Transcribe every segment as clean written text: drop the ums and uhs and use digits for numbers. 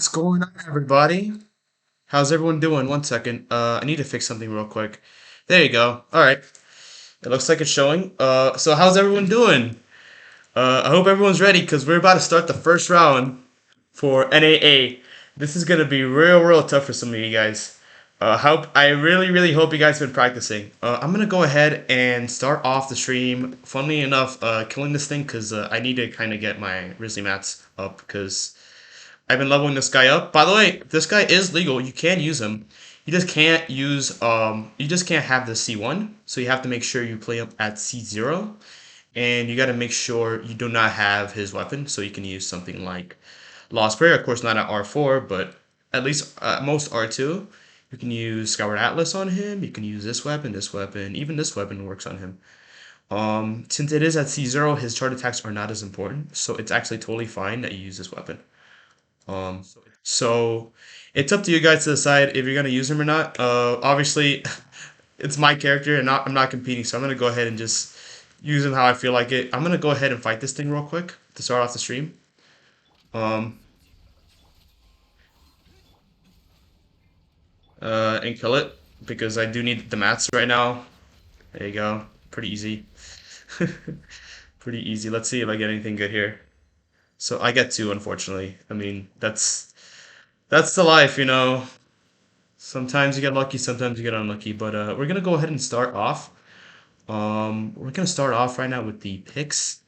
What's going on, everybody? How's everyone doing? One second. I need to fix something real quick. There you go. All right. It looks like it's showing. So how's everyone doing? I hope everyone's ready because we're about to start the first round for NAA. This is gonna be real tough for some of you guys. I really hope you guys have been practicing. I'm gonna go ahead and start off the stream. Funnily enough, killing this thing because I need to kind of get my Grizzly mats up because I've been leveling this guy up. By the way, this guy is legal. You can use him. You just can't have the C1. So you have to make sure you play him at C0. And you got to make sure you do not have his weapon. So you can use something like Lost Prayer. Of course, not at R4, but at least at most R2. You can use Skyward Atlas on him. You can use this weapon, even this weapon works on him. Since it is at C0, his chart attacks are not as important. So it's actually totally fine that you use this weapon. So it's up to you guys to decide if you're gonna use him or not. Obviously, it's my character, and I'm not competing, so I'm gonna go ahead and just use him how I feel like it. I'm gonna go ahead and fight this thing real quick to start off the stream. Um, and kill it because I do need the mats right now. There you go. Pretty easy. Pretty easy. Let's see if I get anything good here. So I get two, unfortunately. I mean, that's the life, you know. Sometimes you get lucky, sometimes you get unlucky. But we're gonna go ahead and start off. We're gonna start off right now with the picks.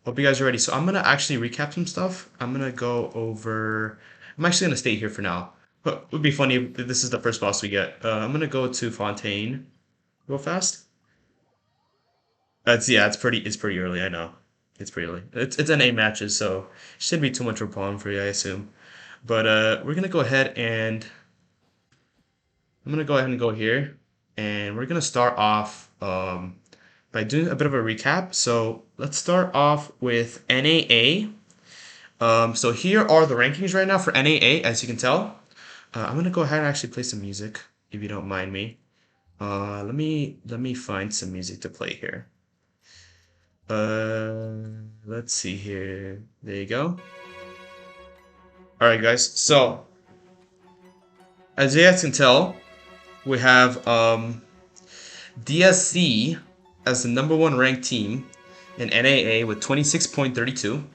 Hope you guys are ready. So I'm gonna actually recap some stuff. I'm gonna go over. I'm actually gonna stay here for now. But it would be funny if this is the first boss we get. I'm gonna go to Fontaine real fast. That's yeah, it's pretty early. I know, it's pretty early. It's NA matches, so shouldn't be too much of a problem for you, I assume. But we're gonna go ahead and I'm gonna go ahead and go here, and we're gonna start off by doing a bit of a recap. So let's start off with NAA. So here are the rankings right now for NAA, as you can tell. I'm gonna go ahead and actually play some music, if you don't mind me. Let me find some music to play here. Let's see here. There you go. All right, guys. So as you guys can tell, we have DSC as the #1 ranked team in NAA with 26.32.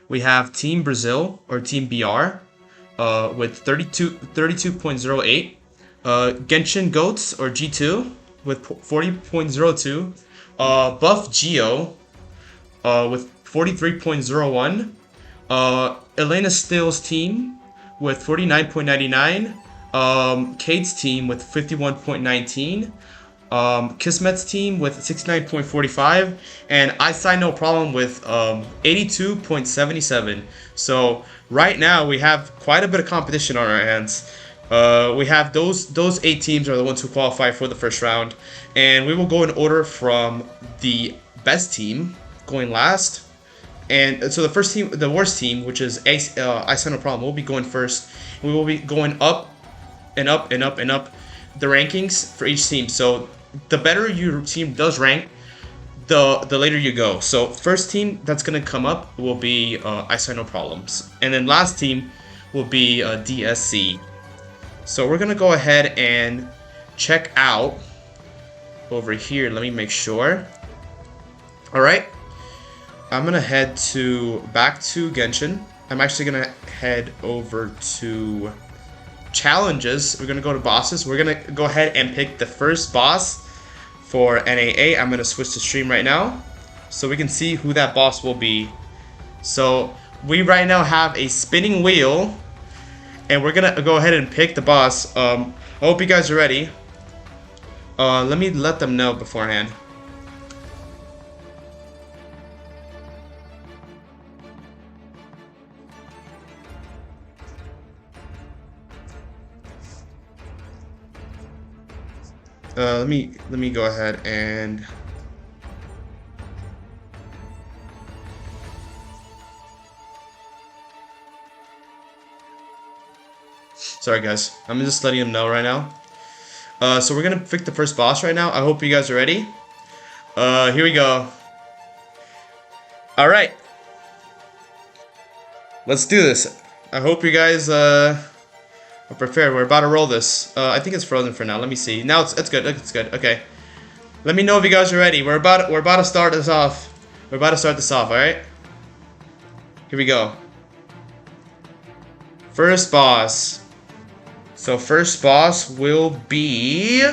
We have Team Brazil or Team BR with 32.08. Genshin Goats or G2 with 40.02. Buff Geo with 43.01. Elena Still's team with 49.99. Kate's team with 51.19. Kismet's team with 69.45, and I signed no problem with 82.77. So right now we have quite a bit of competition on our hands. We have those 8 teams are the ones who qualify for the first round, and we will go in order from the best team going last. And so the first team, the worst team, which is I signed no problem, will be going first. We will be going up and up and up and up the rankings for each team. So the better your team does rank, the later you go. So first team that's gonna come up will be I Sign No Problems, and then last team will be DSC. So we're gonna go ahead and check out over here. Let me make sure. All right, I'm gonna head back to Genshin. I'm actually gonna head over to challenges. We're gonna go to bosses. We're gonna go ahead and pick the first boss for NAA. I'm gonna switch to stream right now so we can see who that boss will be. So we right now have a spinning wheel, and we're gonna go ahead and pick the boss. I hope you guys are ready. Let me let them know beforehand. Let me go ahead and sorry guys, I'm just letting them know right now. So we're gonna pick the first boss right now. I hope you guys are ready. Here we go. All right, let's do this. I hope you guys are prepared. We're about to roll this. I think it's frozen for now. Let me see. Now it's good. It's good. Okay. Let me know if you guys are ready. We're about to start this off. We're about to start this off. All right. Here we go. First boss. So first boss will be.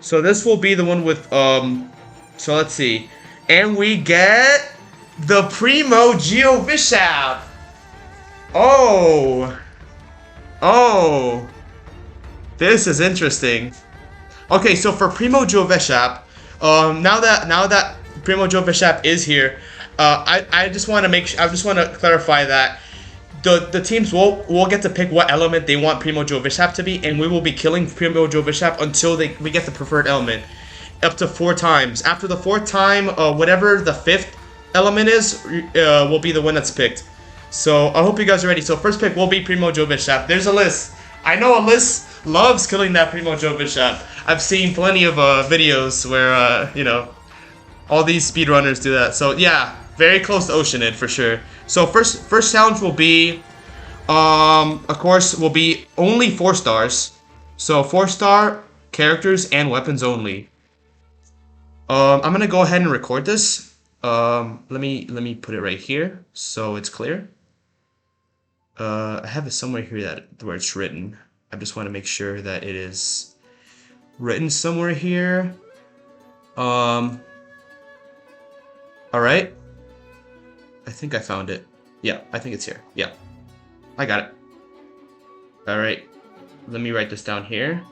So this will be the one with So let's see, and we get the Primo Geovishap. Oh, this is interesting. Okay, so for Primo Geovishap, now that Primo Geovishap is here, I just want to clarify that the teams will get to pick what element they want Primo Geovishap to be, and we will be killing Primo Geovishap until we get the preferred element, up to 4 times. After the 4th time, whatever the 5th element is, will be the one that's picked. So I hope you guys are ready. So first pick will be Primo Geovishap. There's Alyss. I know Alyss loves killing that Primo Geovishap. I've seen plenty of videos where you know, all these speedrunners do that. So yeah, very close to Oceanid for sure. So first challenge will be, of course, will be only 4 stars. So 4-star characters and weapons only. I'm gonna go ahead and record this. Let me put it right here so it's clear. I have it somewhere here where it's written. I just want to make sure that it is written somewhere here. All right. I think I found it. Yeah, I think it's here. Yeah, I got it. All right. Let me write this down here.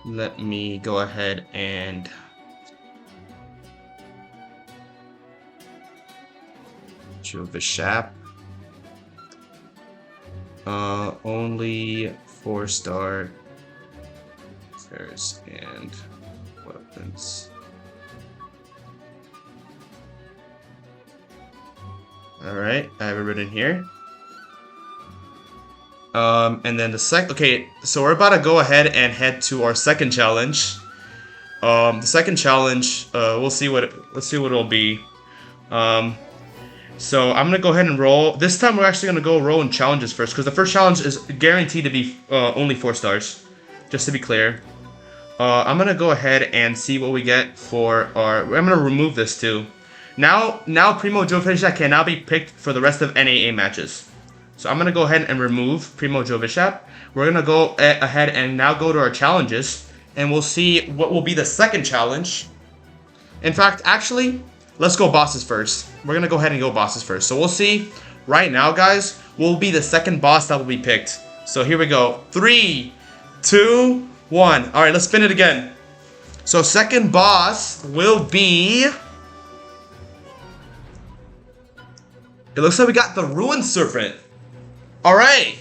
Let me go ahead and Geovishap. Only 4-star pairs and weapons. Alright, I have it written here. And then the okay, so we're about to go ahead and head to our second challenge. The second challenge, let's see what it'll be. So I'm gonna go ahead and roll. This time we're actually gonna go roll in challenges first, because the first challenge is guaranteed to be only 4 stars. Just to be clear. I'm gonna go ahead and see what we get for our. I'm gonna remove this too. Now Primo Geovishap can now be picked for the rest of NAA matches. So I'm gonna go ahead and remove Primo Geovishap. We're gonna go ahead and now go to our challenges, and we'll see what will be the second challenge. In fact, actually, let's go bosses first. We're gonna go ahead and go bosses first. So we'll see right now, guys, will be the second boss that will be picked. So here we go. 3, 2, 1. All right, let's spin it again. So second boss will be. It looks like we got the Ruined Serpent. All right.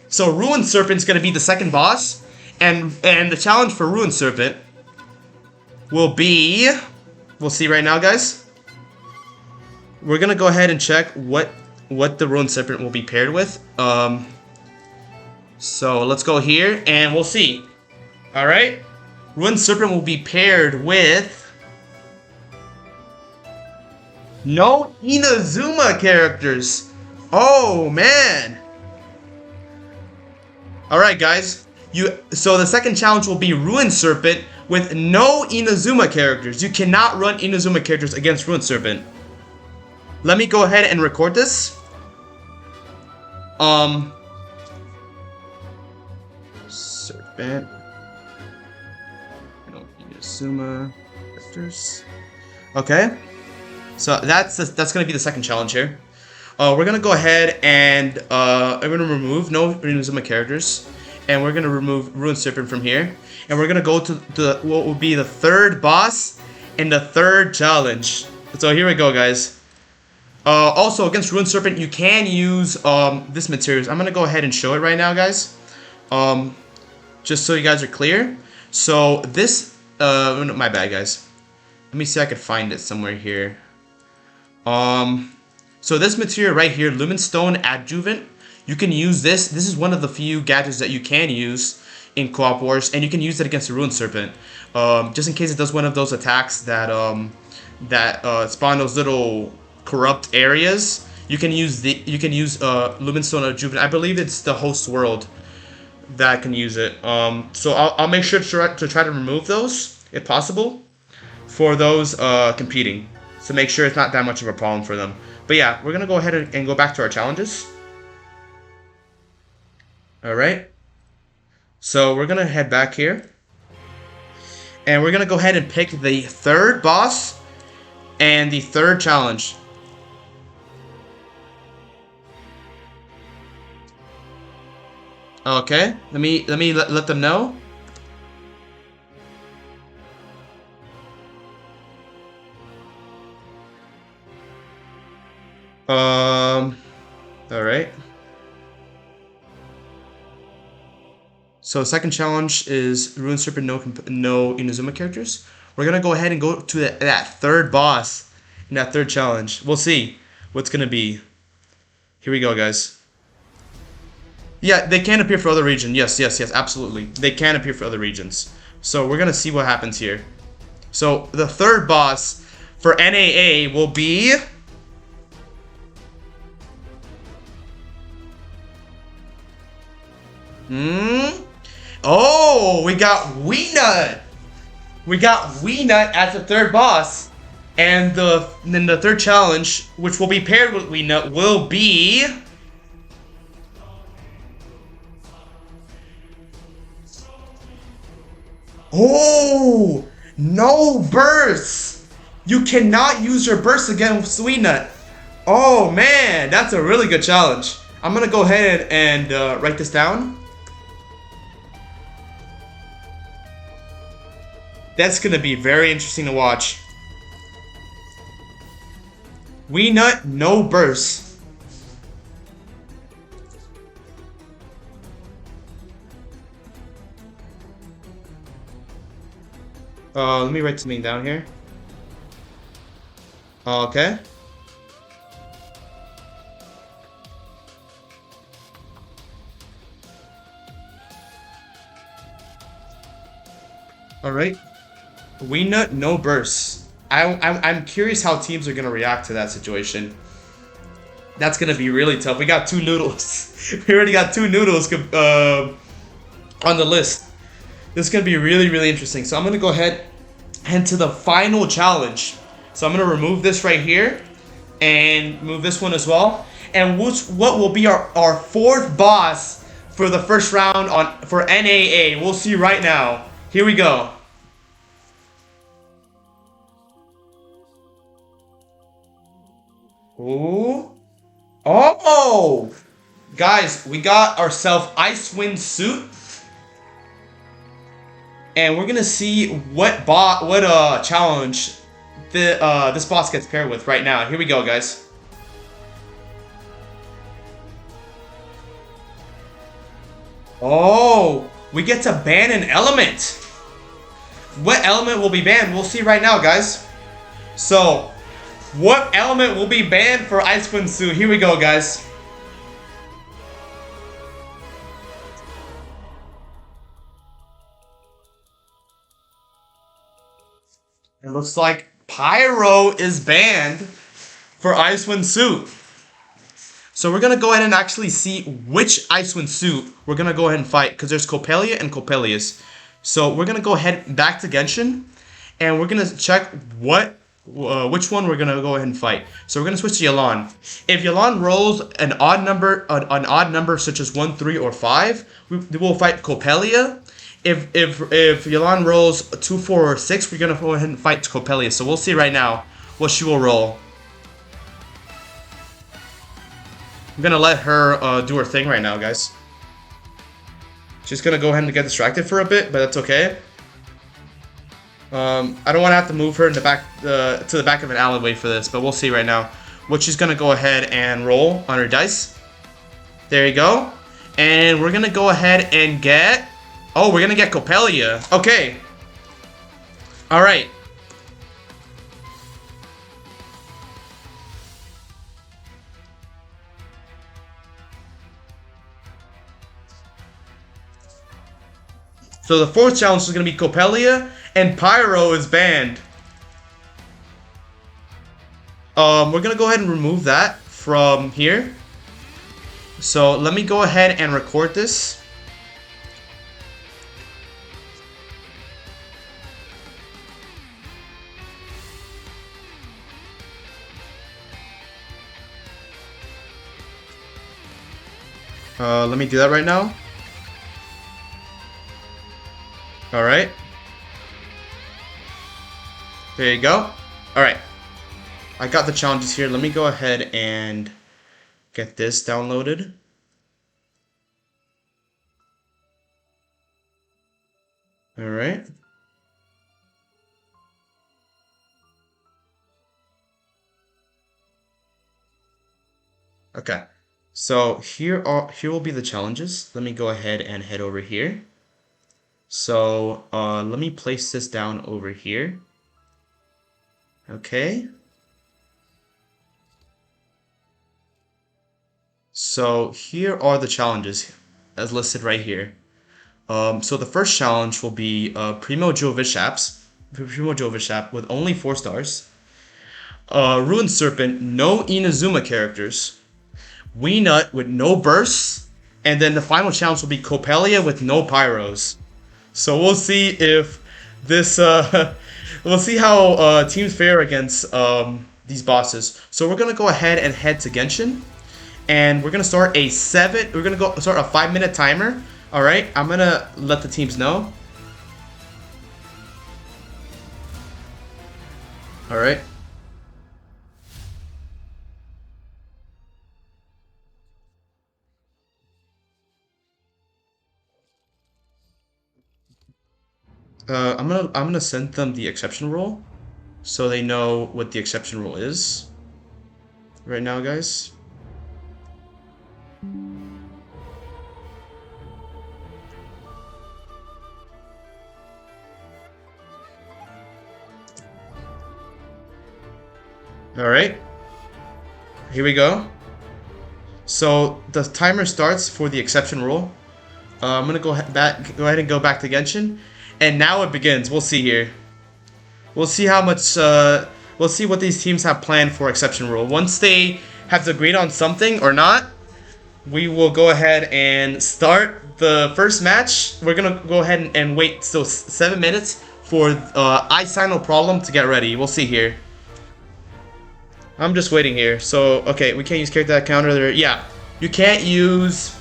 So Ruined Serpent's gonna be the second boss, and the challenge for Ruined Serpent will be. We'll see right now, guys. We're gonna go ahead and check what the Ruined Serpent will be paired with. So let's go here and we'll see. All right, Ruined Serpent will be paired with no Inazuma characters. Oh man. All right, guys. So the second challenge will be Ruined Serpent with no Inazuma characters. You cannot run Inazuma characters against Ruined Serpent. Let me go ahead and record this. Serpent. No Inazuma characters. Okay. So that's gonna be the second challenge here. We're gonna go ahead and I'm gonna remove no Inazuma characters, and we're gonna remove Ruined Serpent from here, and we're gonna go to what will be the third boss and the third challenge. So here we go, guys. Also, against Ruined Serpent, you can use this materials. I'm gonna go ahead and show it right now, guys. Just so you guys are clear. So this, my bad, guys. Let me see if I could find it somewhere here. So this material right here, Lumenstone Adjuvant, you can use this. This is one of the few gadgets that you can use in Co-op Wars, and you can use it against the Ruin Serpent, just in case it does one of those attacks that spawn those little corrupt areas. You can use Lumenstone of Juvenile. I believe it's the host world that can use it. So I'll make sure to try to remove those if possible for those competing, to make sure it's not that much of a problem for them. But yeah, we're gonna go ahead and go back to our challenges. All right. So we're gonna head back here, and we're gonna go ahead and pick the third boss and the third challenge. Okay, let me let them know. All right. So second challenge is Ruin Serpent, no Inazuma characters. We're gonna go ahead and go to that third boss in that third challenge. We'll see what's gonna be. Here we go, guys. Yeah, they can appear for other regions. Yes, absolutely. They can appear for other regions. So we're gonna see what happens here. So the third boss for NAA will be... Oh, we got Weenut. We got Weenut as the third boss. And then the third challenge, which will be paired with Weenut, will be... Oh, no bursts. You cannot use your burst again with Weenut. Oh man, that's a really good challenge. I'm gonna go ahead and write this down. That's gonna be very interesting to watch. Weenut, no burst. Let me write something down here. Okay. All right. Weenut, no bursts. I'm curious how teams are gonna react to that situation. That's gonna be really tough. We got two noodles. We already got two noodles on the list. This is gonna be really, really interesting. So I'm gonna go ahead and to the final challenge. So I'm gonna remove this right here and move this one as well. And what will be our fourth boss for the first round for NAA? We'll see right now. Here we go. Ooh. Oh! Guys, we got ourselves Icewind Suit. And we're gonna see what challenge this boss gets paired with right now. Here we go, guys. Oh, we get to ban an element. What element will be banned? We'll see right now, guys. So, what element will be banned for Icewind Suit? Here we go, guys. It looks like Pyro is banned for Icewind Suit. So we're going to go ahead and actually see which Icewind Suit we're going to go ahead and fight, because there's Coppelia and Coppelius. So we're going to go ahead back to Genshin, and we're going to check which one we're going to go ahead and fight. So we're going to switch to Yelan. If Yelan rolls an odd number such as 1, 3, or 5, we will fight Coppelia. If Yelan rolls 2, 4, or 6, we're gonna go ahead and fight Coppelia. So we'll see right now what she will roll. I'm gonna let her do her thing right now, guys. She's gonna go ahead and get distracted for a bit, but that's okay. I don't want to have to move her in the back to the back of an alleyway for this, but we'll see right now what she's gonna go ahead and roll on her dice. There you go, and we're gonna go ahead and get. Oh, we're gonna get Coppelia. Okay. All right. So the fourth challenge is going to be Coppelia, and Pyro is banned. We're going to go ahead and remove that from here. So let me go ahead and record this. Let me do that right now. Alright. There you go. Alright. I got the challenges here. Let me go ahead and get this downloaded. Alright. Okay. So here will be the challenges. Let me go ahead and head over here. So let me place this down over here. Okay. So here are the challenges as listed right here. So the first challenge will be Primo Jovishap with only 4 stars. Ruined Serpent, no Inazuma characters. Weenut with no bursts. And then the final challenge will be Coppelia with no pyros. So we'll see if this, we'll see how teams fare against these bosses. So we're going to go ahead and head to Genshin. And we're going to start a 5-minute timer. Alright, I'm going to let the teams know. Alright. I'm gonna send them the exception rule, so they know what the exception rule is. Right now, guys. Alright. Here we go. So the timer starts for the exception rule. I'm gonna go ahead and go back to Genshin. And now it begins. We'll see here. We'll see how much, we'll see what these teams have planned for exception rule. Once they have agreed on something or not, we will go ahead and start the first match. We're going to go ahead and wait still 7 minutes for iSino Problem to get ready. We'll see here. I'm just waiting here. So, okay, we can't use character counter there. Yeah, you can't use...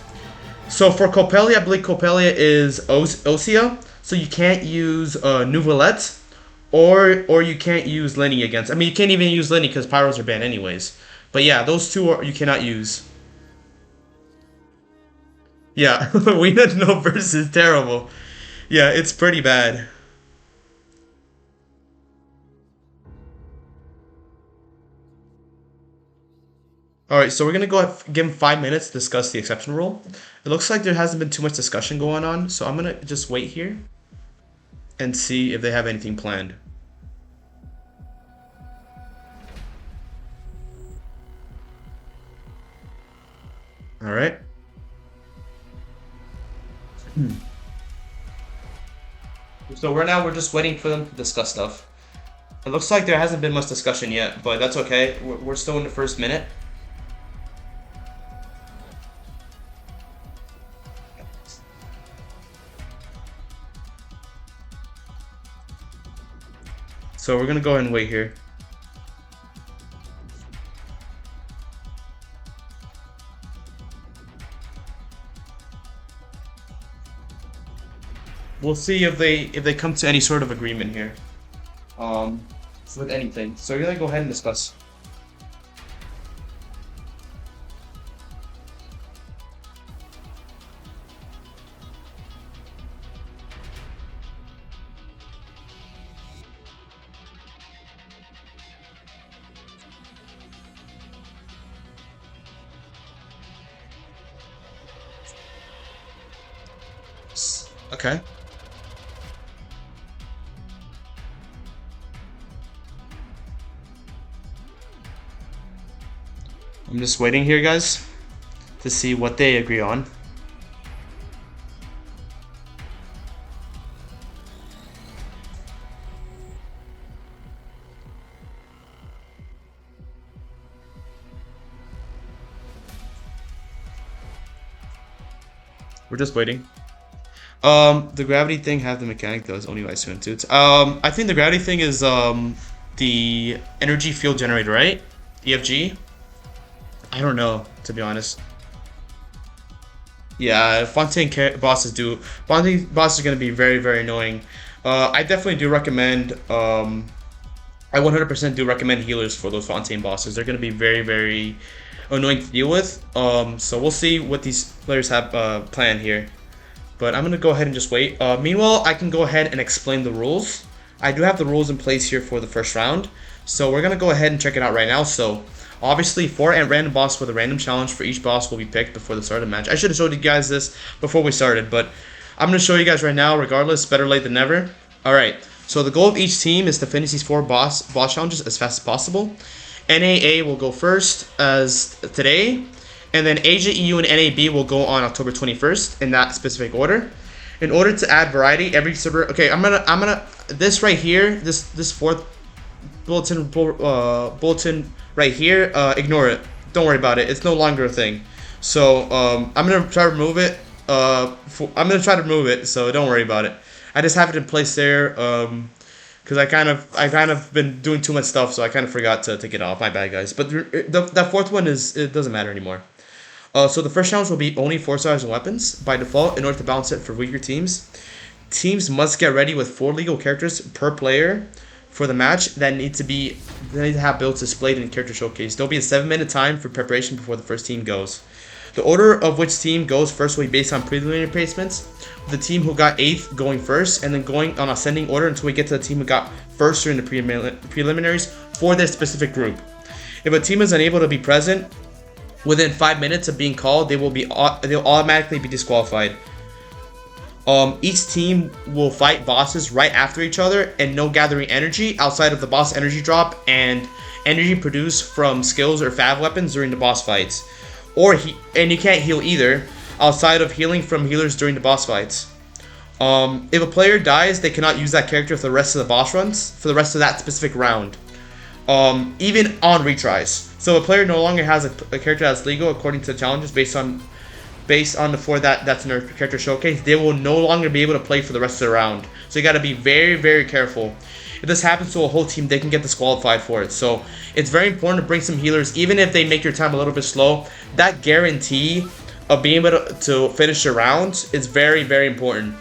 So for Coppelia, I believe Coppelia is Osea. So you can't use Nuvolette, or you can't use Lenny against. I mean, you can't even use Lenny because Pyros are banned anyways. But yeah, those two you cannot use. Yeah, we know no verse is terrible. Yeah, it's pretty bad. Alright, so we're going to go give him 5 minutes to discuss the exception rule. It looks like there hasn't been too much discussion going on, so I'm going to just wait here and see if they have anything planned. Alright. So right now we're just waiting for them to discuss stuff. It looks like there hasn't been much discussion yet, but that's okay. We're still in the first minute. So we're gonna go ahead and wait here. We'll see if they come to any sort of agreement here, with anything. So we're gonna go ahead and discuss. Okay. I'm just waiting here, guys, to see what they agree on. We're just waiting. The gravity thing have the mechanic though. It's only by swimsuits. I think the gravity thing is the energy field generator, right? EFG. I don't know, to be honest. Yeah, Fontaine bosses do. Fontaine bosses are gonna be very very annoying. I definitely do recommend. I 100% do recommend healers for those Fontaine bosses. They're gonna be very very annoying to deal with. So we'll see what these players have planned here. But I'm gonna go ahead and just wait. Meanwhile, I can go ahead and explain the rules. I do have the rules in place here for the first round. So we're gonna go ahead and check it out right now. So obviously, 4 random bosses with a random challenge for each boss will be picked before the start of the match. I should have showed you guys this before we started, but I'm gonna show you guys right now. Regardless, better late than never. All right. So the goal of each team is to finish these 4 boss challenges as fast as possible. NAA will go first as today. And then Asia, EU, and NAB will go on October 21st in that specific order. In order to add variety, every server. Okay, I'm gonna this right here, this fourth bulletin right here. Ignore it. Don't worry about it. It's no longer a thing. So I'm gonna try to remove it. I'm gonna try to remove it. So don't worry about it. I just have it in place there. Because I kind of been doing too much stuff, so I kind of forgot to take it off. My bad, guys. But that fourth one it doesn't matter anymore. So the first challenge will be only 4 stars and weapons by default in order to balance it for weaker teams. Teams must get ready with 4 legal characters per player for the match that need to have builds displayed in character showcase. There'll be a 7-minute time for preparation before the first team goes. The order of which team goes first will be based on preliminary placements, with the team who got 8th going first, and then going on ascending order until we get to the team who got first during the preliminaries for their specific group. If a team is unable to be present within 5 minutes of being called, they'll automatically be disqualified. Each team will fight bosses right after each other, and no gathering energy outside of the boss energy drop and energy produced from skills or fav weapons during the boss fights. And you can't heal either outside of healing from healers during the boss fights. If a player dies, they cannot use that character for the rest of the boss runs for the rest of that specific round. Even on retries. So a player no longer has a character that's legal according to the challenges based on the 4 that's in their character showcase. They will no longer be able to play for the rest of the round. So you got to be very very careful. If this happens to a whole team, they can get disqualified for it. So it's very important to bring some healers, even if they make your time a little bit slow. That guarantee of being able to finish your rounds is very very important,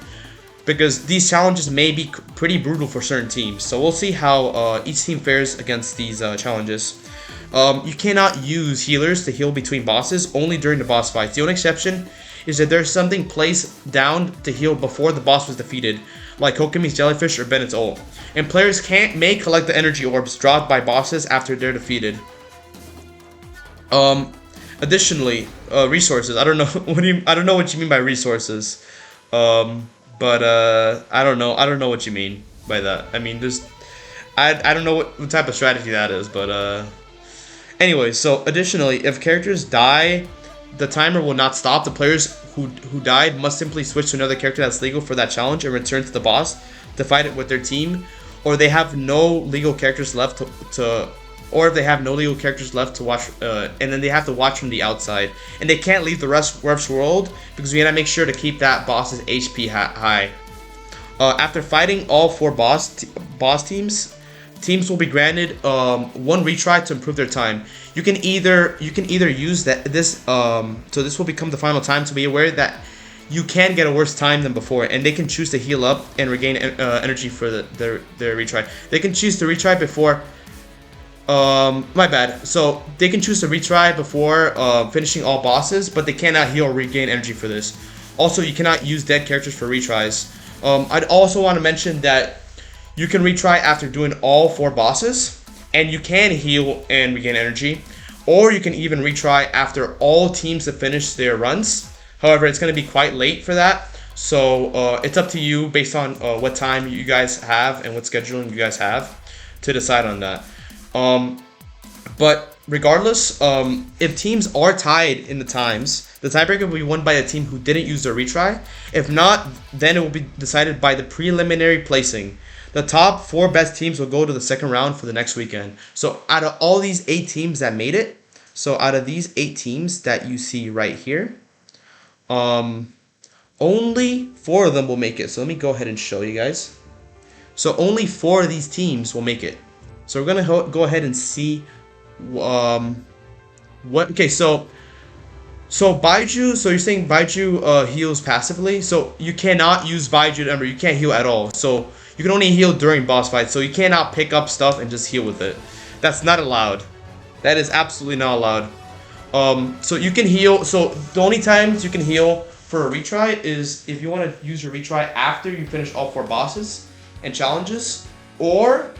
because these challenges may be pretty brutal for certain teams. So we'll see how each team fares against these challenges. You cannot use healers to heal between bosses, only during the boss fights. The only exception is that there's something placed down to heal before the boss was defeated, like Kokami's Jellyfish or Bennett's ult. And players may collect the energy orbs dropped by bosses after they're defeated. Additionally, resources. I don't know I don't know what you mean by resources. But I don't know what you mean by that. I mean, I don't know what type of strategy that is, but anyway. So additionally, if characters die, the timer will not stop. The players who died must simply switch to another character that's legal for that challenge and return to the boss to fight it with their team, or they have no legal characters left or if they have no legal characters left to watch, and then they have to watch from the outside, and they can't leave the ref's world because we gotta make sure to keep that boss's HP high. After fighting all 4 boss teams will be granted 1 retry to improve their time. You can either use this. So this will become the final time. To be aware that you can get a worse time than before, and they can choose to heal up and regain energy for their retry. They can choose to retry before. My bad. So they can choose to retry before finishing all bosses, but they cannot heal or regain energy for this. Also, you cannot use dead characters for retries. I'd also want to mention that you can retry after doing all 4 bosses, and you can heal and regain energy, or you can even retry after all teams have finished their runs. However, it's going to be quite late for that, so it's up to you based on what time you guys have and what scheduling you guys have to decide on that. But regardless, if teams are tied in the times, the tiebreaker will be won by a team who didn't use their retry. If not, then it will be decided by the preliminary placing. The top 4 best teams will go to the second round for the next weekend. So out of all these 8 teams that made it, so out of these 8 teams that you see right here, Only 4 of them will make it. So let me go ahead and show you guys. So only 4 of these teams will make it. So we're gonna go ahead and see what. Okay, so Baiju. So you're saying Baiju heals passively. So you cannot use Baiju. Remember, you can't heal at all. So you can only heal during boss fights. So you cannot pick up stuff and just heal with it. That's not allowed. That is absolutely not allowed. So you can heal. So the only times you can heal for a retry is if you want to use your retry after you finish all 4 bosses and challenges, or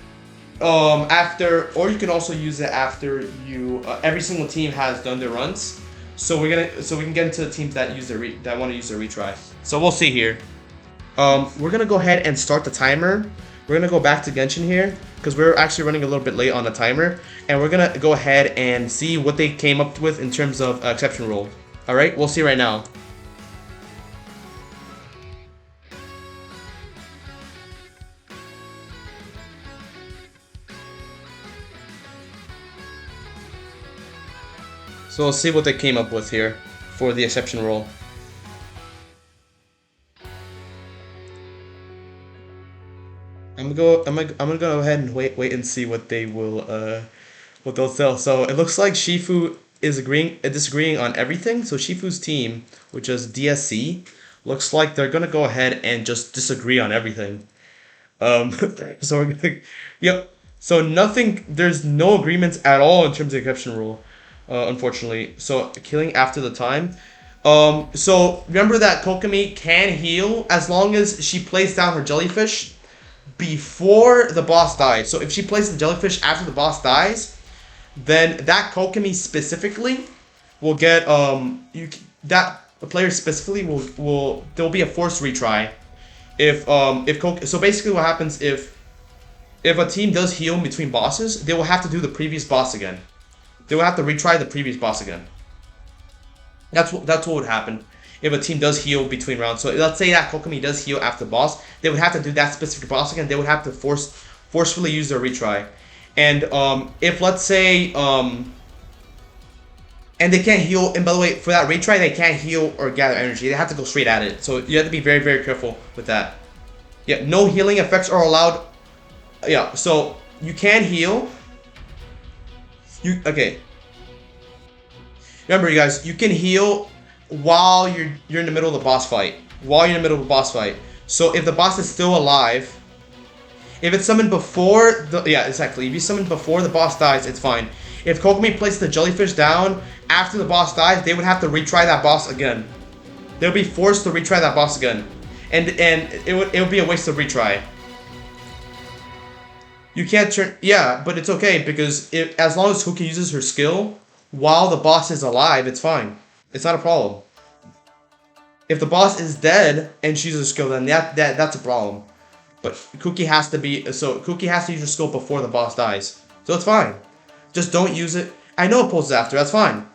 or you can also use it after you every single team has done their runs. So we can get into the teams that that want to use their retry. So we'll see here. We're gonna go ahead and start the timer. We're gonna go back to Genshin here because we're actually running a little bit late on the timer, and we're gonna go ahead and see what they came up with in terms of exception rule. All right, we'll see right now. So we'll see what they came up with here for the exception rule. I'm gonna go ahead and wait and see what they will what they'll tell. So it looks like Shifu is disagreeing on everything. So Shifu's team, which is DSC, looks like they're gonna go ahead and just disagree on everything. So we're gonna, yep. So nothing. There's no agreements at all in terms of the exception rule, unfortunately. So killing after the time. So remember that Kokomi can heal as long as she plays down her jellyfish before the boss dies. So if she places the jellyfish after the boss dies, then that Kokomi specifically will get that player specifically will there'll be a forced retry. So basically what happens if a team does heal between bosses, they will have to do the previous boss again. They will have to retry the previous boss again. That's what would happen if a team does heal between rounds. So let's say that Kokomi does heal after the boss, they would have to do that specific boss again. They would have to forcefully use their retry. And if let's say and they can't heal, and by the way, for that retry they can't heal or gather energy. They have to go straight at it. So you have to be very, very careful with that. Yeah, no healing effects are allowed. Yeah, so you can heal. Okay. Remember, you guys, you can heal while you're in the middle of the boss fight. So if the boss is still alive, if it's summoned before if you summon before the boss dies, it's fine. If Kokomi places the jellyfish down after the boss dies, they would have to retry that boss again. They'll be forced to retry that boss again, and it would be a waste of retry. You can't turn, yeah, but it's okay because as long as Kuki uses her skill while the boss is alive, it's fine. It's not a problem. If the boss is dead and she uses her skill, then that's a problem. But Kuki has to use her skill before the boss dies, so it's fine. Just don't use it. I know it pulls after. That's fine.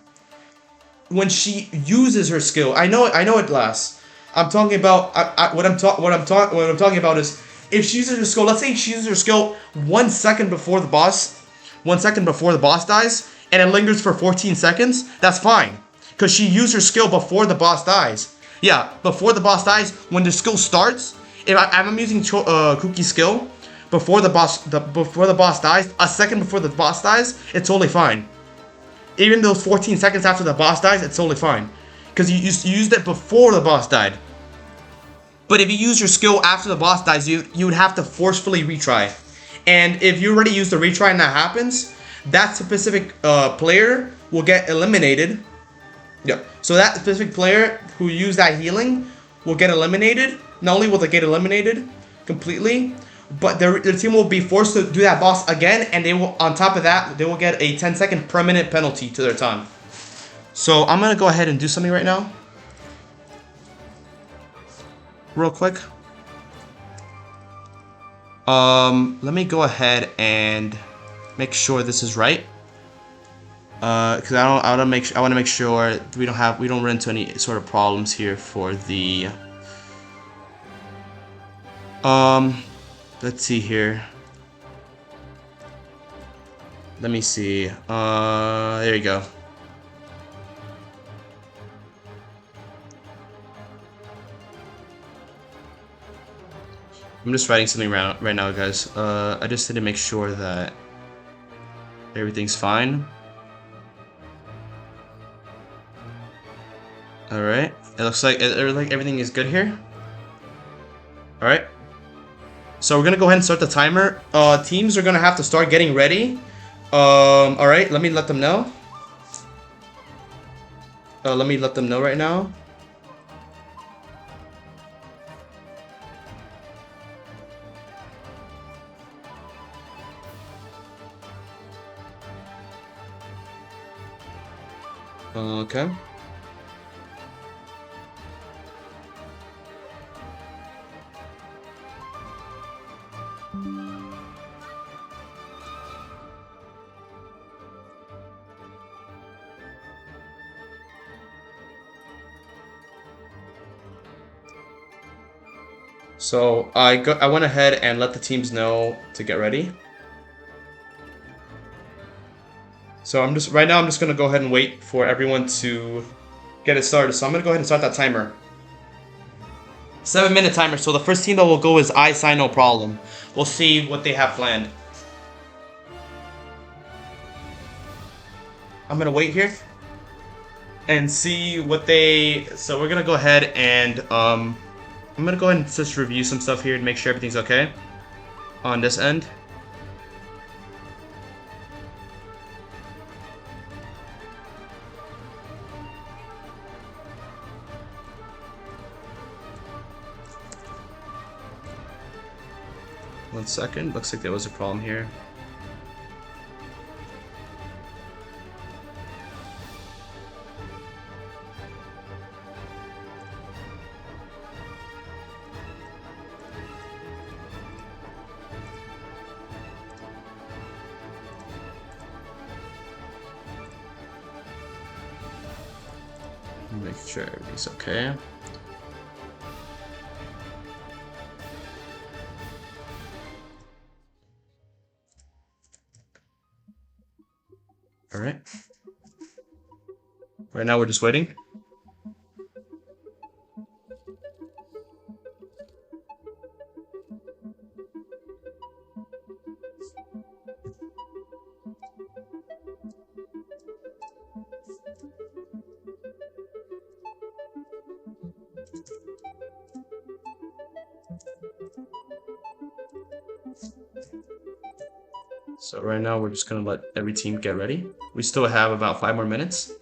When she uses her skill, I know it lasts. I'm talking about what I'm talking about is if she uses her skill. Let's say she uses her skill 1 second before the boss, 1 second before the boss dies, and it lingers for 14 seconds. That's fine, because she used her skill before the boss dies. Yeah, before the boss dies, when the skill starts. If I'm using Kuki's skill before the boss dies, a second before the boss dies, it's totally fine. Even those 14 seconds after the boss dies, it's totally fine, because you used it before the boss died. But if you use your skill after the boss dies, you would have to forcefully retry. And if you already used the retry and that happens, that specific player will get eliminated. Yeah. So that specific player who used that healing will get eliminated. Not only will they get eliminated completely, but their team will be forced to do that boss again, and they will, on top of that, they will get a 10-second permanent penalty to their time. So I'm gonna go ahead and do something right now, real quick. Let me go ahead and make sure this is right. Because I want to make sure we don't run into any sort of problems here for the. Let's see here. Let me see. There you go. I'm just writing something right now, guys. I just need to make sure that everything's fine. All right. It looks like everything is good here. All right. So we're gonna go ahead and start the timer. Teams are gonna have to start getting ready. All right. Let me let them know. Let me let them know right now. Okay. So I went ahead and let the teams know to get ready. So I'm just gonna go ahead and wait for everyone to get it started. So I'm gonna go ahead and start that timer. 7-minute timer. So the first team that will go is I Sign No Problem. We'll see what they have planned. I'm gonna wait here and see what they. So we're gonna go ahead and I'm gonna go ahead and just review some stuff here to make sure everything's okay on this end. One second. Looks like there was a problem here. Make sure everything's okay. All right. Right now we're just waiting. So right now we're just gonna let every team get ready. We still have about 5 more minutes.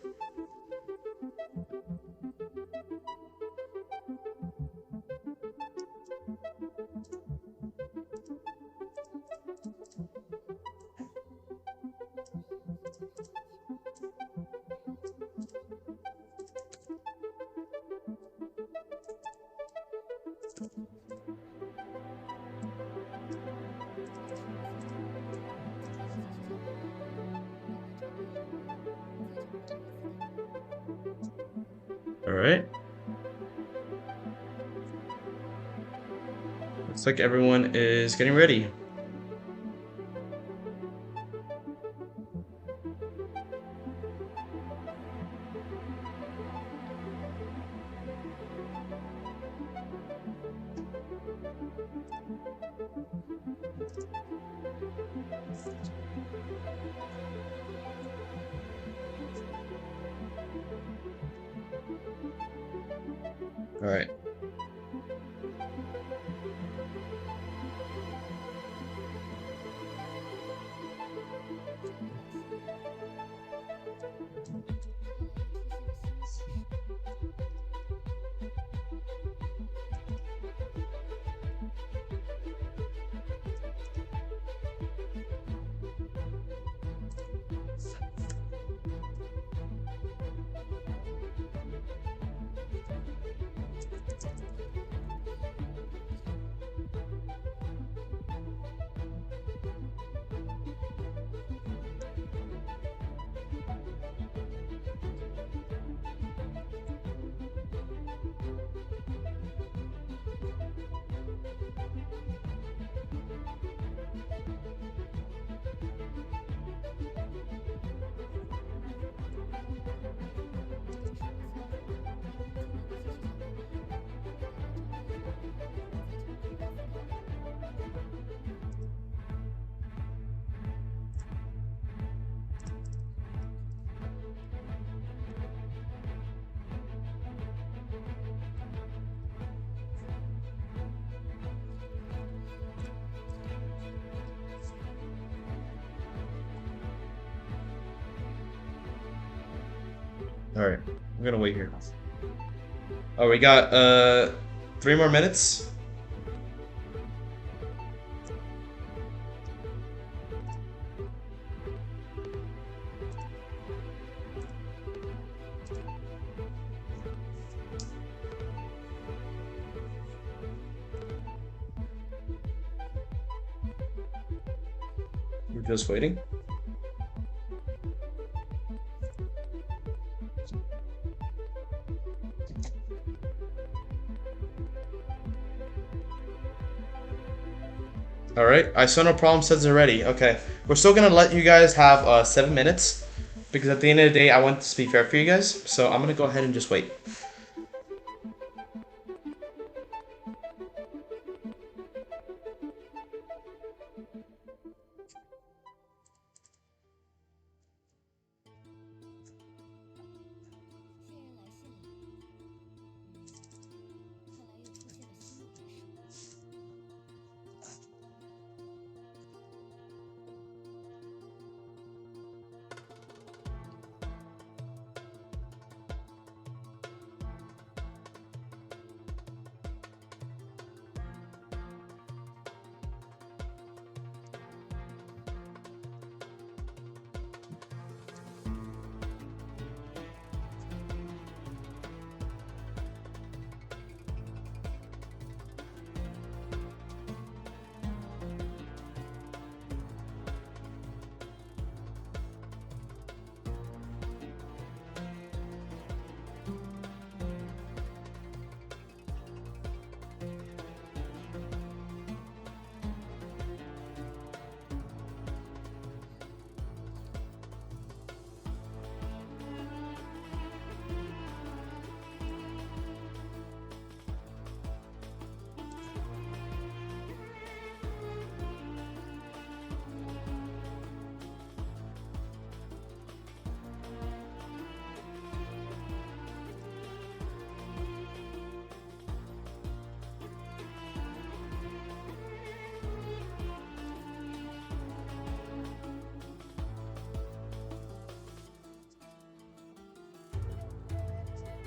All right. Looks like everyone is getting ready. All right. All right, I'm gonna wait here. Oh, we got 3 more minutes. We're just waiting. All right, I saw no problem says already. Okay, we're still gonna let you guys have 7 minutes because at the end of the day, I want this to be fair for you guys. So I'm gonna go ahead and just wait.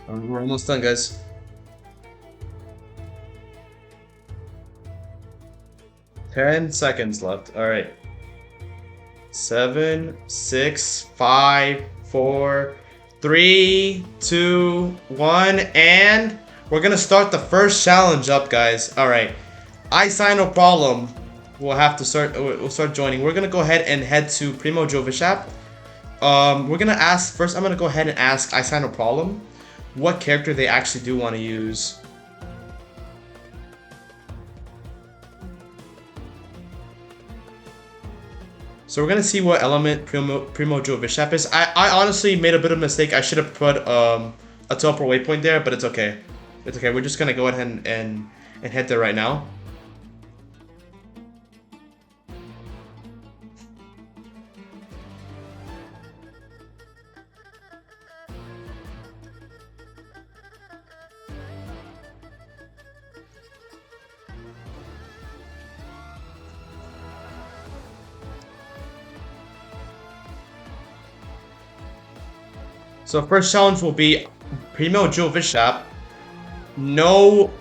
We're almost done, guys. 10 seconds left. All right. 7, 6, 5, 4, 3, 2, 1, and we're gonna start the first challenge up, guys. All right. I sign no problem. We'll have to start. We'll start joining. We're gonna go ahead and head to Primo Jovishap. We're gonna ask first. I'm gonna go ahead and ask I sign no problem what character they actually do want to use. So we're gonna see what element Primo Jovishap is. I honestly made a bit of a mistake. I should have put a teleport waypoint there, but it's okay. It's okay. We're just gonna go ahead and head there right now. So first challenge will be Primo Jovishap. No,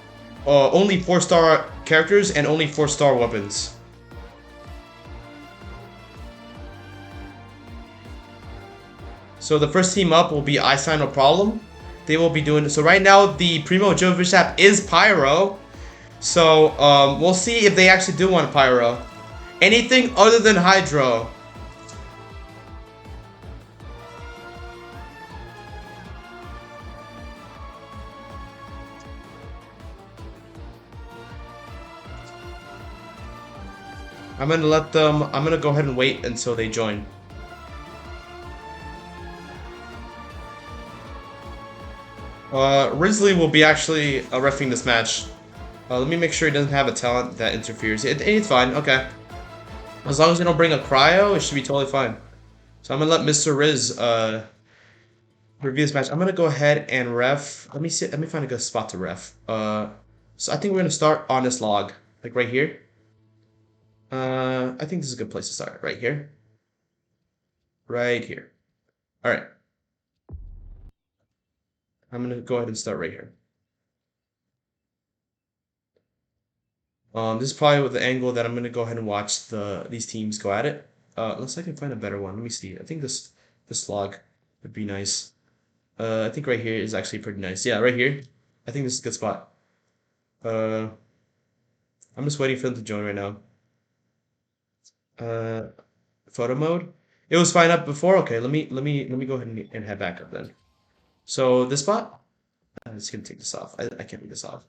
only 4-star characters and only 4-star weapons. So the first team up will be I Sign No Problem. They will be doing so right now. The Primo Jovishap is Pyro, so we'll see if they actually do want Pyro. Anything other than Hydro. I'm gonna let them. I'm gonna go ahead and wait until they join. Risley will be actually reffing this match. Let me make sure he doesn't have a talent that interferes. It's fine. Okay. As long as they don't bring a cryo, it should be totally fine. So I'm gonna let Mr. Riz review this match. I'm gonna go ahead and ref. Let me see. Let me find a good spot to ref. So I think we're gonna start on this log, like right here. I think this is a good place to start. Right here. Right here. All right. I'm gonna go ahead and start right here. This is probably with the angle that I'm gonna go ahead and watch these teams go at it. Unless I can find a better one. Let me see. I think this log would be nice. I think right here is actually pretty nice. Yeah, right here. I think this is a good spot. Uh, I'm just waiting for them to join right now. Uh, photo mode. It was fine up before. Okay, let me go ahead and head back up then. So this spot. I'm just gonna take this off. I can't leave this off.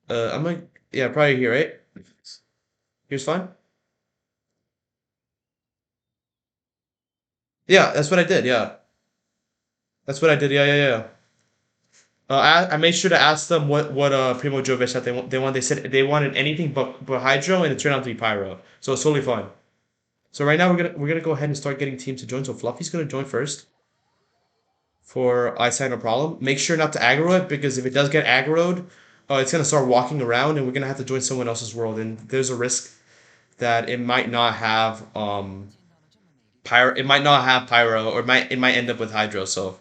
I'm like, yeah, probably here, right? Here's fine. Yeah, that's what I did. Yeah, that's what I did. Yeah, yeah, yeah. I made sure to ask them what Primo Jovic that they said they wanted anything but Hydro, and it turned out to be Pyro. So it's totally fine. So right now we're gonna go ahead and start getting teams to join. So Fluffy's gonna join first for Eyesight No Problem. Make sure not to aggro it because if it does get aggroed, it's gonna start walking around, and we're gonna have to join someone else's world, and there's a risk that it might not have pyro. It might not have pyro, or it might end up with hydro. So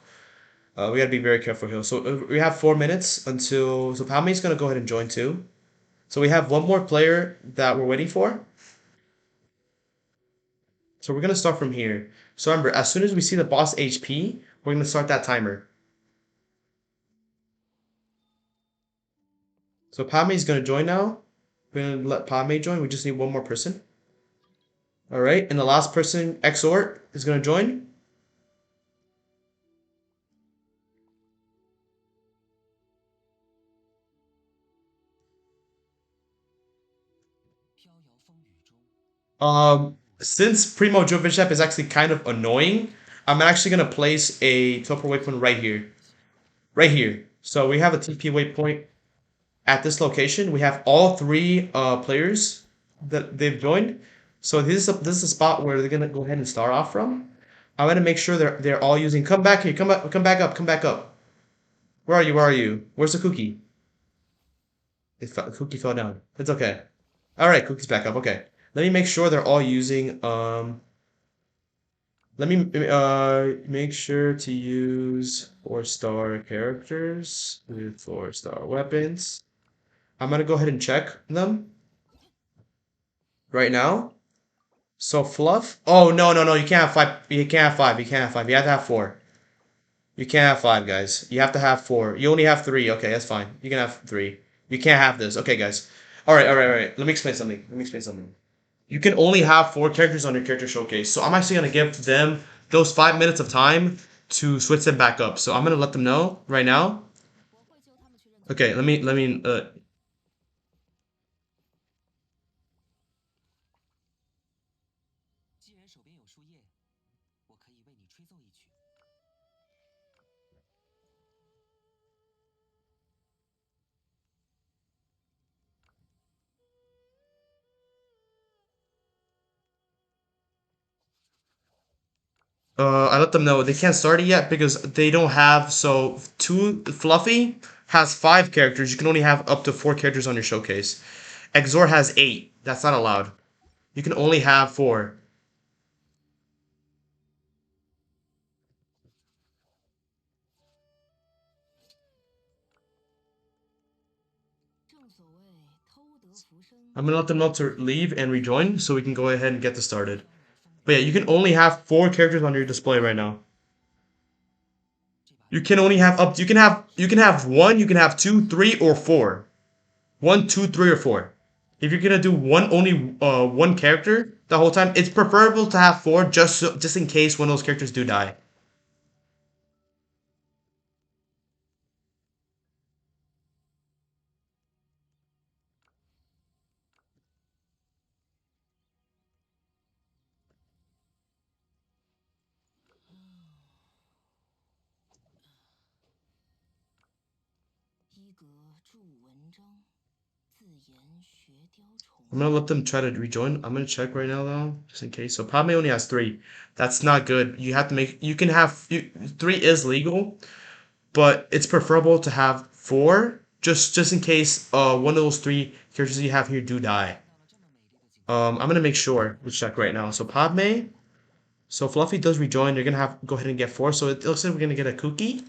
we gotta be very careful here. So we have 4 minutes until. So Palmei's gonna go ahead and join too. So we have one more player that we're waiting for. So we're gonna start from here. So remember, as soon as we see the boss HP, we're gonna start that timer. So Palmei's gonna join now. We're gonna let Palmei join. We just need one more person. All right, and the last person, Exort, is gonna join. Since Primo Jovichep is actually kind of annoying, I'm actually gonna place a teleport waypoint right here. Right here. So we have a TP waypoint at this location. We have all three players that they've joined. So this is a spot where they're gonna go ahead and start off from. I'm gonna make sure they're all using. Come back here. Come back up. Come back up. Where are you? Where are you? Where's the cookie? Cookie fell down. It's okay. All right, cookie's back up. Okay. Let me make sure they're all using. Let me make sure to use 4-star characters with 4-star weapons. I'm gonna go ahead and check them right now. So Fluff. Oh no no no! You can't have five. You can't have five. You can't have five. You have to have four. You can't have five, guys. You have to have four. You only have three. Okay, that's fine. You can have three. You can't have this. Okay, guys. All right, all right, all right. Let me explain something. Let me explain something. You can only have four characters on your character showcase. So I'm actually gonna give them those 5 minutes of time to switch them back up. So I'm gonna let them know right now. Okay, let me. I let them know they can't start it yet because they don't have. So two Fluffy has 5 characters. You can only have up to 4 characters on your showcase. Exor has 8. That's not allowed. You can only have 4. I'm gonna let them know to leave and rejoin so we can go ahead and get this started. But yeah, you can only have 4 characters on your display right now. You can only have up. You can have one. You can have two, three, or four. 1, 2, 3, or 4. If you're gonna do one character the whole time, it's preferable to have 4 just in case one of those characters do die. I'm gonna let them try to rejoin. I'm gonna check right now though, just in case. So Padme only has 3. That's not good. You have to make. You can have 3 is legal, but it's preferable to have 4 just in case one of those 3 characters you have here do die. I'm gonna make sure. Let's check right now. So Padme. So Fluffy does rejoin. They're gonna have go ahead and get 4. So it looks like we're gonna get a cookie.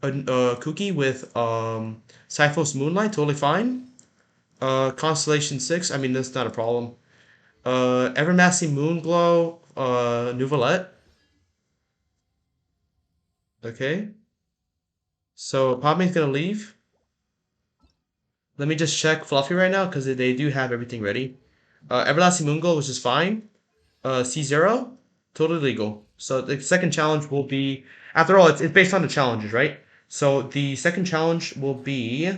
Kuki with Cyphos Moonlight, totally fine. Constellation 6, I mean that's not a problem. Evermassing Moonglow, Nuvolette. Okay. So Padme's gonna leave. Let me just check Fluffy right now because they do have everything ready. Everlasting Moonglow, which is fine. C0, totally legal. So the second challenge will be, after all, it's based on the challenges, right? So the second challenge will be,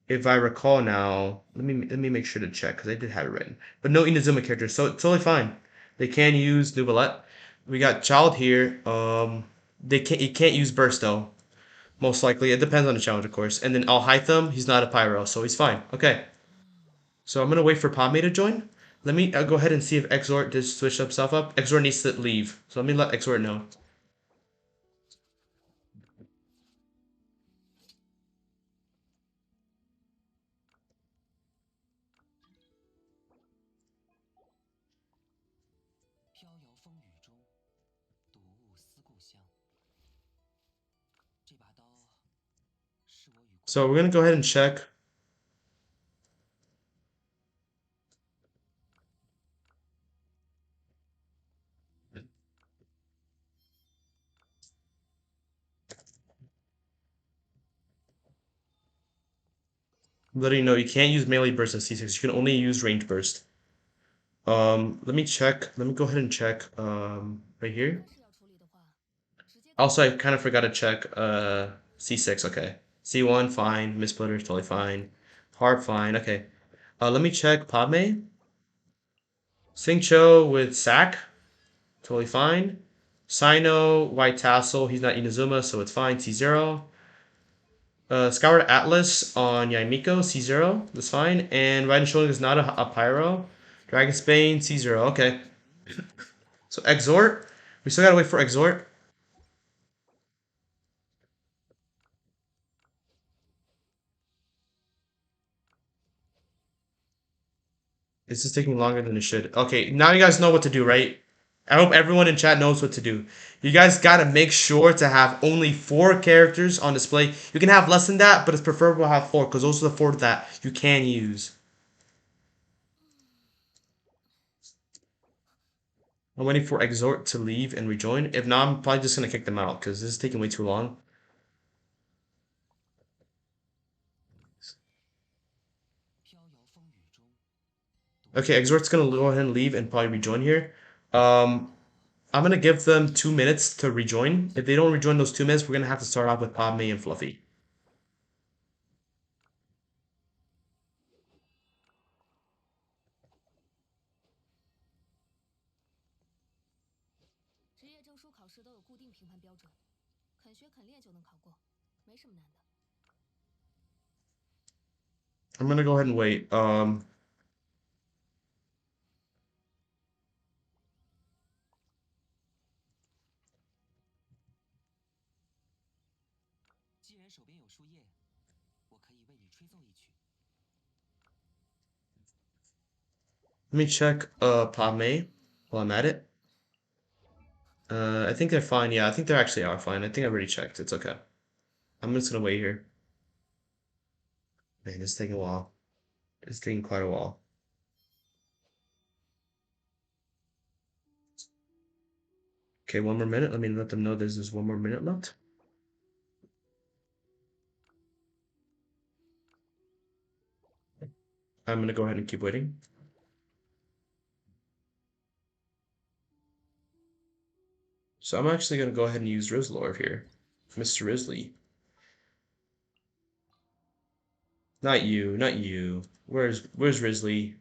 if I recall now, let me make sure to check because I did have it written. But no Inazuma characters, so it's totally fine. They can use Nuvolette. We got Child here. They can't. You can't use Burst though. Most likely, it depends on the challenge, of course. And then Alhaitham, he's not a Pyro, so he's fine. Okay. So I'm gonna wait for Padme to join. Let me go ahead and see if Exort did switch himself up. Exort needs to leave, so let me let Exort know. So we're gonna go ahead and check. Letting you know you can't use melee burst in C6. You can only use range burst. Let me check. Let me go ahead and check. Right here. Also, I kind of forgot to check. C6. Okay. C1 fine. Missplitter totally fine. Harp fine. Okay. Let me check Padme. Xingqiu with Sack. Totally fine. Sino, White Tassel, he's not Inazuma, so it's fine. C0. Skyward Atlas on Yaimiko, C0. That's fine. And Raiden Shonen is not a Pyro. Dragon Spain, C0. Okay. So Exort. We still gotta wait for Exort. This is taking longer than it should. Okay, now you guys know what to do, right? I hope everyone in chat knows what to do. You guys gotta make sure to have only 4 characters on display. You can have less than that, but it's preferable to have 4 because those are the 4 that you can use. I'm waiting for Exort to leave and rejoin. If not, I'm probably just gonna kick them out because this is taking way too long. Okay, Exort's gonna go ahead and leave and probably rejoin here. I'm gonna give them 2 minutes to rejoin. If they don't rejoin those 2 minutes, we're gonna have to start off with Padme and Fluffy. I'm gonna go ahead and wait. Let me check Padme while I'm at it. I think they're fine. Yeah, I think they actually are fine. I think I already checked. It's okay. I'm just gonna wait here. Man, it's taking a while. It's taking quite a while. Okay, 1 more minute. Let me let them know there's just 1 more minute left. I'm gonna go ahead and keep waiting. So I'm actually gonna go ahead and use Rizlor here. Mr. Risley. Not you, not you. Where's Risley?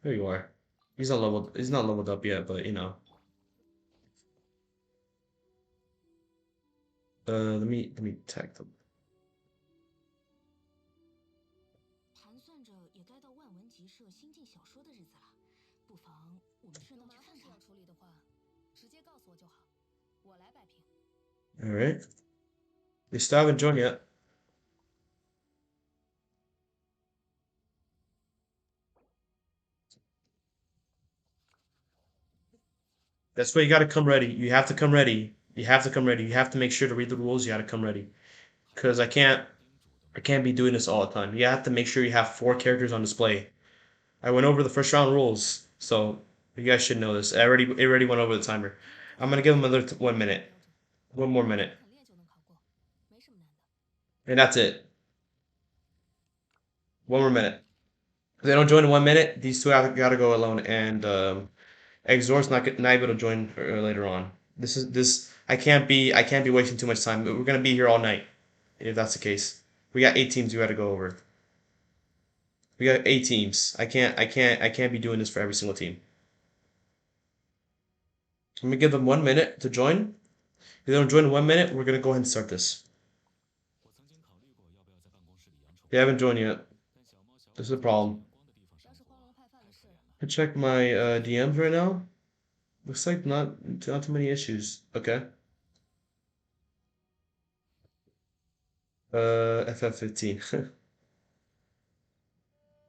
There you are. He's not leveled up yet, but you know. Let me tag them. Alright. They still haven't joined yet. That's why you gotta come ready. You have to come ready. You have to come ready. You have to make sure to read the rules. You got to come ready because I can't be doing this all the time. You have to make sure you have 4 characters on display. I went over the first round rules, so you guys should know this. I already went over the timer. I'm gonna give them another 1 minute, one more minute, and that's it. One more minute. If they don't join in 1 minute, these two have got to go alone, and Exor's not able to join later on. This. I can't be wasting too much time. We're gonna be here all night if that's the case. We got 8 teams we got to go over. We got 8 teams. I can't be doing this for every single team. I'm gonna give them 1 minute to join. If they don't join in 1 minute, we're gonna go ahead and start this. They haven't joined yet. This is a problem. I check my DMs right now. Looks like not too many issues. Okay. FF15.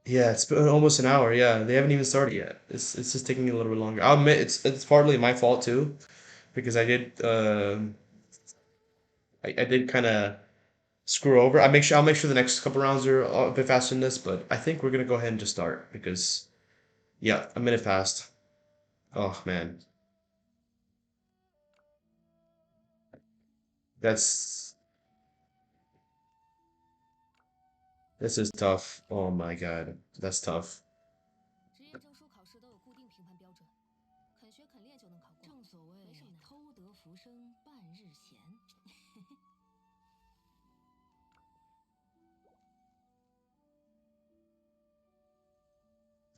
Yeah, it's been almost an hour. Yeah, they haven't even started yet. It's just taking a little bit longer. I'll admit it's partly my fault too, because I did kind of screw over. I'll make sure the next couple rounds are a bit faster than this, but I think we're gonna go ahead and just start because yeah, a minute passed. Oh man, that's this is tough. Oh my God, that's tough.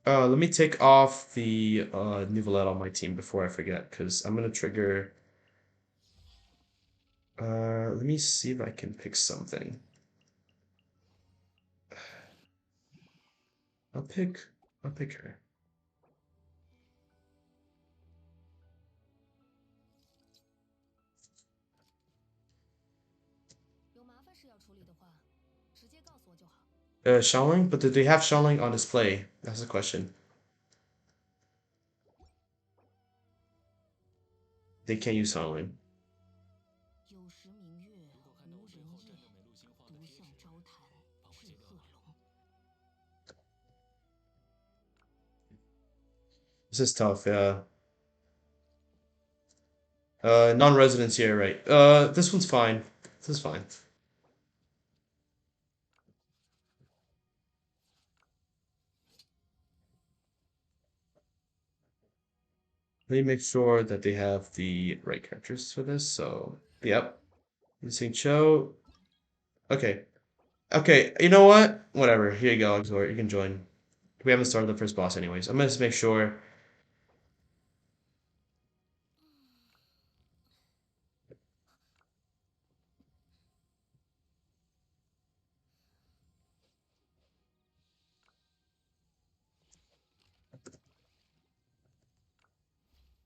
Let me take off the Neuvillette on my team before I forget, because I'm gonna trigger. Let me see if I can pick something. I'll pick. I'll pick her. Xiaoling, but do they have Xiaoling on display? That's the question. They can't use Xiaoling. This is tough, yeah. Non-residents here, right? This one's fine. This is fine. Let me make sure that they have the right characters for this. So, yep. Using Cho. Okay. Okay, you know what? Whatever. Here you go, Exort. You can join. We haven't started the first boss anyways. I'm gonna just make sure.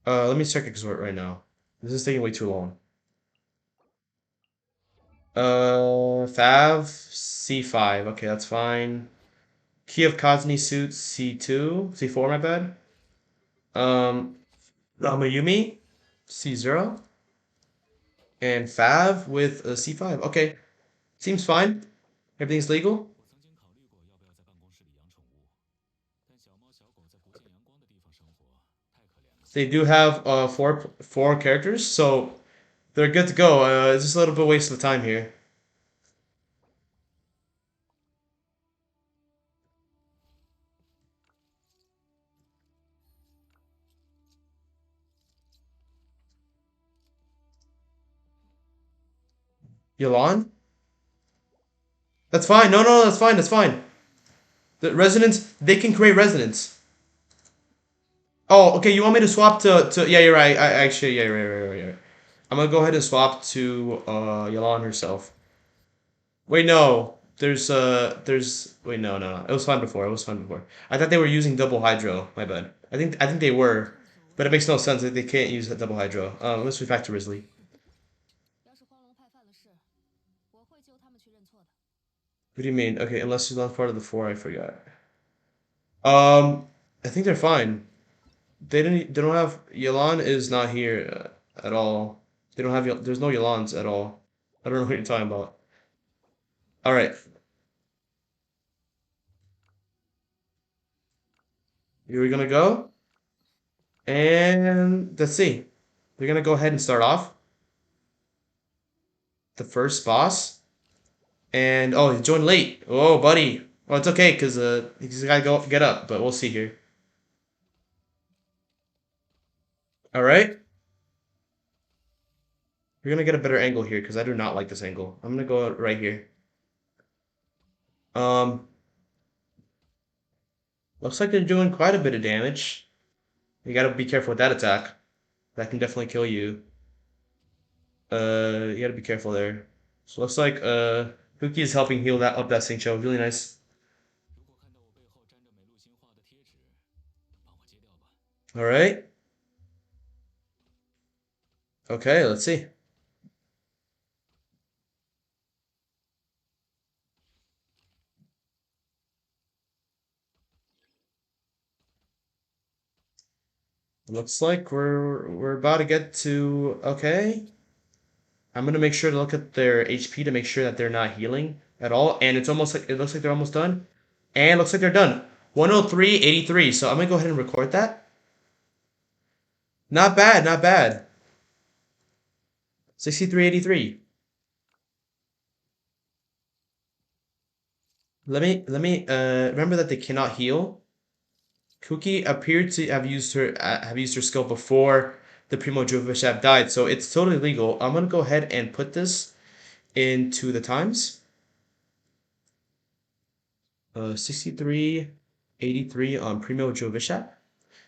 Let me check Exort right now. This is taking way too long. Fav, C5. Okay, that's fine. Key of Kazni suit, C2. C4, my bad. Um, Mayumi, C0. And Fav with a C5. Okay, seems fine. Everything's legal. They do have four characters, so they're good to go. It's just a little bit waste of time here. Yolan? That's fine. No, no, that's fine. That's fine. The resonance, they can create resonance. Oh, okay. You want me to swap to? Yeah, you're right. Actually, yeah, you're right. I'm gonna go ahead and swap to Yolan herself. Wait, no. Wait, no, no, no. It was fine before. It was fine before. I thought they were using double hydro. My bad. I think they were, but it makes no sense that they can't use a double hydro. Let's refactor Risley. What do you mean? Okay, unless she's not part of the four, I forgot. I think they're fine. They don't have Yalan is not here at all. They don't have, there's no Yolans at all. I don't know what you're talking about. All right, here we're gonna go. And let's see. We're gonna go ahead and start off the first boss. And oh, he joined late. Oh, buddy. Well, it's okay because he's gotta go get up. But we'll see here. All right, we're gonna get a better angle here because I do not like this angle. I'm gonna go right here. Um, looks like they're doing quite a bit of damage. You gotta be careful with that attack. That can definitely kill you. You gotta be careful there. So looks like Huki is helping heal that up that Xingqiu. Really nice. All right. Okay, let's see. Looks like we're about to get to okay. I'm gonna make sure to look at their HP to make sure that they're not healing at all. And it's almost like it looks like they're almost done. And it looks like they're done. 103.83. So I'm gonna go ahead and record that. Not bad, not bad. 63.83. Let me remember that they cannot heal. Cookie appeared to have used her skill before the Primo Juvishab died, so it's totally legal. I'm gonna go ahead and put this into the times. 63.83 on Primo Jovishap.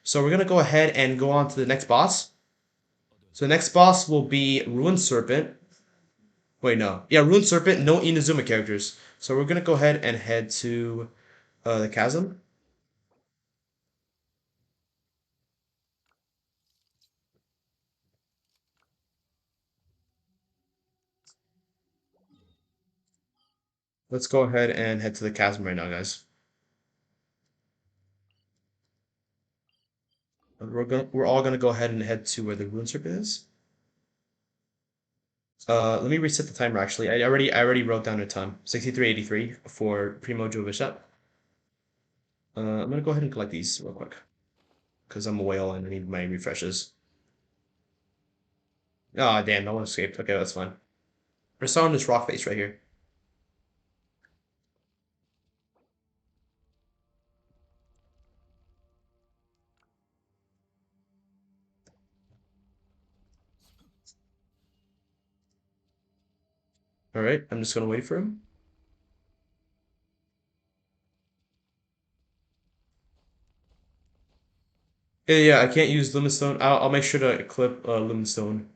So we're gonna go ahead and go on to the next boss. So the next boss will be Ruined Serpent. Wait, no. Yeah, Ruined Serpent, no Inazuma characters. So we're gonna go ahead and head to the chasm. Let's go ahead and head to the chasm right now, guys. We're all gonna go ahead and head to where the Ruined Serpent is. Let me reset the timer actually. I already wrote down the time. 63.83 for Primo Jovishap. I'm gonna go ahead and collect these real quick. Because I'm a whale and I need my refreshes. Oh, damn, no one escaped. Okay, that's fine. We're still on this rock face right here. Alright, I'm just gonna wait for him. Yeah, I can't use Luminstone. I'll make sure to equip Luminstone.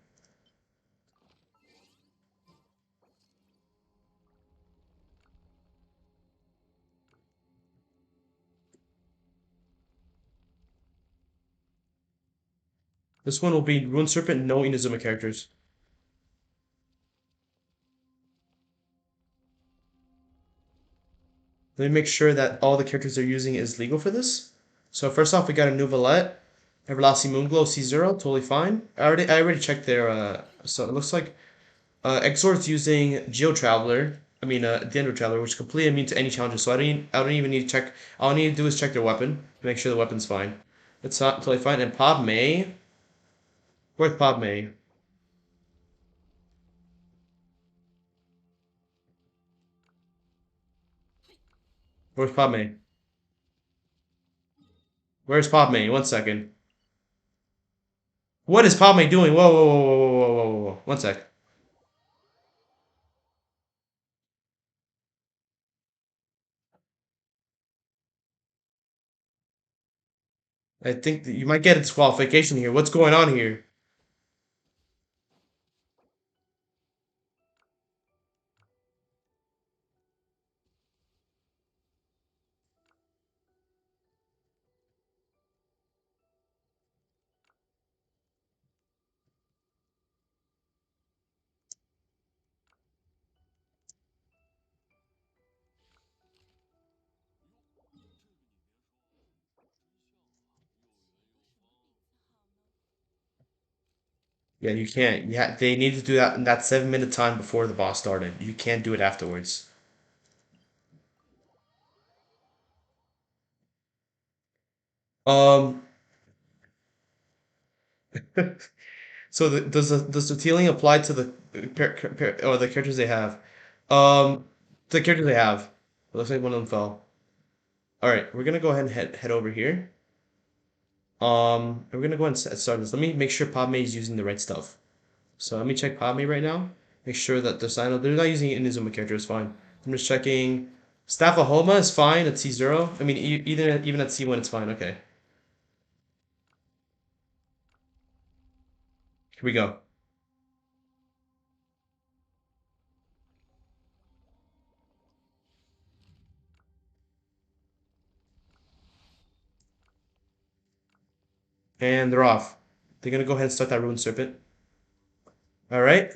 This one will be Rune Serpent, no Inazuma characters. Let me make sure that all the characters they're using is legal for this. So first off, we got a new Valette, Everlasting Moonglow, C0, totally fine. I already checked their so it looks like Exor's using Geo Traveler. I mean, Dendro Traveler, which is completely immune to any challenges. So I don't even need to check. All I need to do is check their weapon, make sure the weapon's fine. It's not totally fine. And Padme, where's Padme? Where's Padme? Where's Padme? One second. What is Padme doing? Whoa, whoa, whoa, whoa, whoa, whoa, whoa, whoa. One sec. I think that you might get a disqualification here. What's going on here? Yeah, you can't. Yeah, they need to do that in that 7 minute time before the boss started. You can't do it afterwards. Um, so does the healing apply to the or the characters they have? Um, the characters they have. It looks like one of them fell. All right, we're gonna go ahead and head over here. We're gonna go ahead and start this. Let me make sure Padme is using the right stuff. So let me check Padme right now. Make sure that the sign they're not using Inazuma character is fine. I'm just checking. Staff of Homa is fine at C0. I mean, even at C1 it's fine. Okay, here we go. And they're off. They're gonna go ahead and start that Ruined Serpent. All right.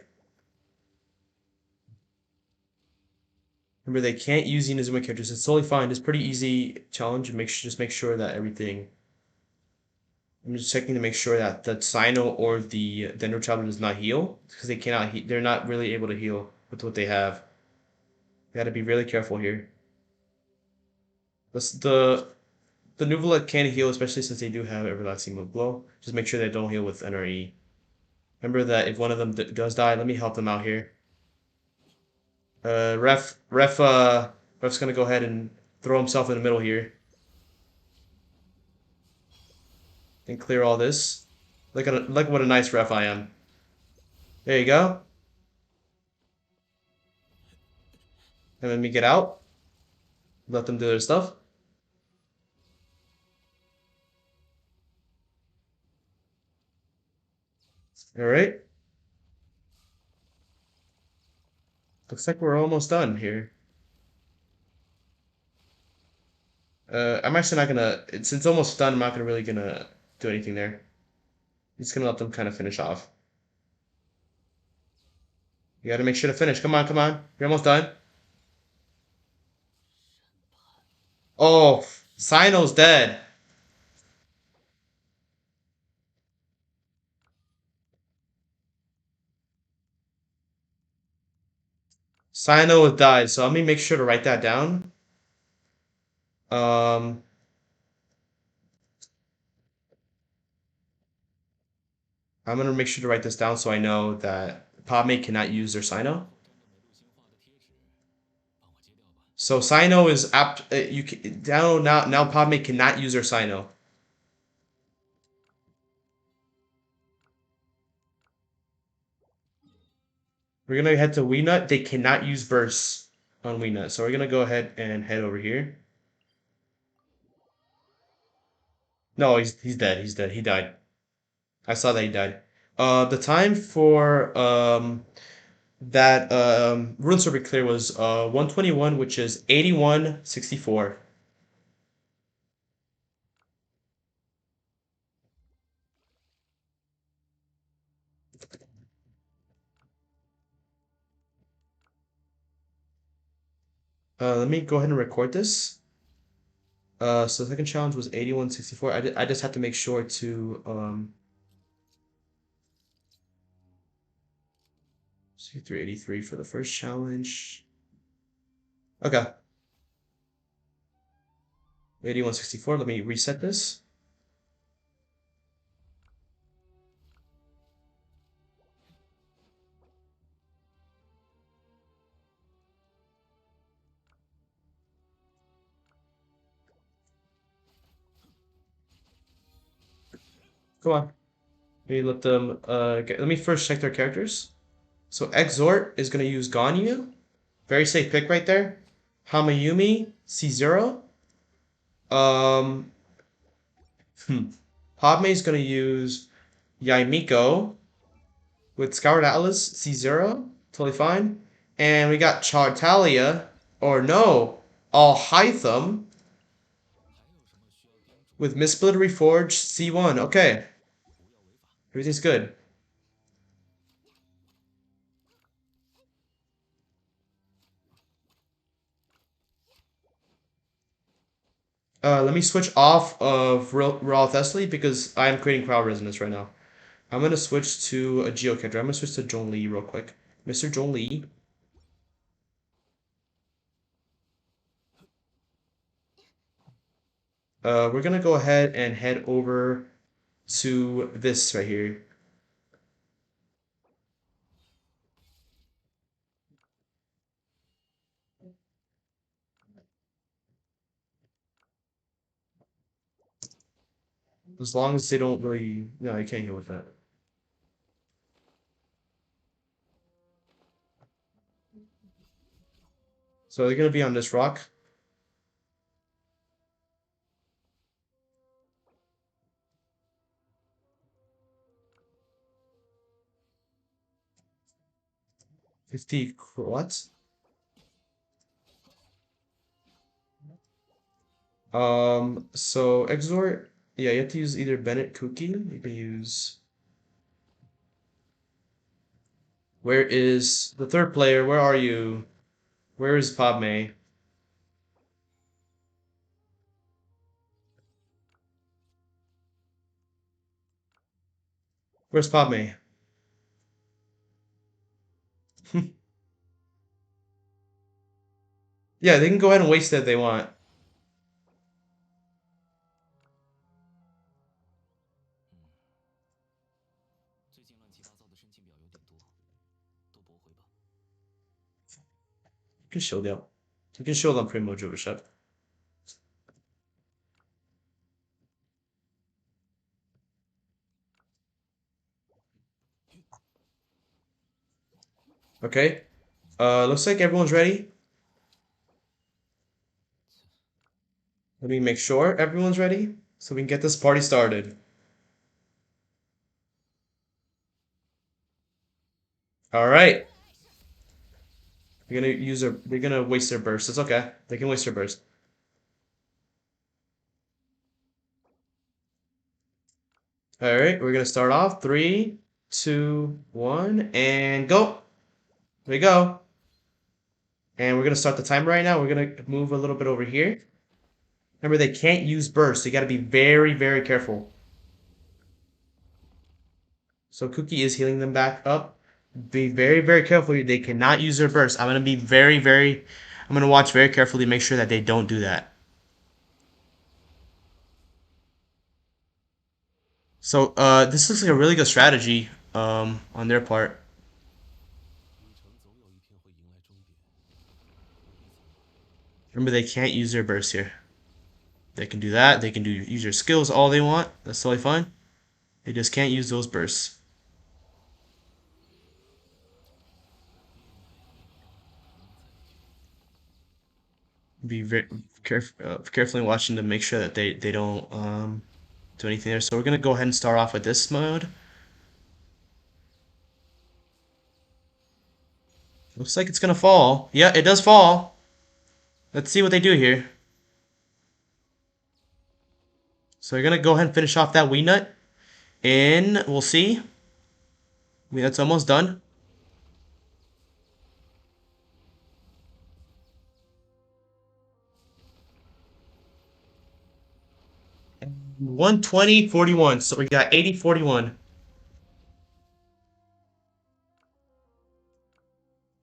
Remember, they can't use Inazuma characters. It's totally fine. It's pretty easy challenge. Just make sure that everything. I'm just checking to make sure that the Sino or the Dendro Traveler does not heal because they cannot. They're not really able to heal with what they have. Got to be really careful here. The Nuvola can heal, especially since they do have Everlasting Move Blow. Just make sure they don't heal with NRE. Remember that if one of them does die, let me help them out here. Ref's gonna go ahead and throw himself in the middle here and clear all this. Look what a nice ref I am. There you go. And let me get out. Let them do their stuff. All right. Looks like we're almost done here. I'm actually not gonna. Since it's almost done, I'm not gonna really gonna do anything there. I'm just gonna let them kind of finish off. You gotta make sure to finish. Come on, come on. You're almost done. Oh, Sino's dead. Sino has died, so let me make sure to write that down. Um, I'm gonna make sure to write this down so I know that Padme cannot use their Sino. So Sino is apt. You can, now Padme cannot use her Sino. We're gonna head to Weenut. They cannot use Verse on Weenut, so we're gonna go ahead and head over here. No, he's dead. He's dead. He died. I saw that he died. The time for that Rune Serpent clear was 121, which is 8164. Let me go ahead and record this. So the second challenge was 8164. I just have to make sure to see 383 for the first challenge. Okay, 8164. Let me reset this. Come on. Let me let them let me first check their characters. So Exort is gonna use Ganyu. Very safe pick right there. Hamayumi, C0. Um Padme is gonna use Yaimiko with Scoured Atlas, C0. Totally fine. And we got Chartalia, or no, Alhaitham with Mistsplit Reforged, C1. Okay. Everything's good. Let me switch off of Raw Thessaly because I am creating crowd resonance right now. I'm gonna switch to a Geo character. I'm gonna switch to Zhongli real quick. Mr. Zhongli. We're gonna go ahead and head over to this right here. As long as they don't really, no, you can't heal with that. So they're gonna be on this rock. What? So Exort, yeah, you have to use either Bennett Cookie. You can use. Where is the third player? Where are you? Where is Padme? Where's Padme? Yeah, they can go ahead and waste it if they want. 最近乱七八糟的申请表有点多，都驳回吧。You can show them. You can show them Primoge Overshot. Okay. Looks like everyone's ready. Let me make sure everyone's ready so we can get this party started. All right. They're gonna waste their burst. It's okay. They can waste their burst. All right, we're gonna start off. Three, two, one, and go. There we go. And we're gonna start the timer right now. We're gonna move a little bit over here. Remember, they can't use burst. So you gotta be very, very careful. So Cookie is healing them back up. Be very, very careful. They cannot use their burst. I'm gonna be very, very. I'm gonna watch very carefully, make sure that they don't do that. So this looks like a really good strategy on their part. 旅程总有一天会迎来终点，何必匆忙？Remember, they can't use their burst here. They can do that. They can use their skills all they want. That's totally fine. They just can't use those bursts. Be very carefully watching to make sure that they don't do anything there. So we're gonna go ahead and start off with this mode. Looks like it's gonna fall. Yeah, it does fall. Let's see what they do here. So we're gonna go ahead and finish off that wee nut, and we'll see. I mean, that's almost done. And 120.41. So we got 80.41.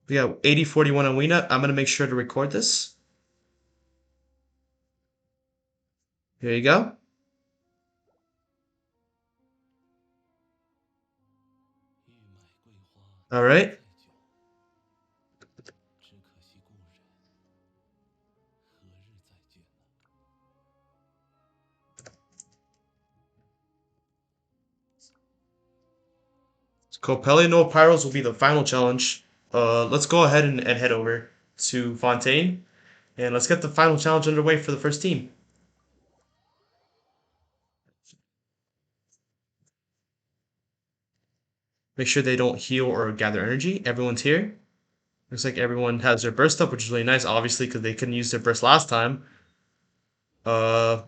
We got 80.41 on Weena. I'm gonna make sure to record this. Here you go. 欲买桂花 All right. 菜酒，只可惜故人何日再见呢？Copelli No Pyros will be the final challenge. Let's go ahead and head over to Fontaine, and let's get the final challenge underway for the first team. Make sure they don't heal or gather energy. Everyone's here. Looks like everyone has their burst up, which is really nice, obviously, because they couldn't use their burst last time. Uh,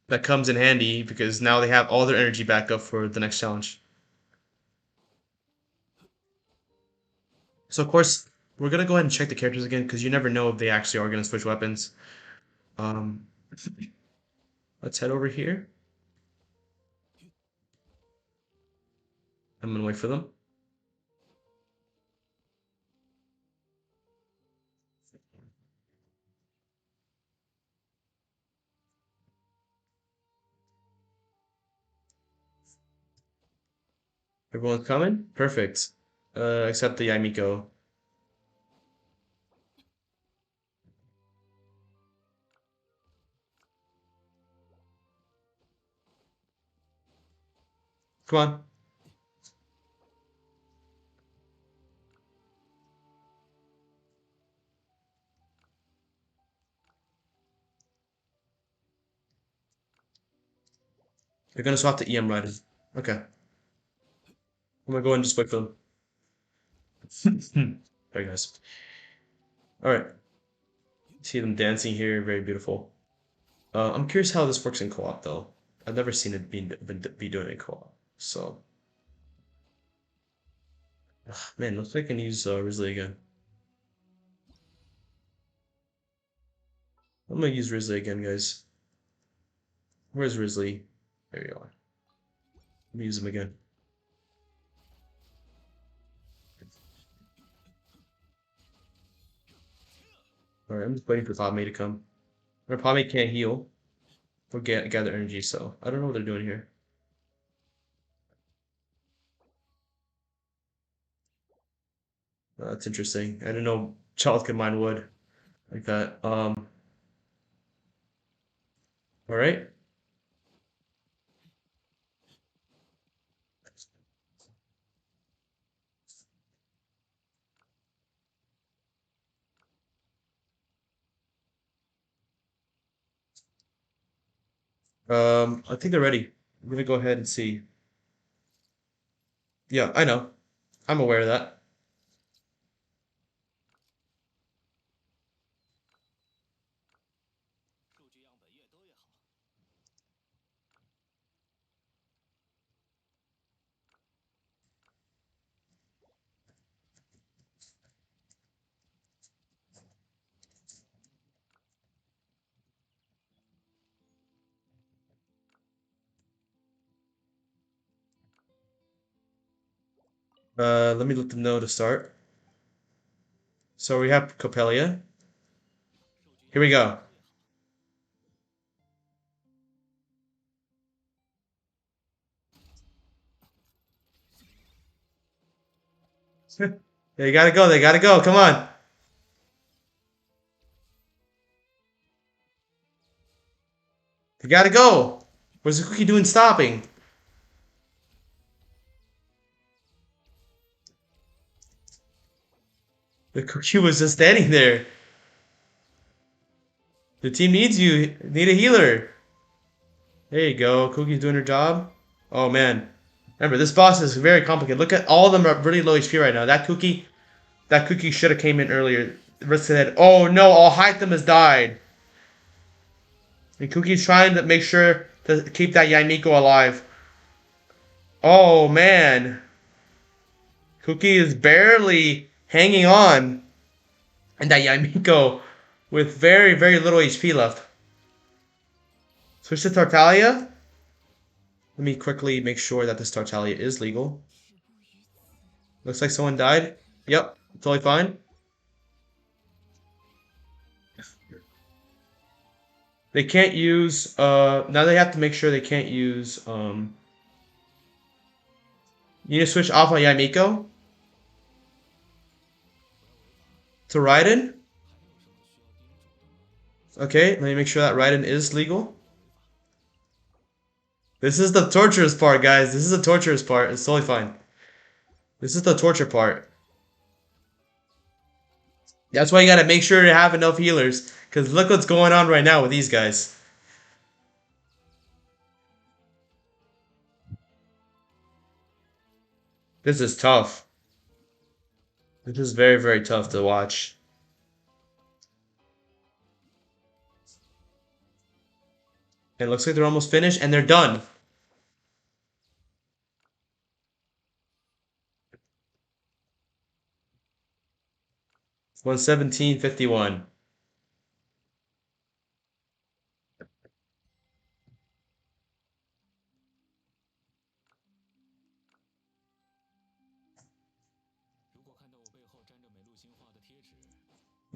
that comes in handy because now they have all their energy back up for the next challenge. So of course, we're gonna go ahead and check the characters again because you never know if they actually are gonna switch weapons. Um, let's head over here. I'm gonna wait for them. Everyone's coming? Perfect. Except the Yamiko. Come on. They're gonna swap the EM Raiden. Okay. I'm gonna go and just wait for them. Very nice. Alright. See them dancing here, very beautiful. I'm curious how this works in co-op though. I've never seen it be doing in co-op. So, man, looks like I can use Risley again. I'm gonna use Risley again, guys. Where's Risley? There you are. Let me use him again. Alright, I'm just waiting for Padme to come. Or Padme can't heal or gather energy, so I don't know what they're doing here. That's interesting. I didn't know Child could mine wood like that. Alright. I think they're ready. I'm gonna go ahead and see. Yeah, I know. I'm aware of that. Let me let them know to start. So we have Copelia. Here we go. They gotta go. They gotta go. Come on. They gotta go. What's the cookie doing stopping? The cookie was just standing there. The team needs you. Need a healer. There you go. Cookie's doing her job. Oh man. Remember, this boss is very complicated. Look at all of them are really low HP right now. That cookie should have came in earlier. Risk said, "Oh no, all Hytham has died." And Cookie's trying to make sure to keep that Yamiko alive. Oh man. Cookie is barely hanging on. And that Yamiko with very, very little HP left. Switch to Tartaglia. Let me quickly make sure that this Tartaglia is legal. Looks like someone died. Yep, totally fine. They can't use, now they have to make sure they can't use, you need to switch Alpha Yamiko to Raiden. Okay, let me make sure that Raiden is legal. This is the torturous part, guys. This is the torturous part. It's totally fine. This is the torture part. That's why you gotta make sure you have enough healers. Because look what's going on right now with these guys. This is tough. This is very, very tough to watch. And it looks like they're almost finished and they're done. 117.51.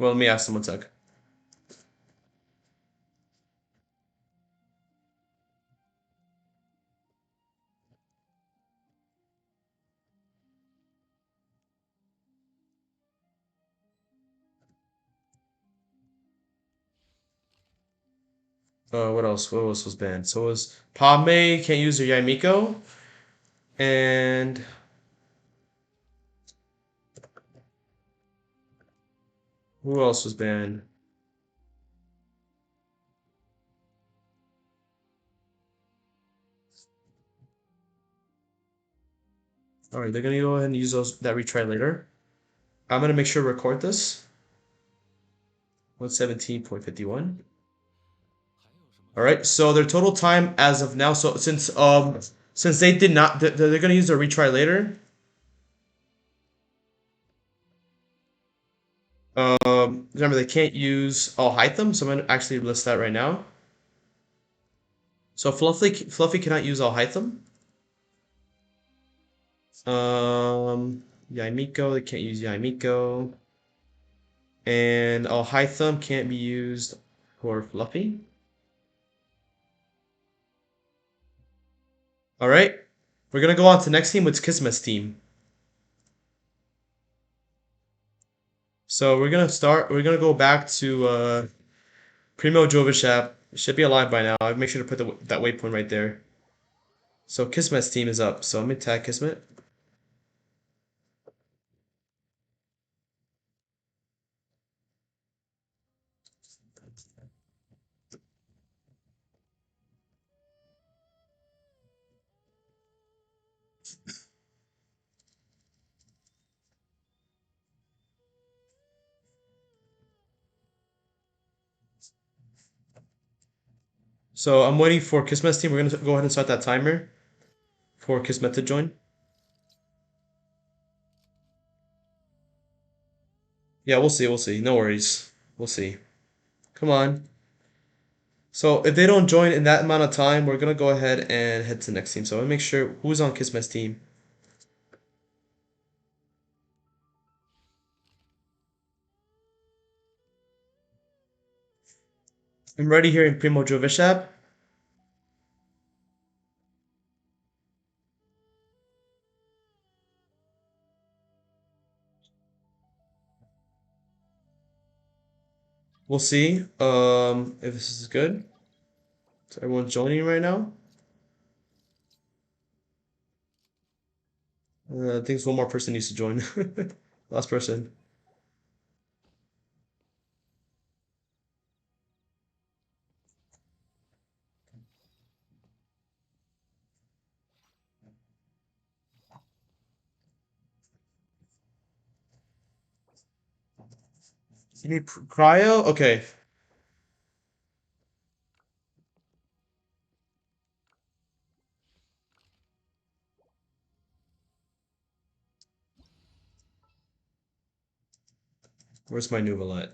Well, let me ask them one sec. What else? What else was banned? So it was Padme can't use her Yaimiko, and who else was banned? All right, they're gonna go ahead and use that retry later. I'm gonna make sure to record this. 117.51. All right, so their total time as of now. So since they did not, they're gonna use a retry later. Remember they can't use Alhaitham, so I'm gonna actually list that right now. So Fluffy cannot use Alhaitham. Yaimiko, they can't use Yaimiko. And Alhaitham can't be used for Fluffy. Alright. We're gonna go on to the next team, which is Kismet's team. So we're gonna go back to Primo Jovishap. Should be alive by now. I'll make sure to put that waypoint right there. So Kismet's team is up. So let me tag Kismet. So I'm waiting for Kismet's team. We're gonna go ahead and start that timer for Kismet to join. Yeah, we'll see. We'll see. No worries. We'll see. Come on. So if they don't join in that amount of time, we're gonna go ahead and head to the next team. So I'm gonna make sure who's on Kismet's team. I'm ready here in Primo Jovishap. We'll see if this is good. So everyone's joining right now. I think one more person needs to join. Last person. You need cryo? Okay. Where's my Nuvalet?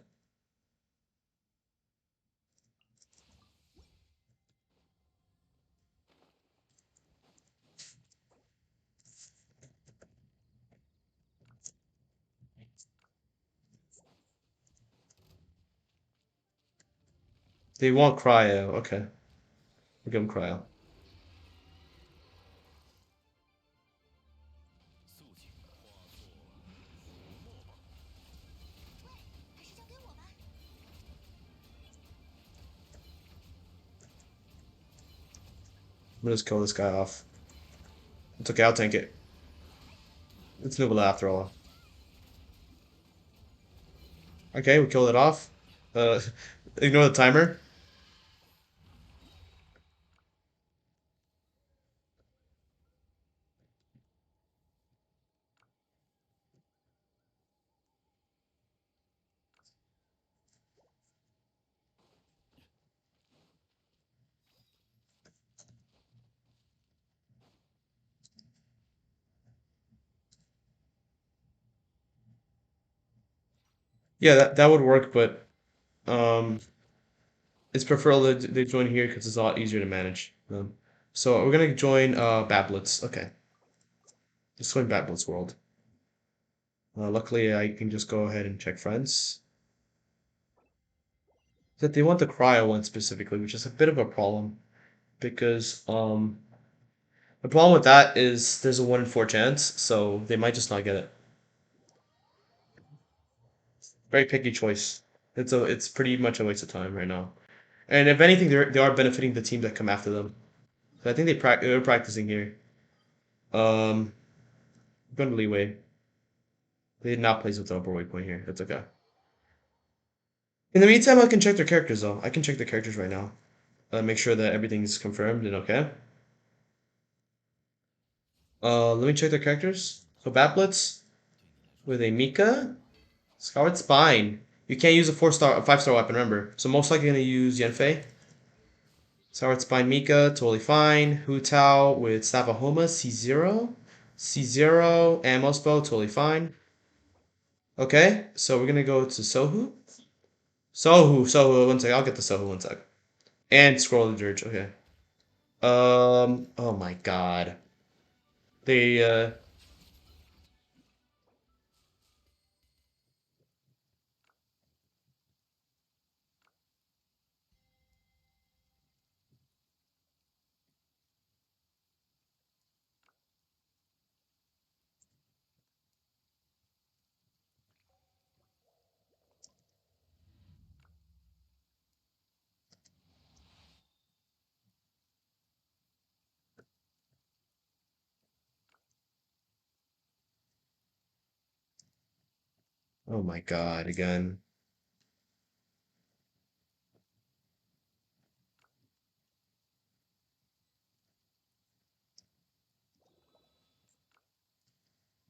They want cryo. Okay. We'll give them cryo. 素锦化作浮沫吧。还是交给我吧。I'm gonna just kill this guy off. It's okay, I'll tank it. It's Nuvalet after all. Okay, we killed it off. Uh, ignore the timer. Yeah, that would work, but um, it's preferable that they join here because it's a lot easier to manage. So we're gonna join Bablitz. Okay, let's join Bablitz World. Luckily, I can just go ahead and check friends. that they want the cryo one specifically, which is a bit of a problem because the problem with that is there's a 1 in 4 chance, so they might just not get it. Very picky choice. It's pretty much a waste of time right now. And if anything, they are benefiting the teams that come after them. So I think they're practicing here. Um, going to leeway. They did not place with the upper waypoint here. That's okay. In the meantime, I can check their characters though. I can check their characters right now. Make sure that everything's confirmed and okay. Let me check their characters. So Batblitz with a Mika, Skyward Spine. You can't use a 5-star weapon, remember. So most likely gonna use Yanfei. Skyward Spine Mika, totally fine. Hu Tao with Staff of Homa, C0. C0, Amos Bow, totally fine. Okay, so we're gonna go to Sohu. Sohu, 1 sec. I'll get the Sohu 1 sec. And Scroll of the Dirge, okay. Oh my god. They, oh my god, again.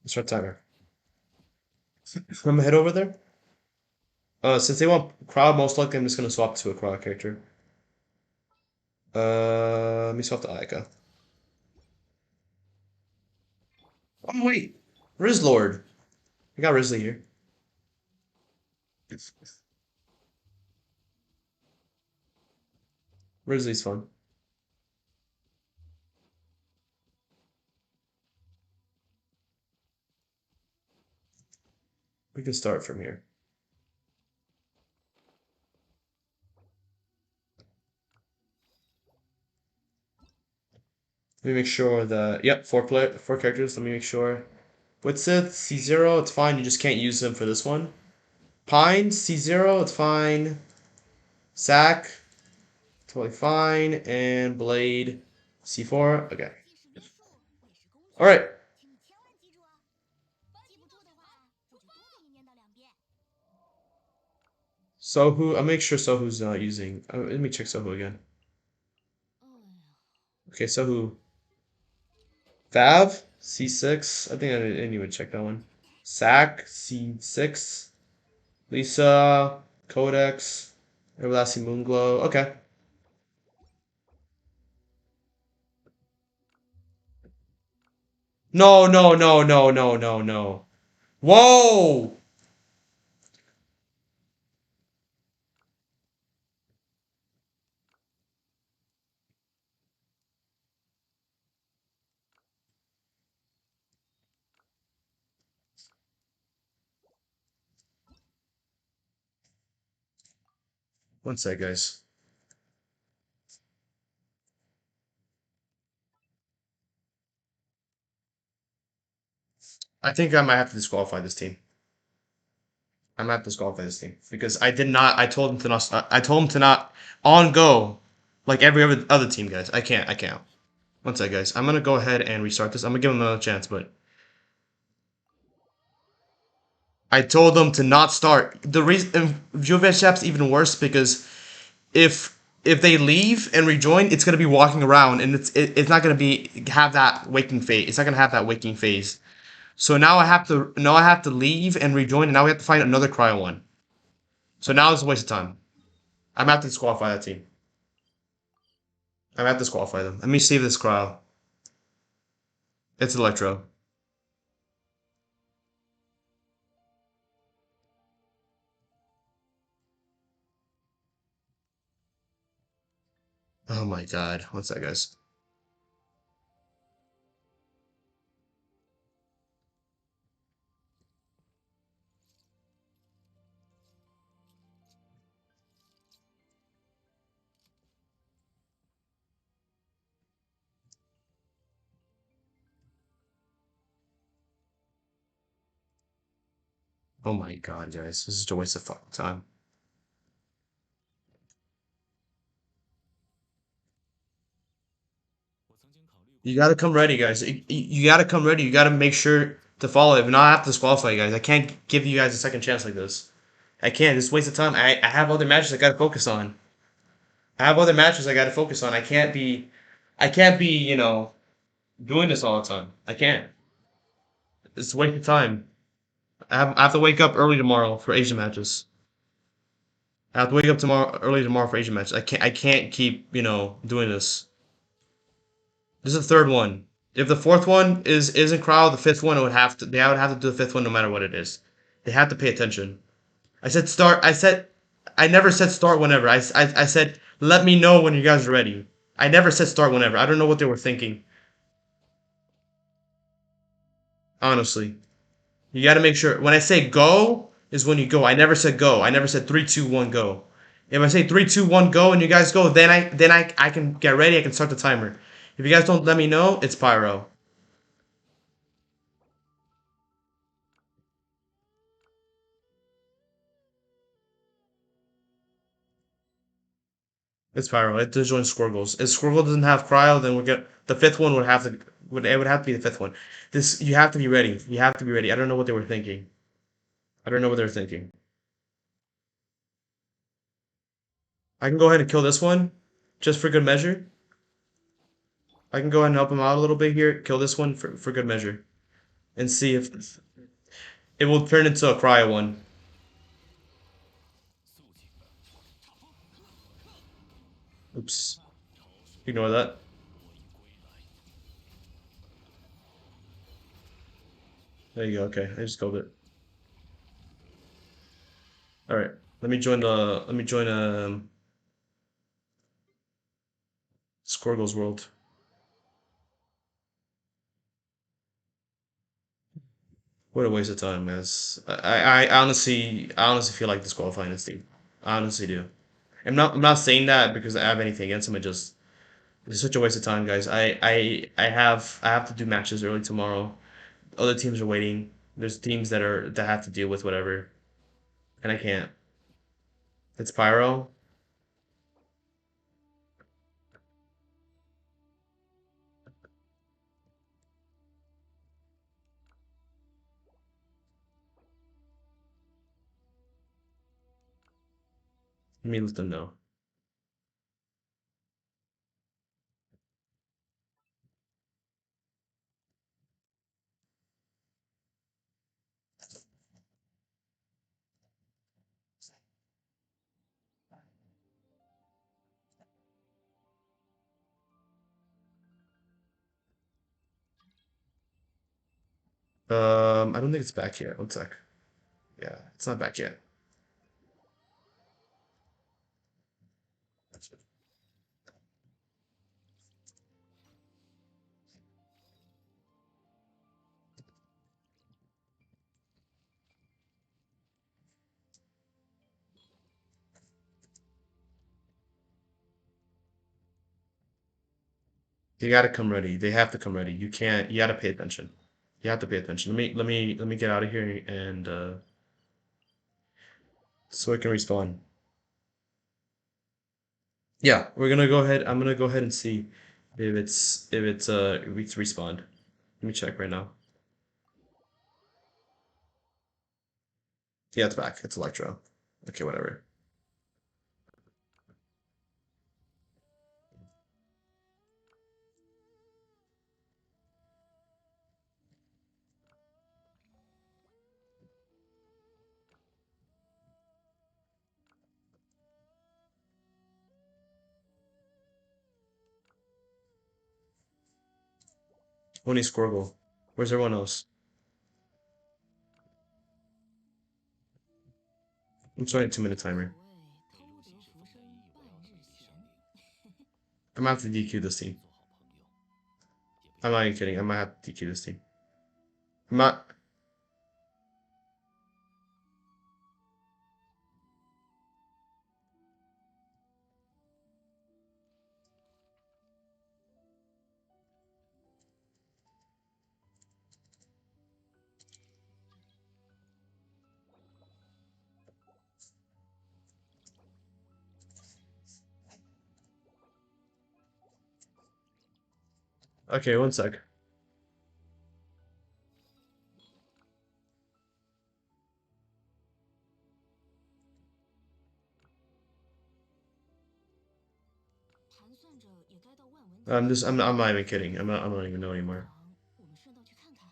Start timer. I'm gonna head over there. Since they want crowd, most likely I'm just gonna swap to a crowd character. Let me swap to Ayaka. Oh wait, Rizlord. I got Risley here. Risley's fun. We can start from here. Let me make sure that yep, 4 characters. Let me make sure. Witsith, C0, it's fine. You just can't use them for this one. Pine, C0, it's fine. Sack, totally fine. And Blade, C4. Okay. 即使没数也是公式， All right. 请你千万记住啊！记不住的话，我就多给你念叨2遍。 Sohu, I'll make sure Sohu's not using. Let me check Sohu again. 哎呀， Okay, Sohu. Fav, C6. I think I didn't even check that one. Sack, C6. Lisa, Codex, Everlasting Moonglow. Okay. No, no, no, no, no, no, no. Whoa! 1 sec, guys. I think I might have to disqualify this team. I might have to disqualify this team because I did not. I told him to not. I told him to not on go like every other team, guys. I can't. I can't. 1 sec, guys. I'm gonna go ahead and restart this. I'm gonna give him another chance, but I told them to not start. The reason Jovechap's even worse because if they leave and rejoin, it's gonna be walking around and it's not gonna be have that waking phase. It's not gonna have that waking phase. So now I have to leave and rejoin, and now we have to find another cryo one. So now it's a waste of time. I'm gonna have to disqualify that team. I'm gonna have to disqualify them. Let me save this cryo. It's Electro. Oh my god. What's that, guys? Oh my god, guys, this is a waste of fucking time. You gotta come ready, guys. You gotta come ready. You gotta make sure to follow it. If not, I have to disqualify you guys. I can't give you guys a second chance like this. I can't. It's a waste of time. I have other matches I gotta focus on. I have other matches I gotta focus on. I can't be, doing this all the time. I can't. It's a waste of time. I have to wake up early tomorrow for Asian matches. I have to wake up early tomorrow for Asian matches. I can't keep, doing this. This is the third one. If the fourth one isn't crowd, the fifth one they would have to do the fifth one no matter what it is. They have to pay attention. I said start. I never said start whenever. I said let me know when you guys are ready. I never said start whenever. I don't know what they were thinking. Honestly, you got to make sure when I say go is when you go. I never said go. I never said 3, 2, 1, go. If I say 3, 2, 1, go and you guys go, then I can get ready. I can start the timer. If you guys don't let me know, it's pyro. It's pyro. It does join Squirgles. If Squirgle doesn't have cryo, then we'll get the fifth one would have to be the fifth one. This you have to be ready. You have to be ready. I don't know what they were thinking. I don't know what they were thinking. I can go ahead and kill this one, just for good measure. I can go ahead and help him out a little bit here. Kill this one for good measure, and see if it will turn into a cryo one. Oops. Ignore that. There you go. Okay, I just killed it. All right. Let me join Squirgle's world. What a waste of time, guys. I honestly feel like disqualifying this team. I honestly do. I'm not saying that because I have anything against him. It's such a waste of time, guys. I have to do matches early tomorrow. Other teams are waiting. There's teams that have to deal with whatever, and I can't. It's pyro. Let me let them know. I don't think it's back yet. One sec. Yeah, it's not back yet. You gotta come ready. They have to come ready. You can't. You gotta pay attention. You have to pay attention. Let me get out of here and so I can respawn. Yeah, we're gonna go ahead. I'm gonna go ahead and see if it's respawned. Let me check right now. Yeah, it's back. It's Electro. Okay, whatever. Only Squirgle. Where's everyone else? I'm starting a 2 minute timer. 谓头头是生，半日闲。I'm gonna have to DQ this team. 做好朋友，也 I'm not even kidding. I might have to DQ this team. I'm not. Okay, one sec. 盘算着也该到万文。I'm not even kidding. I don't even know anymore. 我们顺道去看看。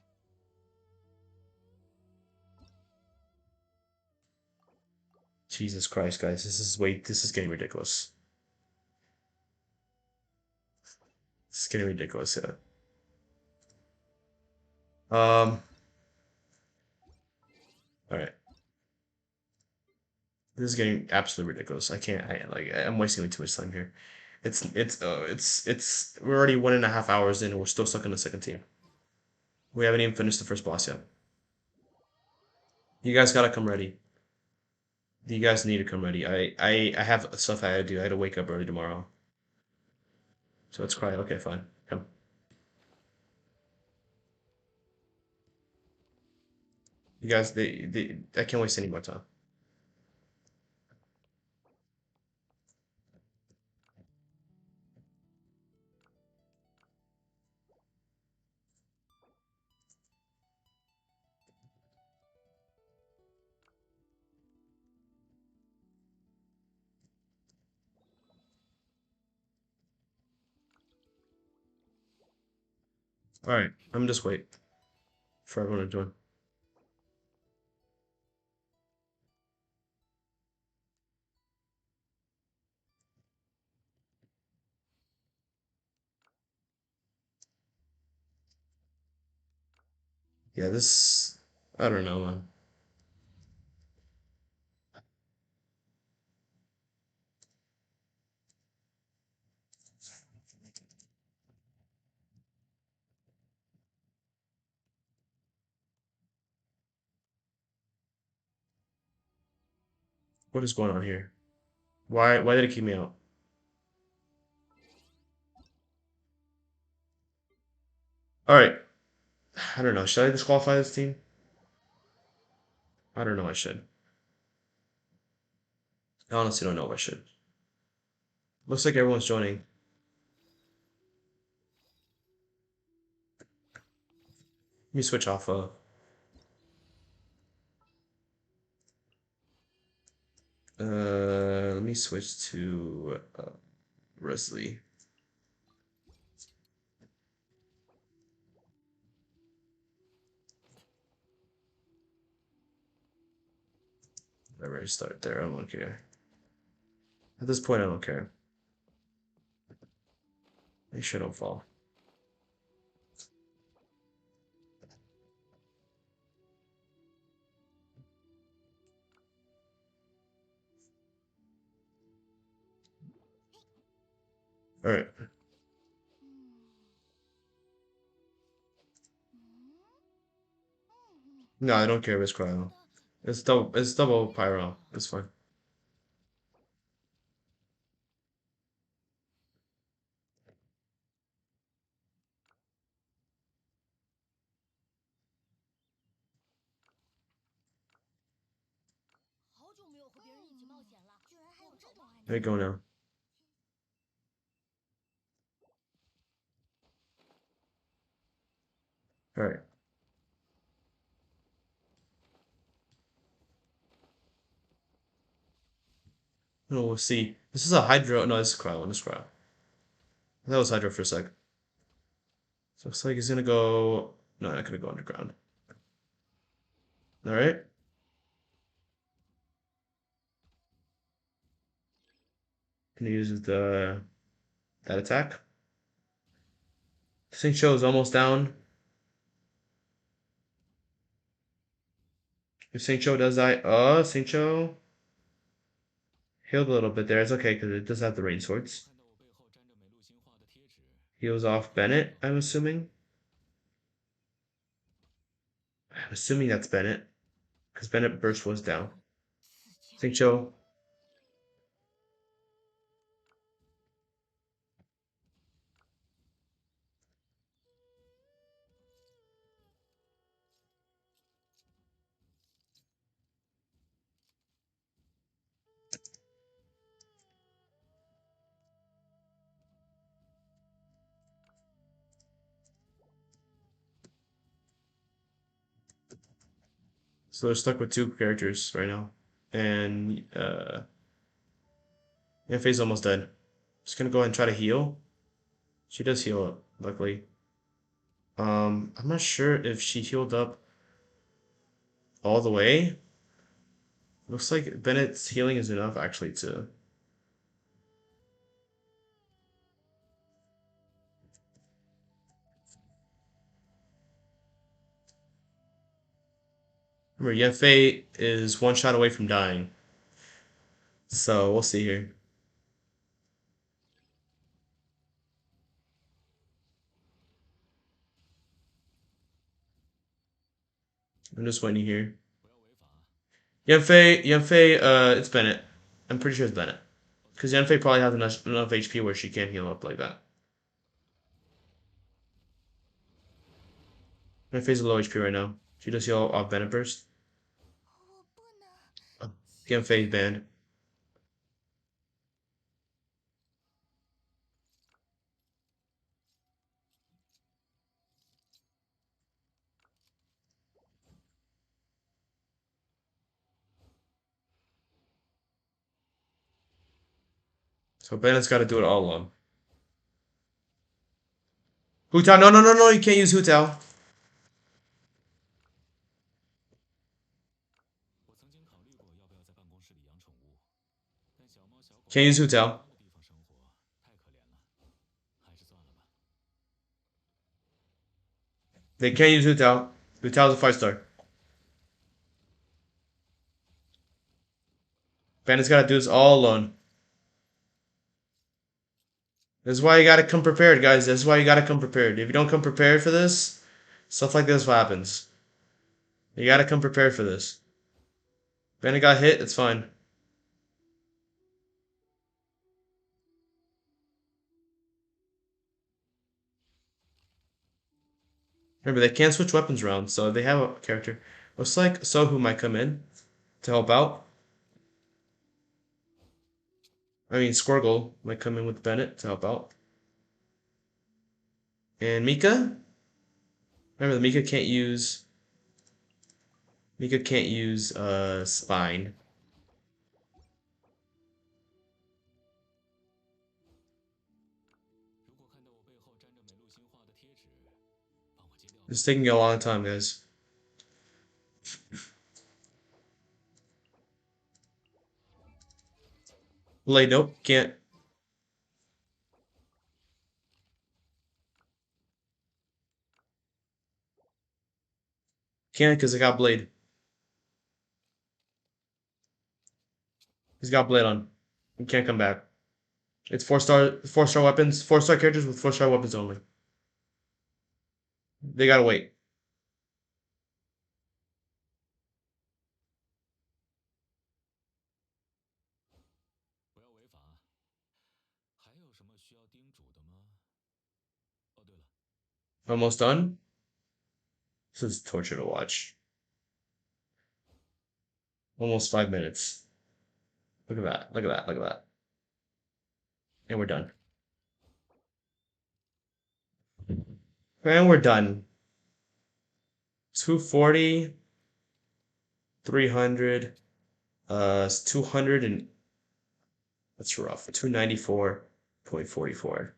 Jesus Christ, guys, this is getting ridiculous. It's getting ridiculous, yeah. All right. This is getting absolutely ridiculous. I'm wasting way too much time here. We're already 1.5 hours in and we're still stuck in the second team. We haven't even finished the first boss yet. You guys gotta come ready. You guys need to come ready. I have stuff I gotta do. I had to wake up early tomorrow. So it's quiet. Okay, fine. Come. You guys, I can't waste any more time. All right, I'm just wait for everyone to join. Yeah, this I don't know, man. What is going on here? Why did it keep me out? All right. I don't know. Should I disqualify this team? I don't know. I should. I honestly don't know if I should. Looks like everyone's joining. Let me switch off. Let me switch to Wesley. Whatever, start there. I don't care. At this point, I don't care. Make sure I don't fall. All right. No, I don't care if it's cryo. It's double pyro. It's fine. 好久没有和别人一起冒险了，居然还有这么安 There you go now. All right. Oh, we'll see. This is a Hydro. No, this is cryo. This is cryo. That was Hydro for a sec. So looks like he's gonna go. No, not gonna go underground. All right. Gonna use that attack. Saint Show is almost down. If Saint Show does die, Saint Show healed a little bit there. It's okay because it does have the rain swords. 看到我背后粘着美陆新画的贴纸， Heals off Bennett, I'm assuming. I'm assuming that's Bennett because Bennett burst was down. 刺激。Saint Show. So they're stuck with two characters right now. And Yanfei's almost dead. Just gonna go ahead and try to heal. She does heal up, luckily. I'm not sure if she healed up all the way. Looks like Bennett's healing is enough actually to. Remember, Yanfei is one shot away from dying. So we'll see here. I'm just waiting here. 不要违法。 Yanfei, it's Bennett. I'm pretty sure it's Bennett. Because Yanfei probably has enough HP where she can't heal up like that. Yanfei's low HP right now. She does heal off Bennett burst. 我不能。 Yanfei banned. So Bennett's got to do it all alone. Hu Tao, no, you can't use Hu Tao. 我曾经考虑过要不要在办公室里养宠物，但小猫小狗 Can't use Hu 没 Tao. 有地方生活，太可怜了，还是算了吧。 They can't use Hu Tao. Hu Tao's a 5-star. Bennett's got to do this all alone. This is why you gotta come prepared, guys. This is why you gotta come prepared. If you don't come prepared for this, stuff like this happens. You gotta come prepared for this. Bennett got hit, it's fine. Remember, they can't switch weapons around, so they have a character. Looks like Sohu might come in to help out. I mean, Squirgle might come in with Bennett to help out. And Mika? Remember, Mika can't use... Mika can't use, Spine. 如果看到我背后粘着美露心画的贴纸，帮我揭掉。 It's taking a long time, guys. Blade, nope, can't. Can't because I got Blade. He's got Blade on. He can't come back. It's 4-star weapons, 4-star characters with 4-star weapons only. They gotta wait. 不要违法。还有什么需要叮嘱的吗？哦，对了， Almost done? This is torture to watch. Almost 5 minutes. Look at that, look at that, look at that. And we're done. And we're done. 240, 300, 200 and that's rough. 294.44.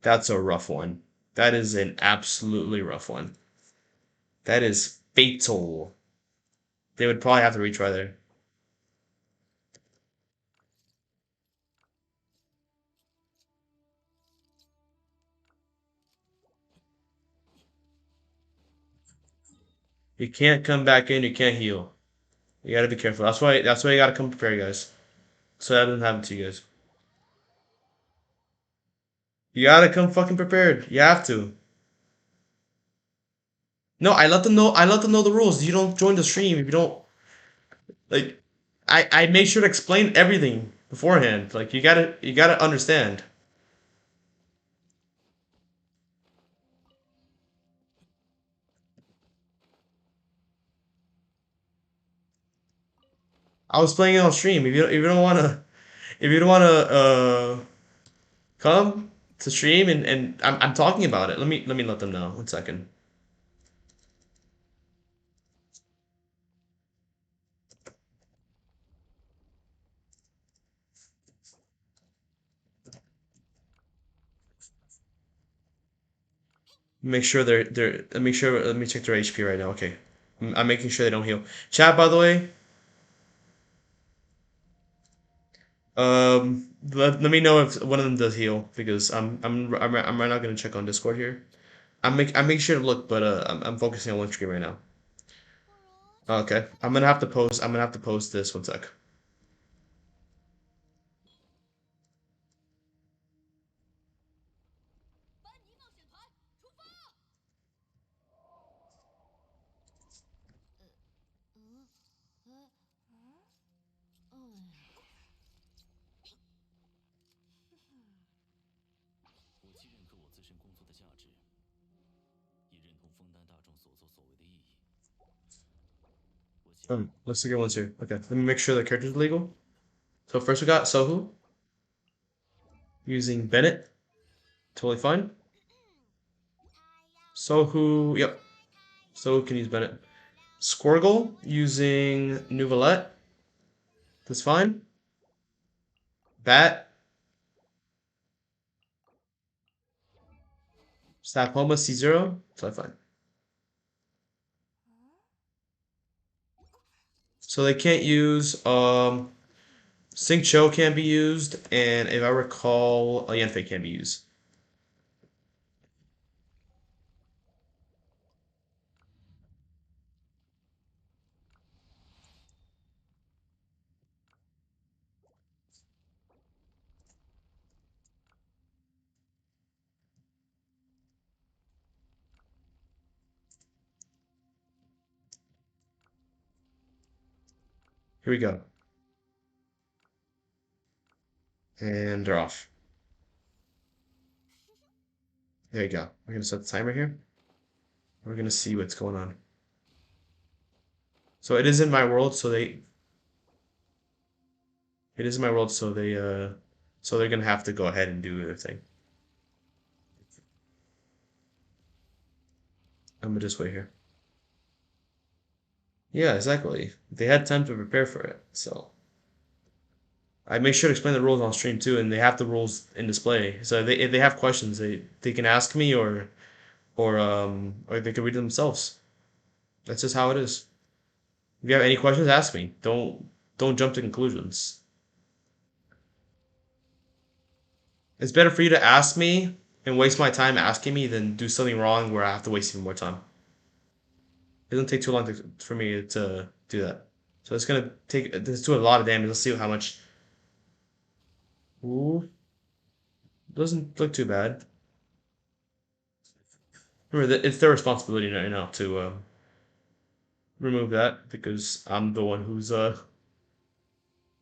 That's a rough one. That is an absolutely rough one. That is fatal. They would probably have to retry there. You can't come back in, you can't heal. You gotta be careful. That's why you gotta come prepared, guys. So that doesn't happen to you guys. You gotta come fucking prepared. You have to. No, I let them know the rules. You don't join the stream if you don't like I make sure to explain everything beforehand. Like you gotta understand. I was playing it on stream. If you don't wanna come to stream and I'm talking about it. Let me let them know. 1 second. Make sure they're make sure let me check their HP right now. Okay. I'm making sure they don't heal. Chat, by the way, let me know if one of them does heal because I'm right now gonna check on Discord here. I'm making sure to look, but I'm focusing on one screen right now. 不如 Okay, I'm gonna have to post this one sec. 班尼冒险团出发！我既认可我自身工作的价值，也认同枫丹大众所作所为的意义。我想，Let's get one too. Okay, let me make sure the character's legal. So first we got Sohu using Bennett. Totally fine. Sohu, yep. Sohu can use Bennett. Squirgle using Nuvolette. That's fine. Bat. Staphoma C0. Totally fine. So they can't use Sync Cho can be used, and if I recall, Yanfei can be used. Here we go. And they're off. There you go. We're gonna set the timer here. We're gonna see what's going on. So it is in my world, so they it is in my world, so they're gonna have to go ahead and do their thing. I'm gonna just wait here. Yeah, exactly. They had time to prepare for it, so I make sure to explain the rules on stream too, and they have the rules in display. So if they have questions, they can ask me or they can read it themselves. That's just how it is. If you have any questions, ask me. Don't jump to conclusions. It's better for you to ask me and waste my time asking me than do something wrong where I have to waste even more time. It doesn't take too long for me to do that. So it's gonna take. Let's do a lot of damage. Let's see how much. Ooh, doesn't look too bad. Remember that it's their responsibility right now to remove that because I'm the one who's over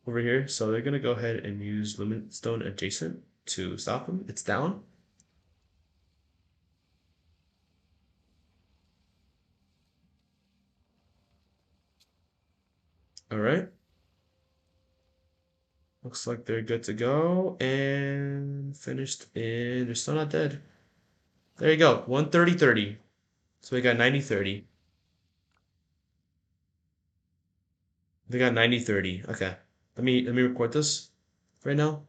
here. So they're gonna go ahead and use Limit Stone adjacent to stop him. It's down. All right. Looks like they're good to go and finished in. They're still not dead. There you go. 130-30. So we got 90-30. They got 90-30. Okay. Let me record this right now.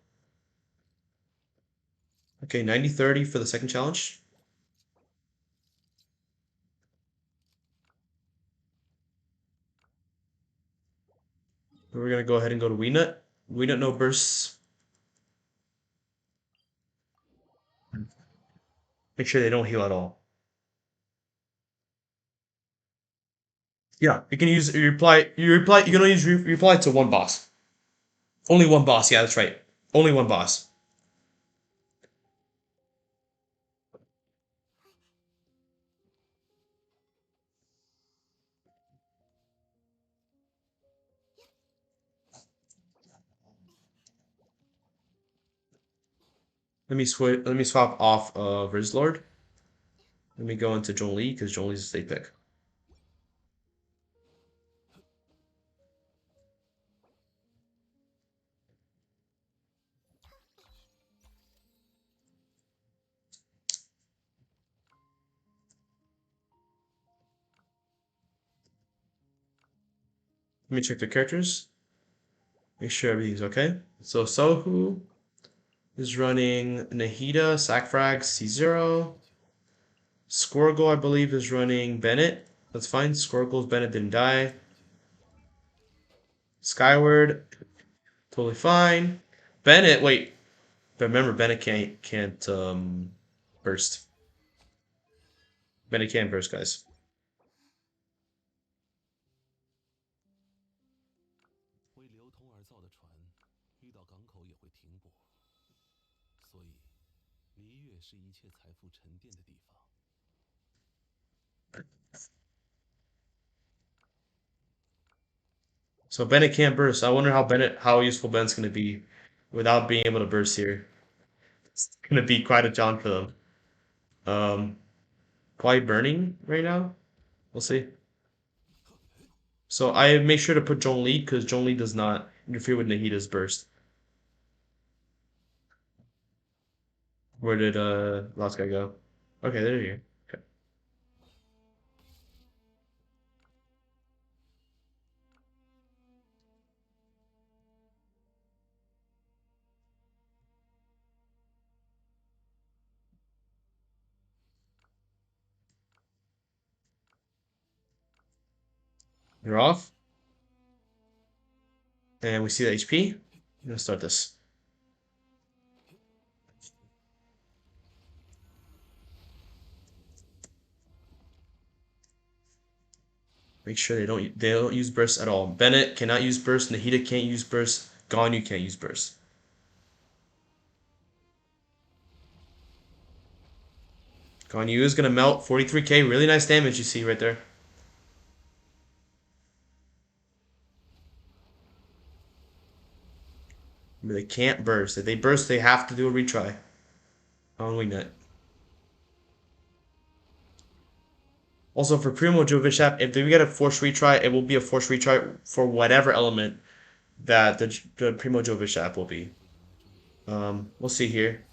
Okay, 90-30 for the second challenge. We're gonna go ahead and go to WeNut. WeNut no bursts. Make sure they don't heal at all. Yeah, you can use you can only use reply to one boss. Only one boss, yeah, that's right. Only one boss. Let me swap off Rizlord. Let me go into Zhongli because Zhongli's a state pick. Let me check the characters. Make sure everything's okay. So Sohu is running Nahida, Sackfrag, C0. Squirgle, I believe, is running Bennett. That's fine. Squirgle's Bennett didn't die. Skyward, totally fine. Bennett, wait. But remember, Bennett can't burst. Bennett can't burst, guys. 为流通而造的船，遇到港口也会停泊，所以璃月是一切财富沉淀的地方。So Bennett can't burst. I wonder how useful Bennett's gonna be without being able to burst here. It's gonna be quite a challenge for them. Um, Probably burning right now. We'll see. So I make sure to put Zhongli because Zhongli does not interfere with Nahida's burst. Where did last guy go? Okay, there you go. Okay. You're off. And we see the HP. I'm gonna start this. Make sure they don't use burst at all. Bennett cannot use burst. Nahida can't use burst. Ganyu can't use burst. Ganyu is gonna melt 43k. Really nice damage you see right there. But they can't burst. If they burst, they have to do a retry on Wingnut. Also, for Primo Jovishap, if they get a force retry, it will be a force retry for whatever element that the Primo Jovishap will be. We'll see here.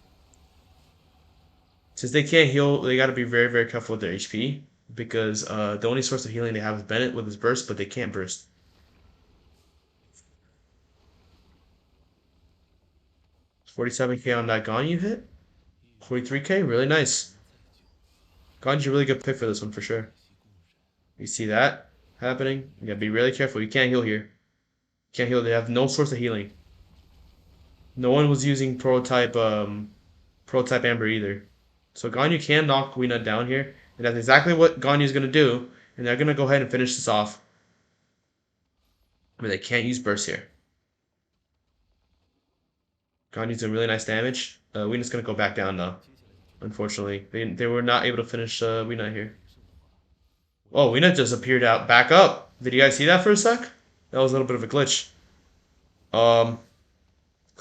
Since they can't heal, they got to be very, very careful with their HP because the only source of healing they have is Bennett with his burst, but they can't burst. $47k on that Ganyu hit. 43k, really nice. Ganju's a really good pick for this one for sure. You see that happening? You gotta be really careful. You can't heal here. Can't heal. They have no source of healing. No one was using prototype Amber either. So Ganyu can knock Weena down here, and that's exactly what Ganyu's gonna do. And they're gonna go ahead and finish this off. But they can't use burst here. Ganyu's doing really nice damage. Weena's gonna go back down though. Unfortunately, they were not able to finish Weena here. Oh, Weena just appeared out back up. Did you guys see that for a sec? That was a little bit of a glitch. Looks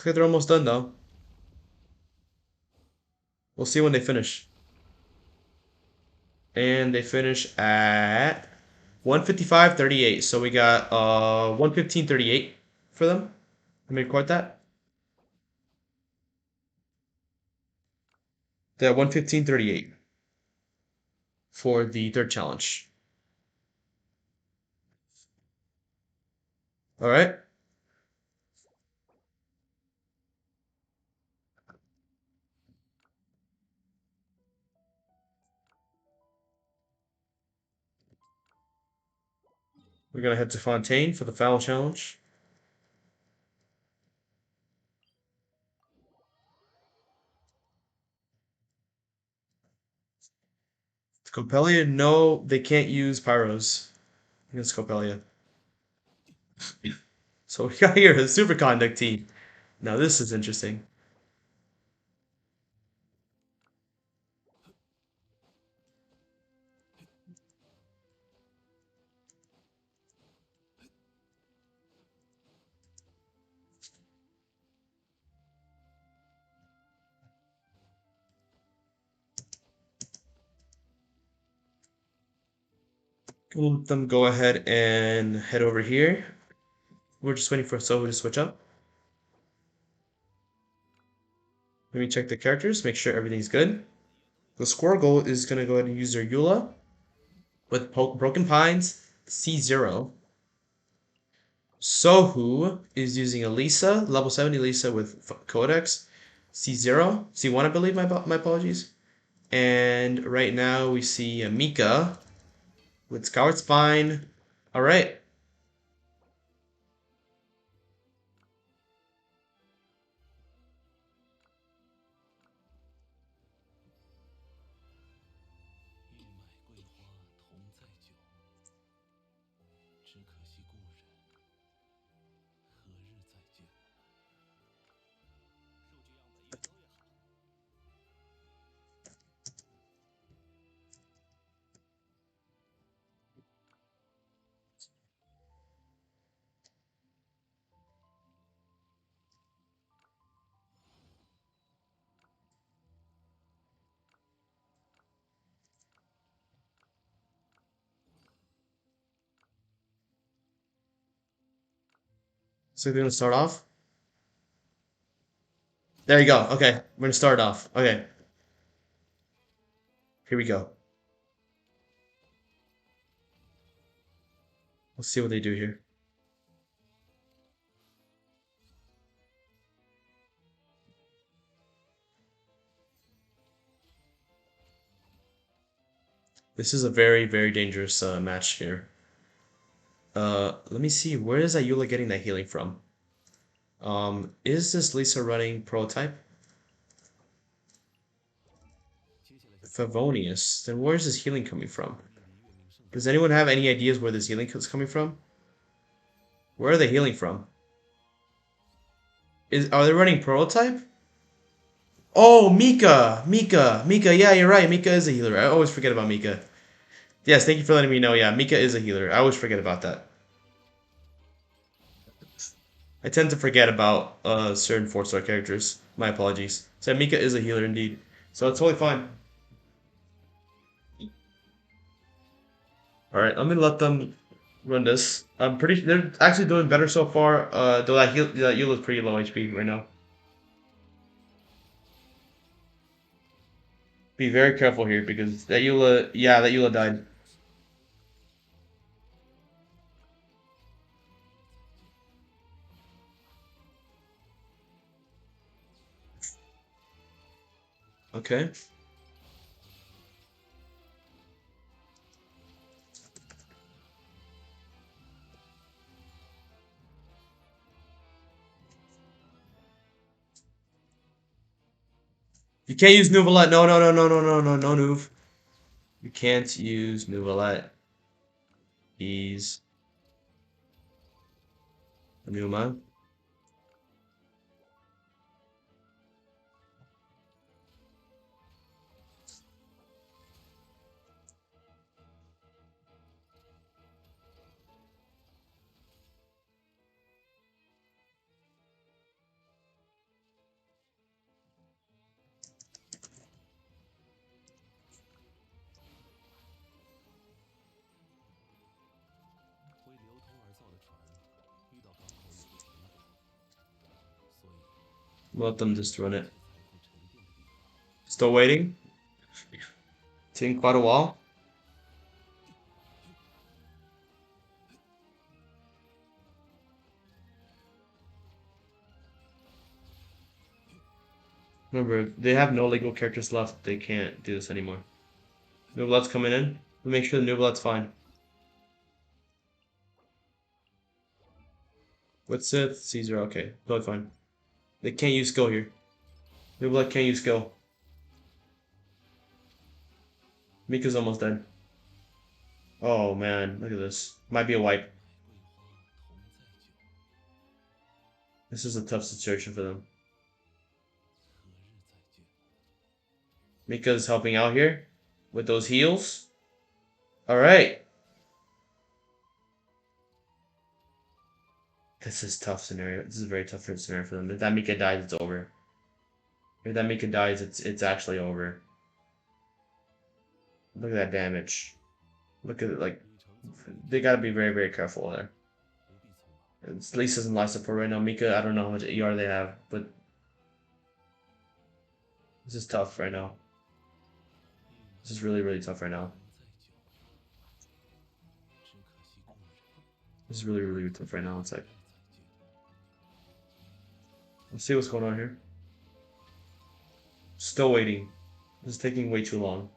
like they're almost done though. We'll see when they finish. And they finish at 155.38. So we got 115.38 for them. Let me record that. They're at 115.38 for the third challenge. All right. We're gonna head to Fontaine for the final challenge. Scopelia, no, they can't use Pyros against Scopelia. So we got here a superconduct team. Now this is interesting. We'll let them go ahead and head over here. We're just waiting for Sohu to switch up. Let me check the characters, make sure everything's good. The Squirgle is going to go ahead and use their Eula with Broken Pines, C0. Sohu is using Elisa, level 70 Elisa with Codex, C0, C1 I believe, my apologies. And right now we see Mika with Skyward Spine. All right. So we're gonna start off. There you go. Okay, we're gonna start off. Okay, here we go. Let's see what they do here. This is a very, very dangerous match here. Let me see. Where is Ayula getting that healing from? Is this Lisa running prototype? Favonius. Then where's this healing coming from? Does anyone have any ideas where this healing is coming from? Where are they healing from? Are they running prototype? Oh, Mika! Mika, yeah, you're right. Mika is a healer. I always forget about Mika. Yes, thank you for letting me know. Yeah, Mika is a healer. I always forget about that. I tend to forget about certain 4-star characters. My apologies. So Mika is a healer indeed. So it's totally fine. Alright, let me let them run this. I'm pretty they're actually doing better so far. Though that Eula's pretty low HP right now. Be very careful here because that Eula died. Okay. You can't use Nuvolette. No, no, no, no, no, no, no, no, Nuv. You can't use Nuvolette. He's a Numa. Let them just run it. Still waiting. Taking quite a while. Remember, they have no legal characters left. They can't do this anymore. Nuvolette's coming in. We'll make sure the Nuvolette's fine. What's it? Caesar. Okay, totally fine. They can't use skill here. Nuvolette can't use skill. Mika's almost dead. Oh man, look at this. Might be a wipe. This is a tough situation for them. Mika's helping out here with those heals. Alright. This is a tough scenario. This is a very tough scenario for them. If that Mika dies, it's over. If that Mika dies, it's actually over. Look at that damage. Look at it, like, they gotta be very, very careful there. It's Lisa's in life support right now. Mika, I don't know how much ER they have, but this is tough right now. This is really, really tough right now. This is really, really tough right now. It's like, let's see what's going on here. Still waiting. This is taking way too long.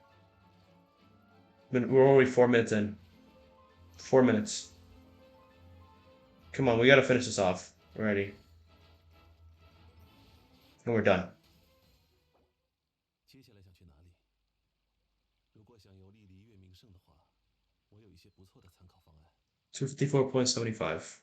We're already 4 minutes in. 4 minutes. Come on, we gotta finish this off already. And we're done. 接下来想去哪里？如果想游历璃月名胜的话，我有一些不错的参考方案。 254.75.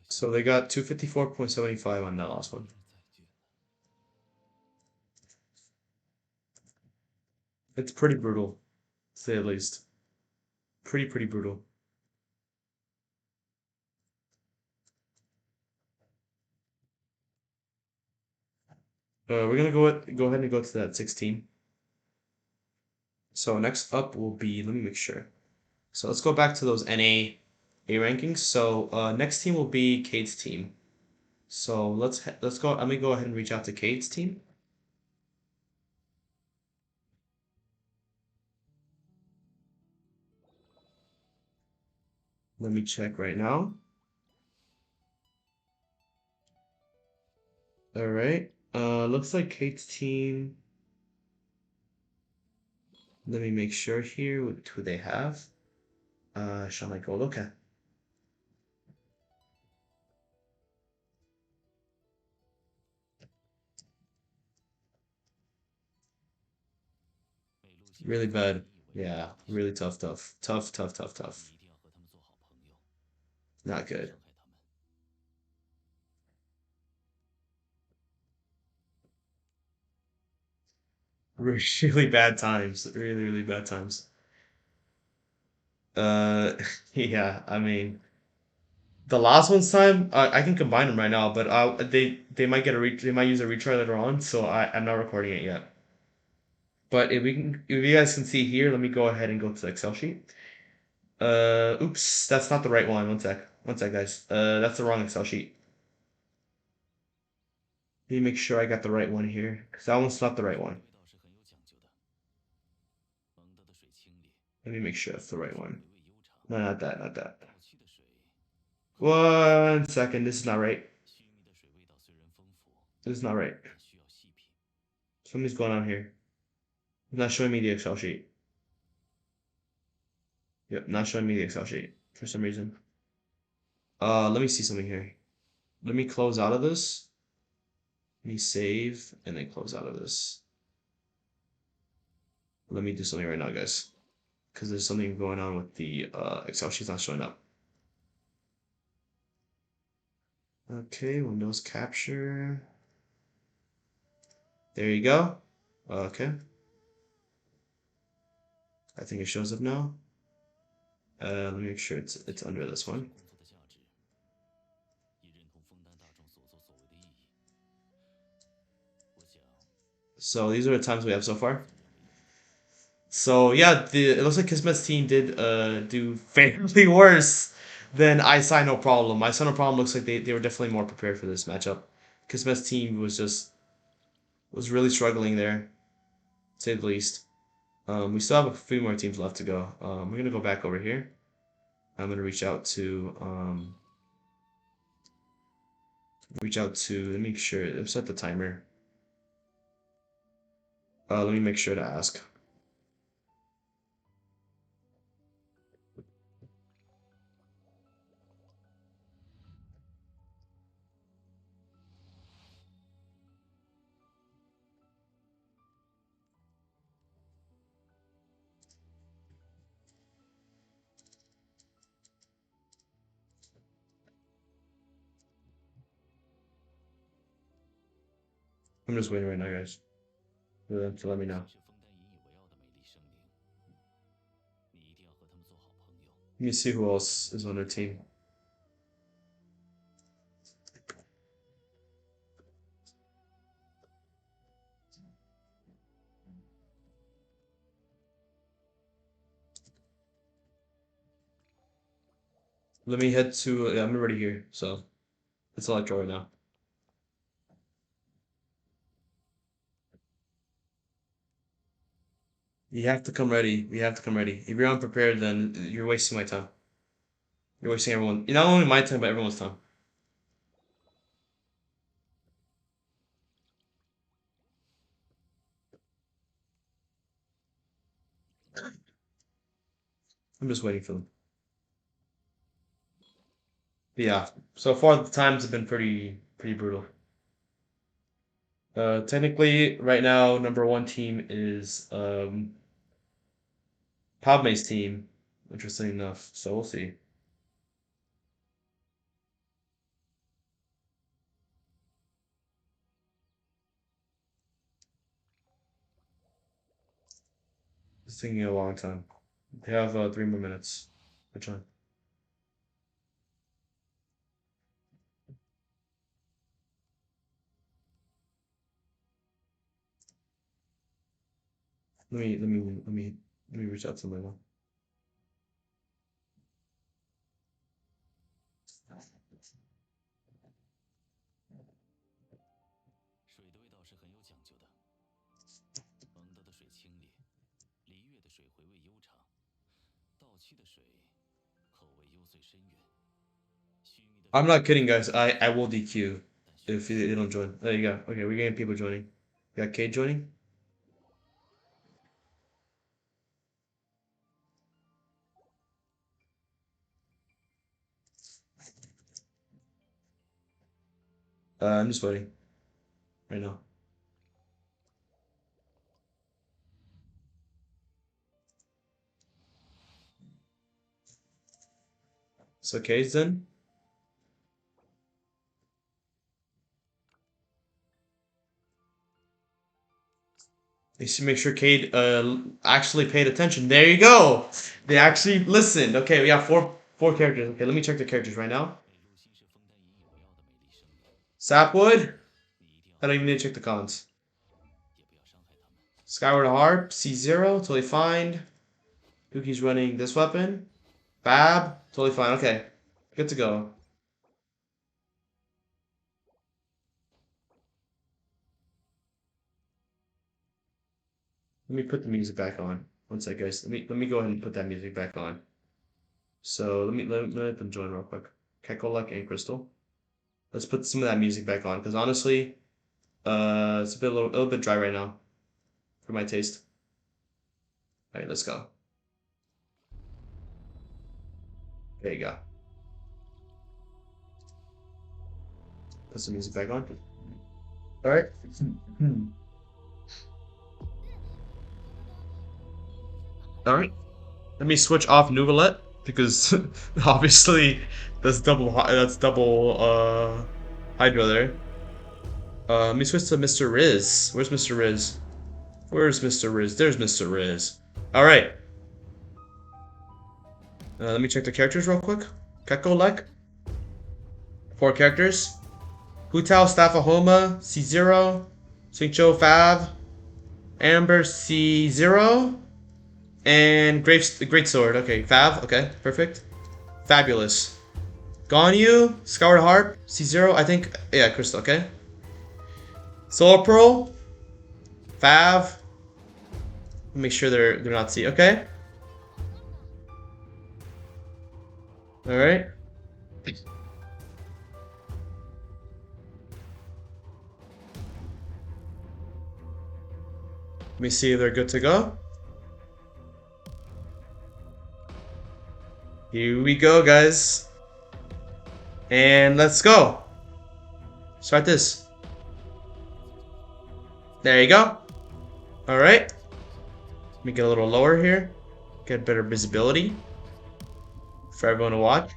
So they got 254.75 on that last one. It's pretty brutal, to say the least. Pretty brutal. We're gonna go ahead and go to that 16. So next up will be, let me make sure. So let's go back to those NA A rankings. So next team will be Cade's team. So let's go. Let me go ahead and reach out to Cade's team. Let me check right now. All right. Looks like Cade's team. Let me make sure here with who they have. Shall I go? Okay. Really bad. Yeah, really tough. Not good. Really bad times. Really bad times. Yeah, I mean, the last one's time, I can combine them right now, but they might they might use a retry later on, so I'm not recording it yet. But if you guys can see here, let me go ahead and go to the Excel sheet. Oops, that's not the right one. One sec, guys. That's the wrong Excel sheet. Let me make sure I got the right one here, because that one's not the right one. Let me make sure that's the right one. No, not that. 1 second, this is not right. This is not right. Something's going on here. It's not showing me the Excel sheet. Yep, not showing me the Excel sheet for some reason. Let me see something here. Let me close out of this. Let me save and then close out of this. Let me do something right now, guys, because there's something going on with the Excel sheet's not showing up. Okay, Windows capture. There you go. Okay. I think it shows up now. Let me make sure it's under this one. So these are the times we have so far. So yeah, it looks like Kismet's team did do fairly worse than I Saw No Problem. I Saw No Problem looks like they were definitely more prepared for this matchup. Kismet's team was really struggling there, to say the least. We still have a few more teams left to go. We're gonna go back over here. I'm gonna reach out to let me make sure I've set the timer. Let me make sure to ask. I'm just waiting right now, guys, for them to let me know. Let me see who else is on their team. Let me head to. Yeah, I'm already here, so that's all I draw right now. You have to come ready. We have to come ready. If you're unprepared, then you're wasting my time. You're wasting everyone. Not only my time, but everyone's time. I'm just waiting for them. But yeah. So far, the times have been pretty brutal. Technically, right now, number one team is Padme's team. Interesting enough. So we'll see. It's taking a long time. They have 3 more minutes. Which one? Let me reach out to them right now. I'm not kidding, guys. I will DQ if they don't join. There you go. Okay, we're getting people joining. You got Kate joining? I'm just waiting right now. So Kate's then. You should make sure Kate actually paid attention. There you go. They actually listened. Okay, we have four characters. Okay, let me check the characters right now. Sapwood. I don't even need to check the cons. Skyward Harp, C0, totally fine. Yuki's running this weapon. Fab, totally fine. Okay, good to go. Let me put the music back on. One sec, guys. Let me go ahead and put that music back on. So let them join real quick. Kekolek and Crystal. Let's put some of that music back on because honestly, it's a little bit dry right now for my taste. All right, let's go. There you go. Put some music back on. All right. All right. Let me switch off Nuvalet because obviously that's double Hydra there. Let me switch to Mr. Riz. Where's Mr. Riz? Where's Mr. Riz? There's Mr. Riz. All right. Let me check the characters real quick. Kekolek. 4 characters. Hu Tao, Staffahoma, C0. Xingqiu, Fab. Amber, C0. And Great Sword. Okay, Fab. Okay, perfect. Fabulous. Ganyu, Skyward Harp, C0. I think, yeah, Crystal. Okay. Solar Pearl. Fav. Make sure they're not C. Okay. All right. Let me see if they're good to go. Here we go, guys. And let's go. Start this. There you go. All right. Let me get a little lower here. Get better visibility for everyone to watch.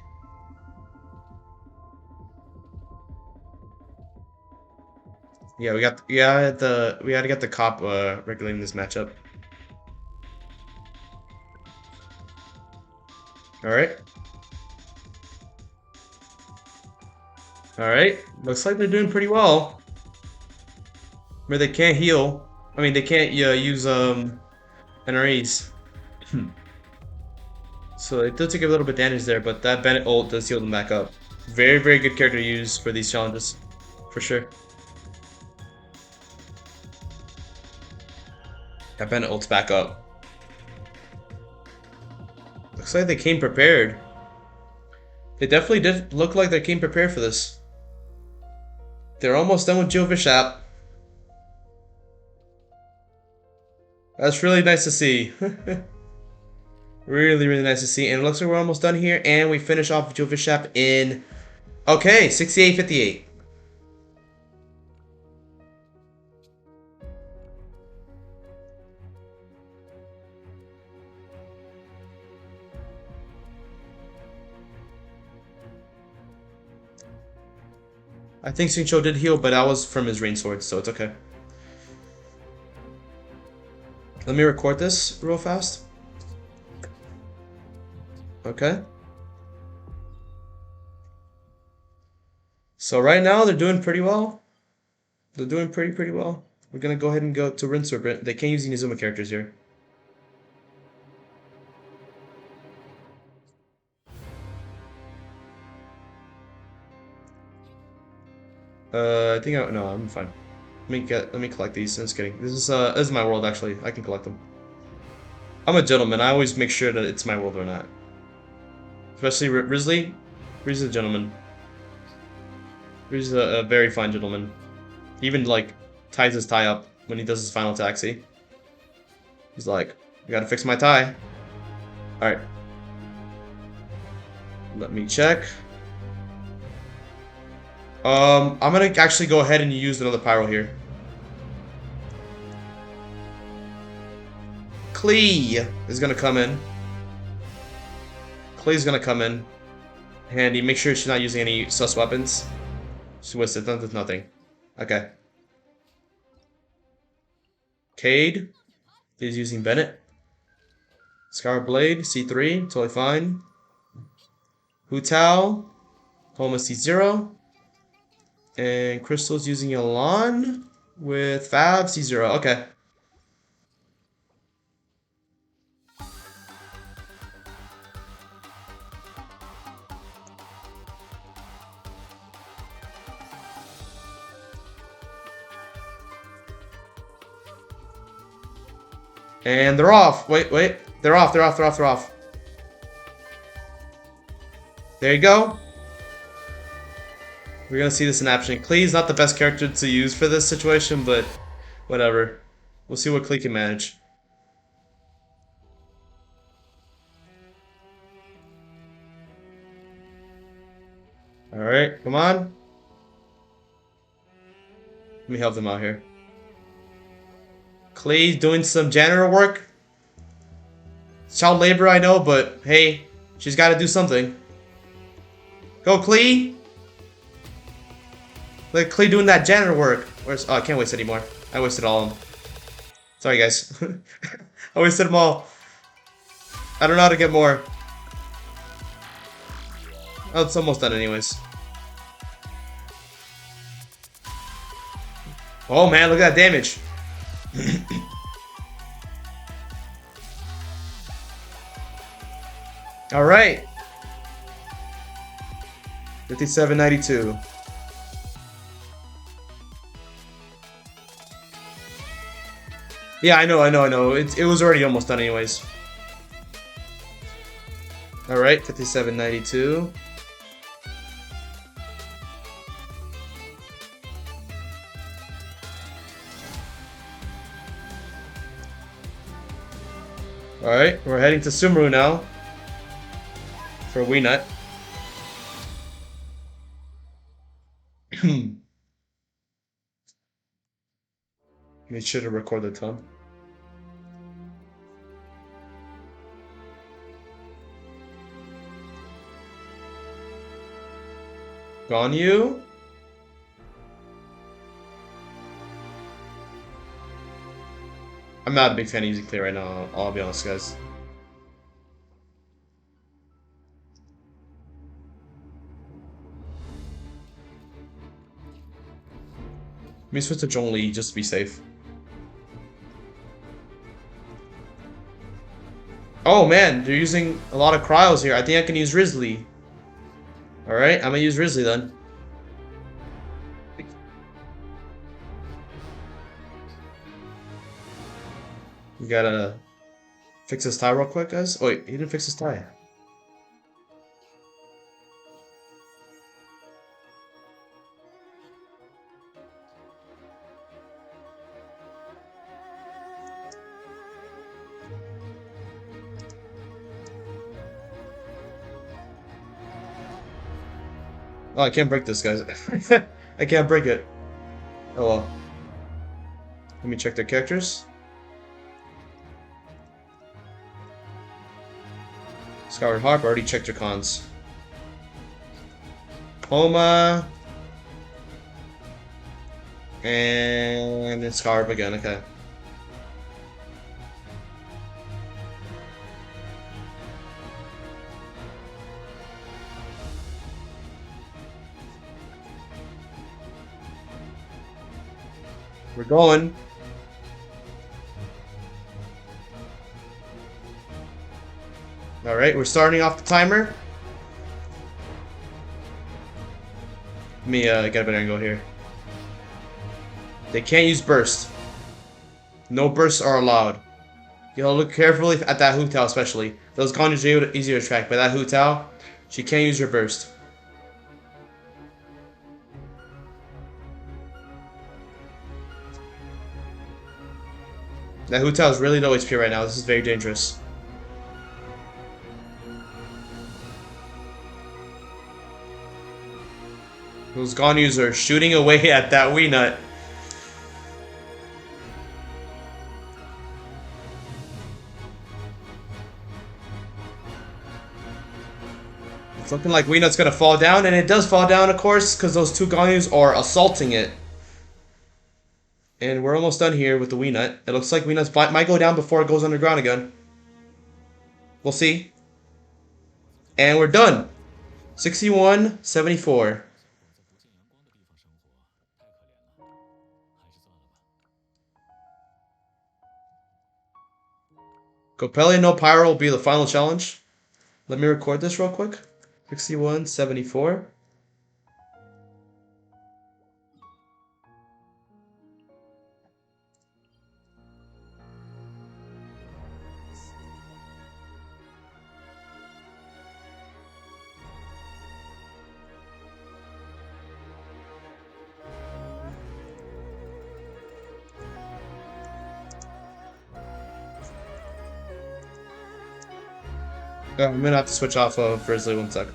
Yeah, we had to get the cop regulating this matchup. All right. All right. Looks like they're doing pretty well. Where they can't heal. I mean, they can't use NREs. So it does take a little bit of damage there, but that Bennett ult does heal them back up. Very, very good character to use for these challenges. For sure. That Bennett ult's back up. Looks like they came prepared. They definitely did look like they came prepared for this. They're almost done with Joe Bishop. That's really nice to see. Really, really nice to see. And it looks like we're almost done here. And we finish off Joe Bishop in... Okay, 68-58. I think Xingqiu did heal, but that was from his rain sword, so it's okay. Let me record this real fast. Okay. So right now they're doing pretty well. They're doing pretty well. We're gonna go ahead and go to Rinse Serpent. They can't use Inazuma characters here. I think no, I'm fine. Let me collect these. I'm just kidding. This is my world actually. I can collect them. I'm a gentleman. I always make sure that it's my world or not. Especially Risley. Risley's a gentleman. Risley's a very fine gentleman. He even like ties his tie up when he does his final taxi. He's like, I gotta fix my tie. Alright. Let me check. I'm gonna actually go ahead and use another pyro here. Klee is gonna come in. Klee's gonna come in. Handy. Make sure she's not using any sus weapons. She wasted nothing. Okay. Cade is using Bennett. Scar Blade, C3, totally fine. Hu Tao, Homa C0. And Crystal's using Elan with Fab C0. Okay. And they're off. Wait. They're off. There you go. We're gonna see this in action. Klee's not the best character to use for this situation, but whatever. We'll see what Klee can manage. Alright, come on. Let me help them out here. Klee's doing some janitor work. Child labor, I know, but hey, she's got to do something. Go, Klee! Look at Klee doing that janitor work. Where's? Oh, I can't waste anymore. I wasted all of them. Sorry, guys. I wasted them all. I don't know how to get more. Oh, it's almost done anyways. Oh man, look at that damage. All right. 57.92. Yeah, I know. It was already almost done anyways. All right, 57.92. All right, we're heading to Sumeru now for Weenut. Make sure to record the time. Ganyu? I'm not a big fan of using Clay right now, I'll be honest, guys. Let me switch to Zhongli just to be safe. Oh man, they're using a lot of cryos here. I think I can use Risley. Alright, I'm gonna use Risley then. We gotta fix his tie real quick, guys. Oh, wait, he didn't fix his tie. Oh, I can't break this, guys. I can't break it. Oh well. Let me check their characters. Skyward Harp, already checked your cons. Homa. And then Skyward Harp again, okay. We're going. Alright, we're starting off the timer. Let me get a better angle here. They can't use burst. No bursts are allowed. You know, look carefully at that Hu Tao especially. Those Ganyu's are easier to track, but that Hu Tao, she can't use her burst. That Hu Tao is really low HP right now. This is very dangerous. Those Ganyu's are shooting away at that Wii Nut. It's looking like Wii Nut's gonna fall down, and it does fall down, of course, because those two Ganyu's are assaulting it. And we're almost done here with the Wii Nut. It looks like Wii Nut might go down before it goes underground again. We'll see. And we're done. 61-74. Copelia no Pyro will be the final challenge. Let me record this real quick. 61-74. I'm gonna have to switch off of Grizzly 1 sec.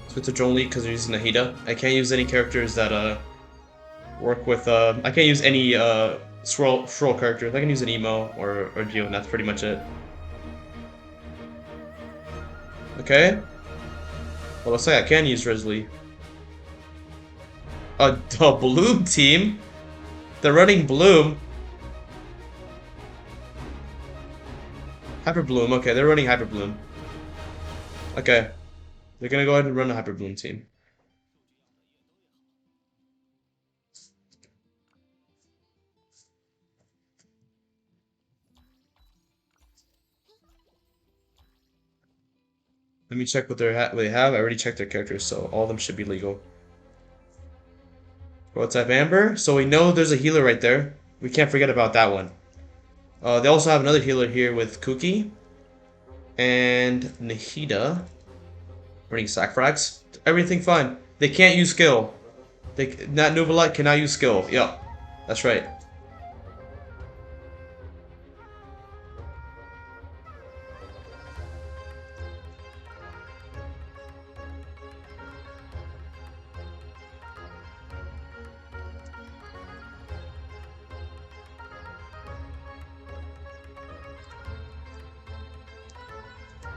Switch to Zhongli because they're using Nahida. I can't use any characters that work with I can't use any swirl characters. I can use an Emo or Geo, and that's pretty much it. Okay. Well, let's say I can use Risley. A Bloom team? They're running Bloom. Hyper Bloom, okay, they're running Hyper Bloom. Okay. They're gonna go ahead and run a Hyper Bloom team. Let me check what they have. I already checked their characters, so all of them should be legal. What's up, Amber? So we know there's a healer right there. We can't forget about that one. They also have another healer here with Kuki and Nahida running sack frags. Everything fine. They can't use skill. That Nuvolite cannot use skill. Yep, that's right.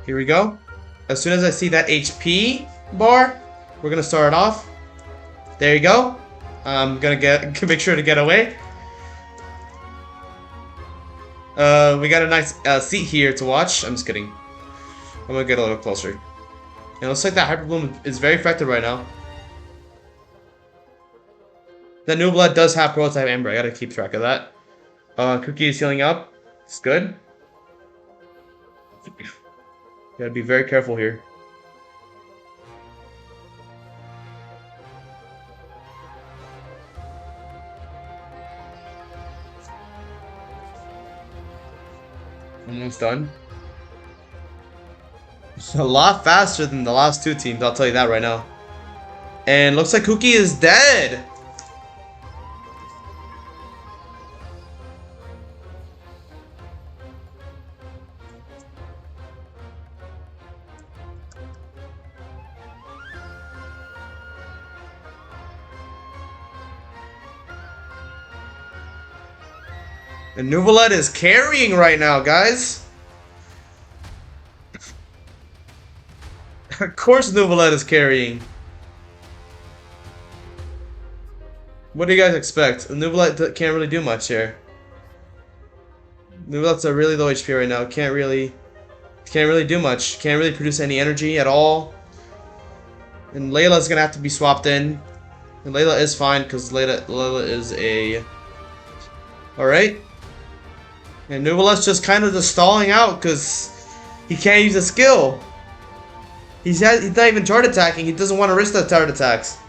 Here we go. As soon as I see that HP bar, we're gonna start it off. There you go. I'm gonna make sure to get away. We got a nice seat here to watch. I'm just kidding. I'm gonna get a little closer. And it looks like that Hyper Bloom is very effective right now. That New Blood does have Prototype Amber. I gotta keep track of that. Cookie is healing up. It's good. Gotta be very careful here. Almost done. It's a lot faster than the last two teams, I'll tell you that right now. And looks like Cookie is dead. And Nuvolette is carrying right now, guys. Of course Nuvolette is carrying. What do you guys expect? Nuvolette can't really do much here. Nuvolette's a really low HP right now. Can't really do much. Can't really produce any energy at all. And Layla's gonna have to be swapped in. And Layla is fine because Layla is a... Alright. And Nuvolette's just kind of just stalling out because he can't use a skill. He's not even charge attacking. He doesn't want to risk the charge attacks.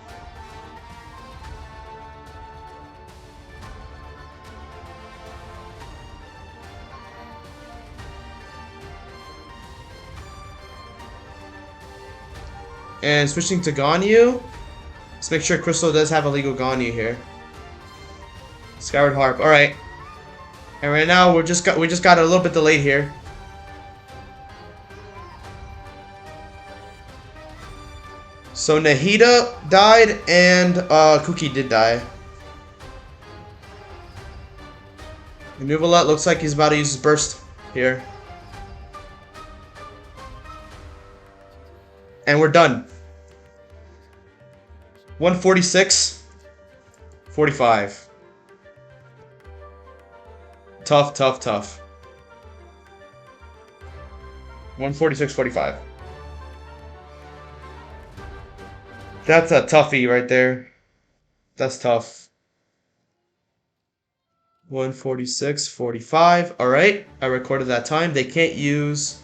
And switching to Ganyu. Let's make sure Crystal does have a legal Ganyu here. Skyward Harp. All right. And right now we just got a little bit delayed here. So Nahida died and Cookie did die. And Nuvolette looks like he's about to use his burst here. And we're done. 146. 45. Tough, tough, tough. 146.45. That's a toughie right there. That's tough. 146.45. All right, I recorded that time. They can't use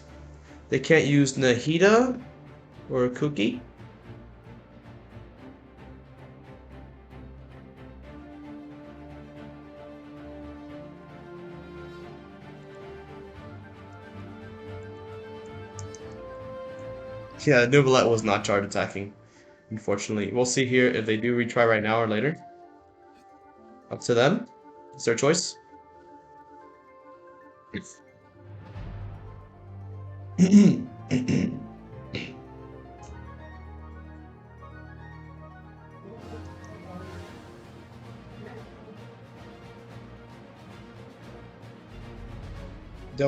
Nahida or Cookie. Yeah, Nuvolette was not charge attacking, unfortunately. We'll see here if they do retry right now or later. Up to them. It's their choice. The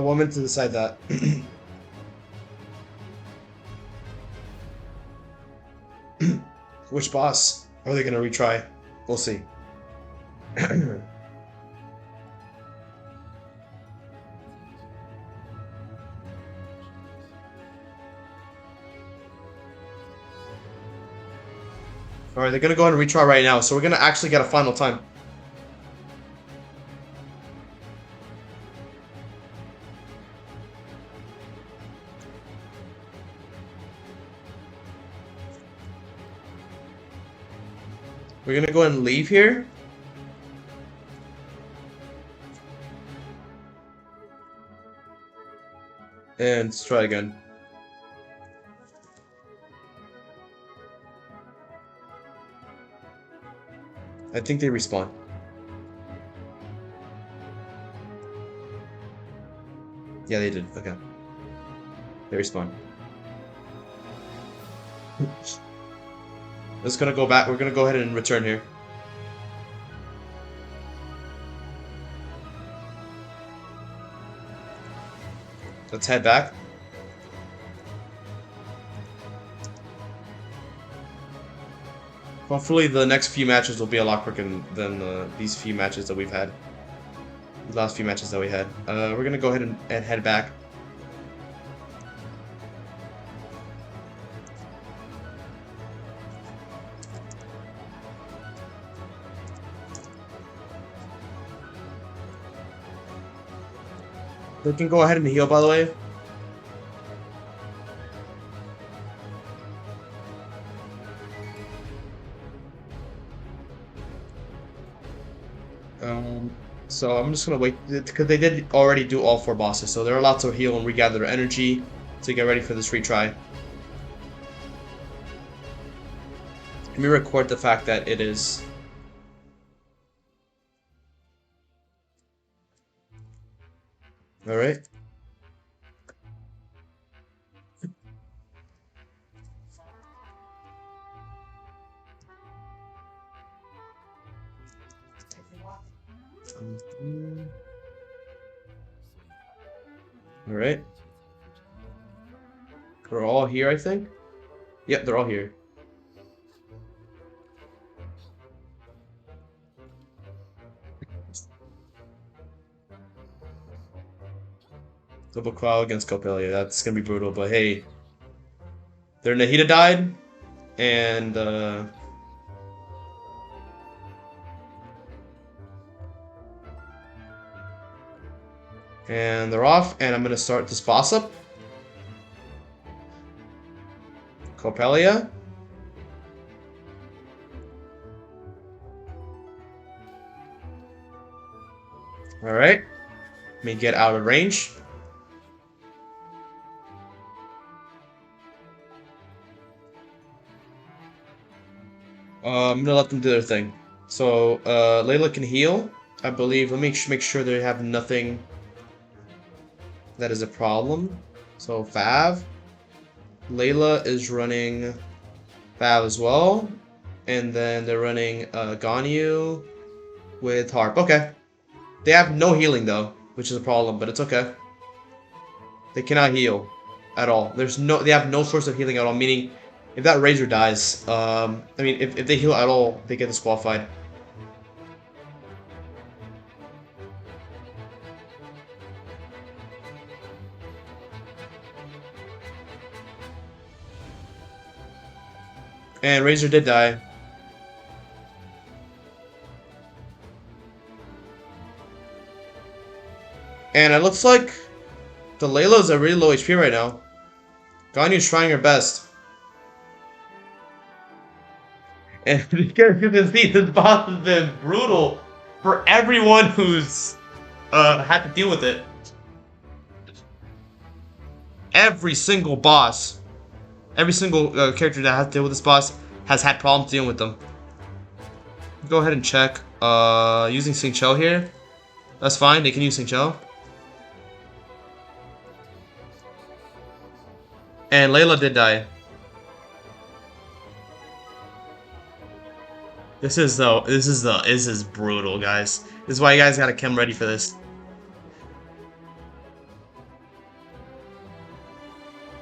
woman to decide that. Which boss are they gonna retry? We'll see. Alright, they're gonna go ahead and retry right now, so we're gonna actually get a final time. We're gonna go ahead and leave here. And let's try again. I think they respawn. Yeah, they did. Okay. They respawn. It's gonna go back. We're gonna go ahead and return here. Let's head back. Hopefully the next few matches will be a lot quicker than these few matches that we've had. The last few matches that we had. We're gonna go ahead and head back. They can go ahead and heal, by the way. So I'm just gonna wait because they did already do all 4 bosses, so they're allowed to heal and regather their energy to get ready for this retry. Let me record the fact that it is. All right. All right. They're all here, I think. Yep, they're all here. Double Cloud against Copelia. That's gonna be brutal, but hey, their Nahida died, and they're off. And I'm gonna start this boss up. Copelia. All right. Let me get out of range. I'm gonna let them do their thing. So Layla can heal, I believe. Let me make sure they have nothing that is a problem. So Fav. Layla is running Fav as well. And then they're running Ganyu with Harp. Okay. They have no healing though, which is a problem, but it's okay. They cannot heal at all. They have no source of healing at all, meaning if that Razor dies, I mean, if they heal at all, they get disqualified. And Razor did die. And it looks like the Laylas are really low HP right now. Ganyu's trying her best. And you can see this boss has been brutal for everyone who's had to deal with it. Every single boss, every single character that has to deal with this boss has had problems dealing with them. Go ahead and check. Using Xingqiu here. That's fine, they can use Xingqiu. And Layla did die. This is brutal, guys. This is why you guys gotta come ready for this.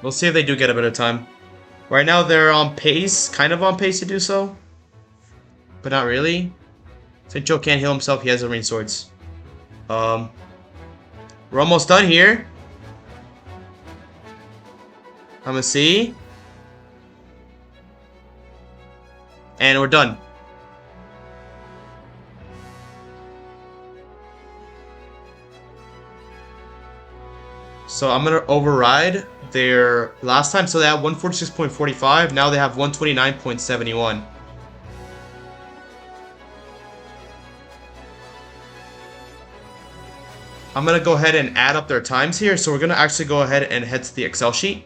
We'll see if they do get a bit of time. Right now they're on pace, kind of on pace to do so. But not really. Xingqiu can't heal himself, he has the rain swords. We're almost done here. I'm gonna see. And we're done. So I'm gonna override their last time. So they have 146.45. Now they have 129.71. I'm gonna go ahead and add up their times here. So we're gonna actually go ahead and head to the Excel sheet.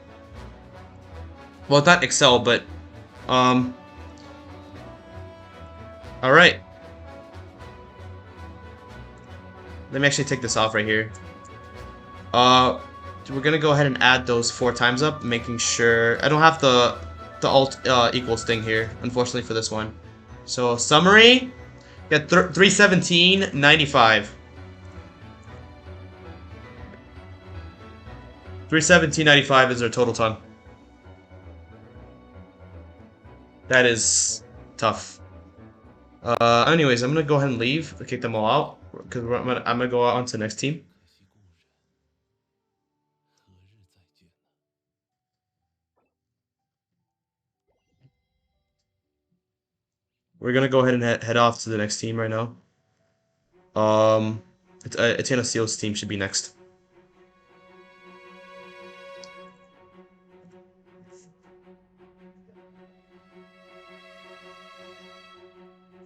Well, not Excel, but all right. Let me actually take this off right here. We're gonna go ahead and add those 4 times up, making sure I don't have the alt equals thing here, unfortunately for this one. So summary, get 317.95. 317.95 is their total time. That is tough. Anyways, I'm gonna go ahead and leave, kick them all out, because I'm gonna go out onto the next team. We're gonna go ahead and head off to the next team right now. Etienne Seal's team should be next.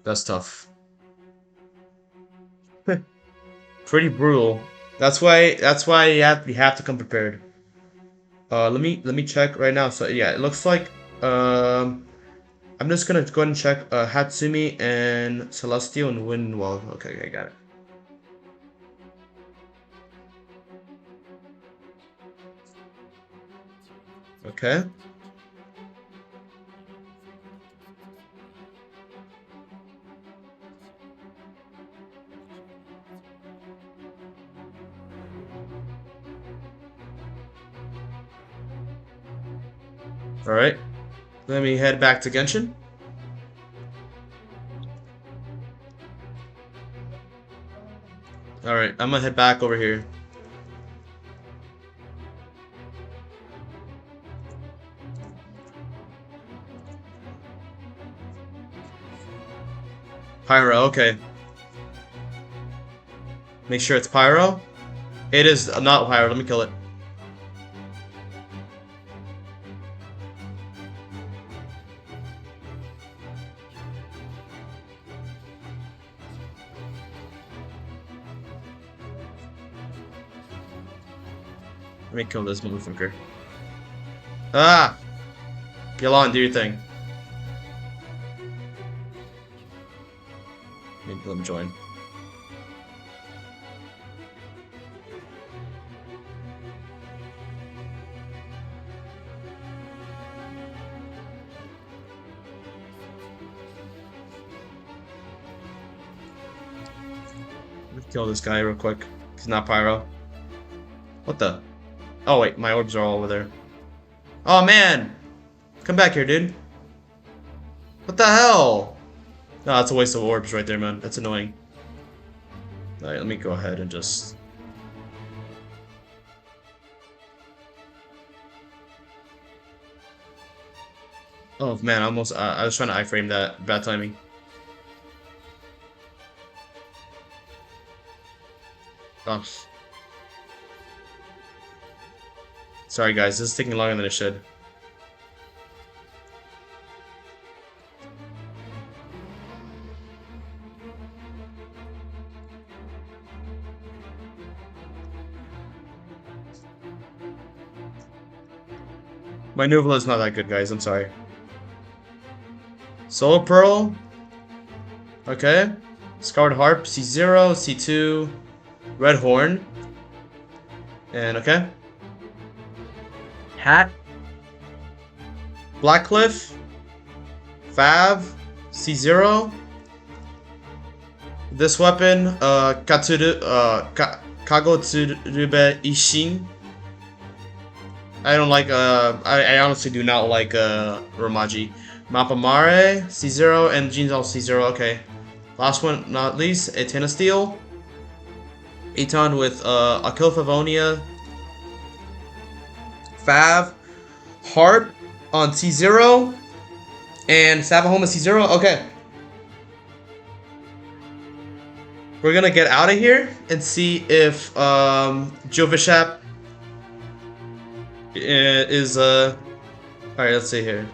That's tough. Pretty brutal. That's why you have to come prepared. Let me check right now. So yeah, it looks like I'm just gonna go ahead and check Hatsumi and Celestial and Windwall. Okay, I got it. Okay. Alright. Let me head back to Genshin. Alright, I'm gonna head back over here. Pyro, okay. Make sure it's Pyro. It is not Pyro, let me kill it. Let me kill this motherfucker. Ah! Yolon, do your thing. Let me join. Let's kill this guy real quick. He's not Pyro. What the? Oh wait, my orbs are all over there. Oh man! Come back here, dude. What the hell? No, that's a waste of orbs right there, man. That's annoying. Alright, let me go ahead and just... Oh man, I was trying to iframe that. Bad timing. Oh. Sorry guys, this is taking longer than it should. My Nuvula is not that good, guys. I'm sorry. Solar Pearl. Okay. Scarred Harp, C0, C2, Red Horn. And okay. Hat. Blackcliff. Fav. C0. This weapon, Kagotsurube Ishin. I don't like, I honestly do not like, Romaji. Mappamare, C0, and Jinzal C0, okay. Last one, not least, Etana Steel. Eton with, Akil Favonia. Fav. Harp on C0. And Savahoma C0, okay. We're gonna get out of here and see if, Jovishap is alright, let's see here.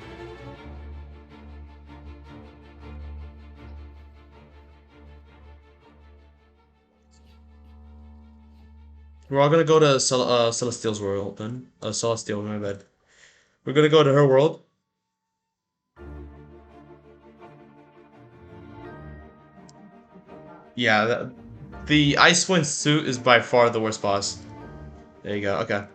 We're all gonna go to Celestial's world then. Celestial, my bad. We're gonna go to her world. Yeah, the Icewind suit is by far the worst boss. There you go, okay.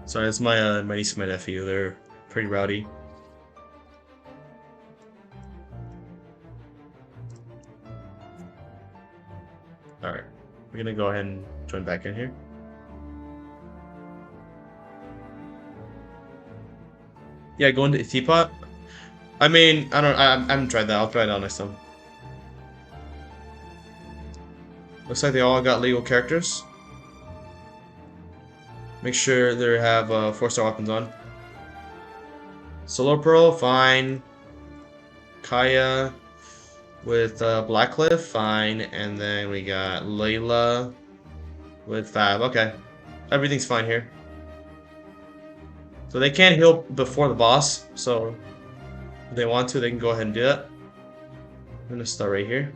Sorry, that's my my niece and my nephew. They're pretty rowdy. Alright. We're gonna go ahead and join back in here. Yeah, going to Teapot. I mean, I haven't tried that. I'll try it out next time. Looks like they all got legal characters. Make sure they have 4-star weapons on. Solar Pearl, fine. Kaya with Blackcliff, fine. And then we got Layla with Fab. Okay. Everything's fine here. So they can't heal before the boss. So if they want to, they can go ahead and do that. I'm gonna start right here.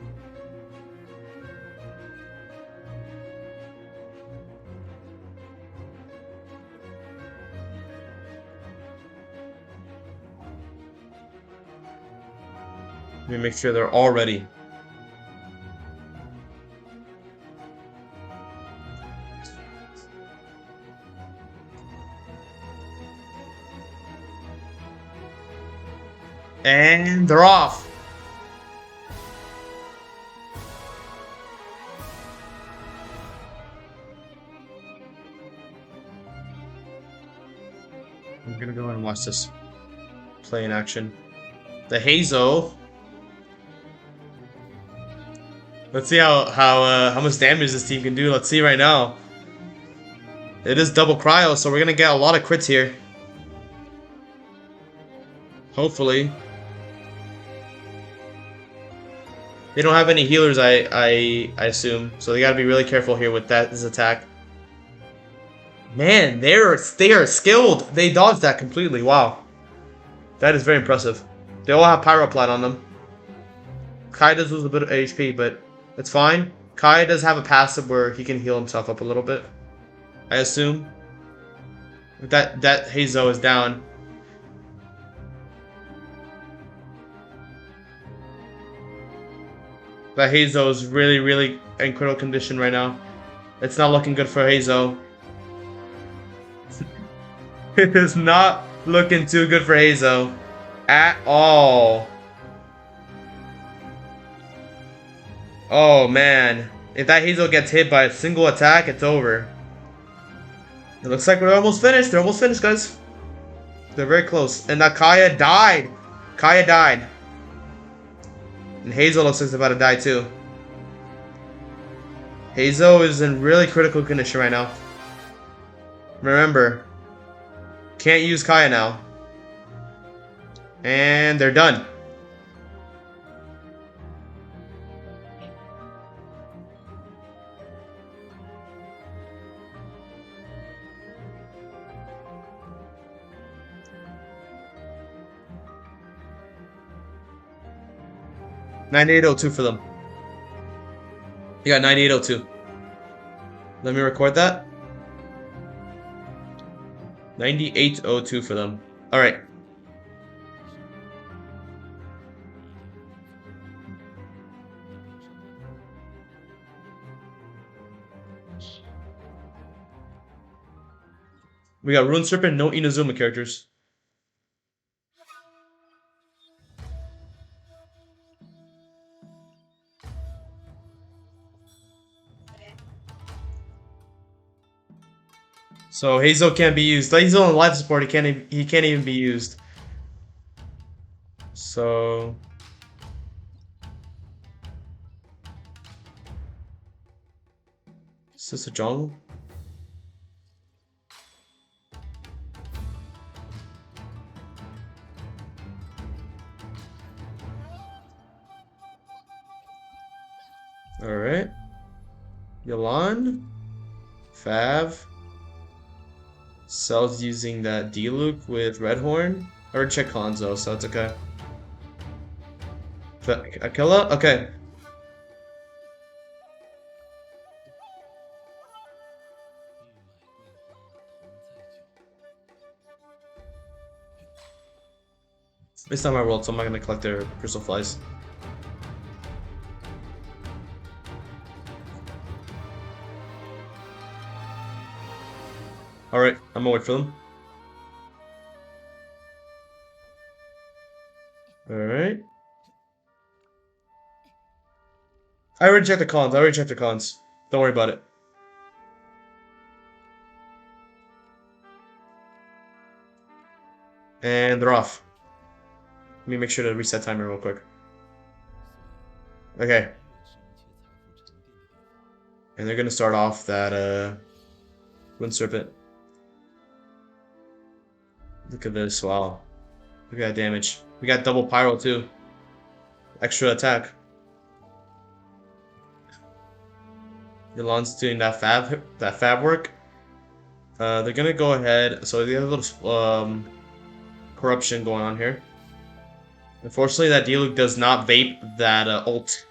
Let me make sure they're all ready. And they're off. I'm gonna go and watch this play in action. The Hazo. Let's see how much damage this team can do. Let's see right now. It is double cryo, so we're gonna get a lot of crits here. Hopefully. They don't have any healers, I assume, so they gotta be really careful here with this attack. Man, they are skilled. They dodged that completely. Wow, that is very impressive. They all have Pyroplat on them. Kai does lose a bit of HP, but it's fine. Kai does have a passive where he can heal himself up a little bit, I assume. That Hazo is down. That Hazo is really in critical condition right now. It's not looking good for Hazo. It is not looking too good for Hazo at all. Oh man, if that Hazo gets hit by a single attack, it's over. It looks like we're almost finished. They're almost finished, guys. They're very close. And that Kaya died. Kaya died. And Hazo looks like it's about to die too. Hazo is in really critical condition right now. Remember, can't use Kaya now. And they're done. $98.02 for them. You got $98.02. Let me record that. $98.02 for them. All right. We got Rune Serpent, no Inazuma characters. So Hazel can't be used. Hazel on life support, he can't even be used. So is this a jungle? Alright. Yalan. Fav. Cell's using that D-Luke with Redhorn. I already checked Hanzo, so it's okay. Aquila? Okay. It's not my world, so I'm not gonna collect their crystal flies. Alright, I'm gonna wait for them. Alright. I already checked the cons. Don't worry about it. And they're off. Let me make sure to reset timer real quick. Okay. And they're gonna start off that Wind Serpent. Look at this, wow. Look at that damage. We got double pyro too. Extra attack. Yalan's doing that fab work. They're gonna go ahead. So they have a little corruption going on here. Unfortunately, that Diluc does not vape that ult.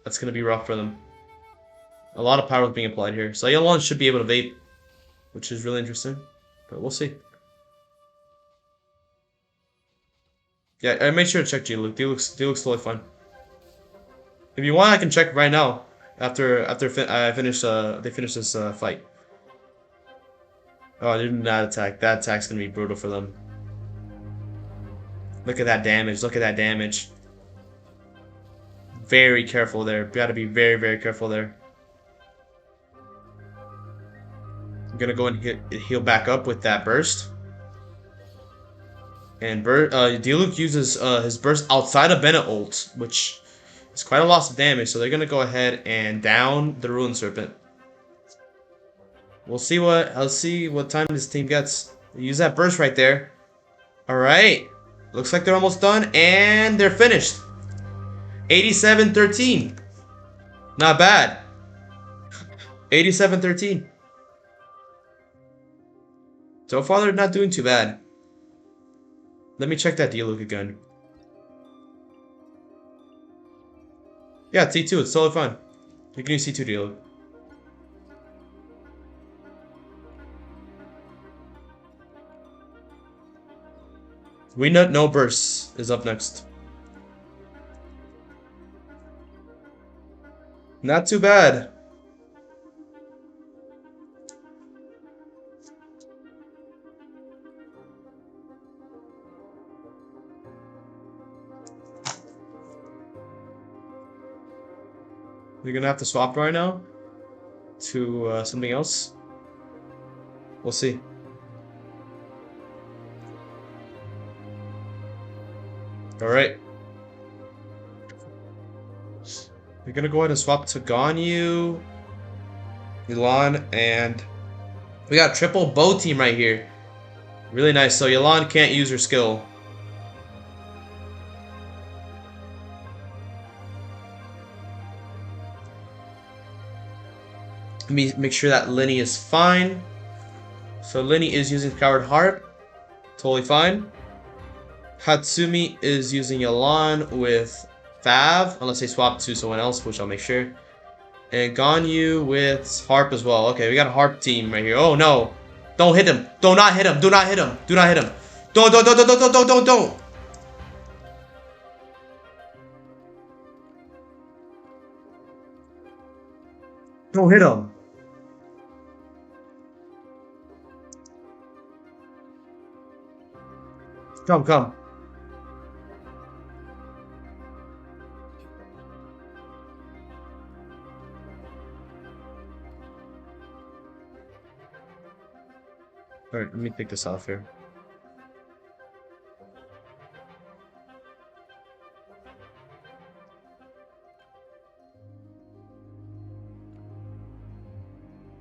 That's gonna be rough for them. A lot of power is being applied here. So Yelan should be able to vape, which is really interesting. But we'll see. Yeah, I made sure to check Diluc. Diluc's totally fine. If you want, I can check right now. After I finish they finish this fight. Oh, I didn't that attack. That attack's gonna be brutal for them. Look at that damage. Look at that damage. Very careful there. Gotta be very, very careful there. I'm gonna go and heal back up with that burst. And Diluc uses his burst outside of Bennett ult, which is quite a loss of damage. So they're gonna go ahead and down the Ruin Serpent. I'll see what time this team gets. Use that burst right there. All right. Looks like they're almost done, and they're finished. 87-13. Not bad. 87-13. So far, they're not doing too bad. Let me check that Diluc again. Yeah, T2, it's totally fine. You can use T2 Diluc. We Nut No Burst is up next. Not too bad. We're gonna have to swap right now to something else. We'll see. All right. We're gonna go ahead and swap to Ganyu, Yelan, and we got triple bow team right here. Really nice. So Yelan can't use her skill. Let me make sure that Lenny is fine. So Lenny is using Coward Heart. Totally fine. Hatsumi is using Yelan with Fav, unless they swap to someone else, which I'll make sure. And Ganyu with Harp as well. Okay, we got a Harp team right here. Oh no. Don't hit him. Do not hit him. Do not hit him. Do not hit him. Don't. Don't hit him. Come. Alright, let me take this off here.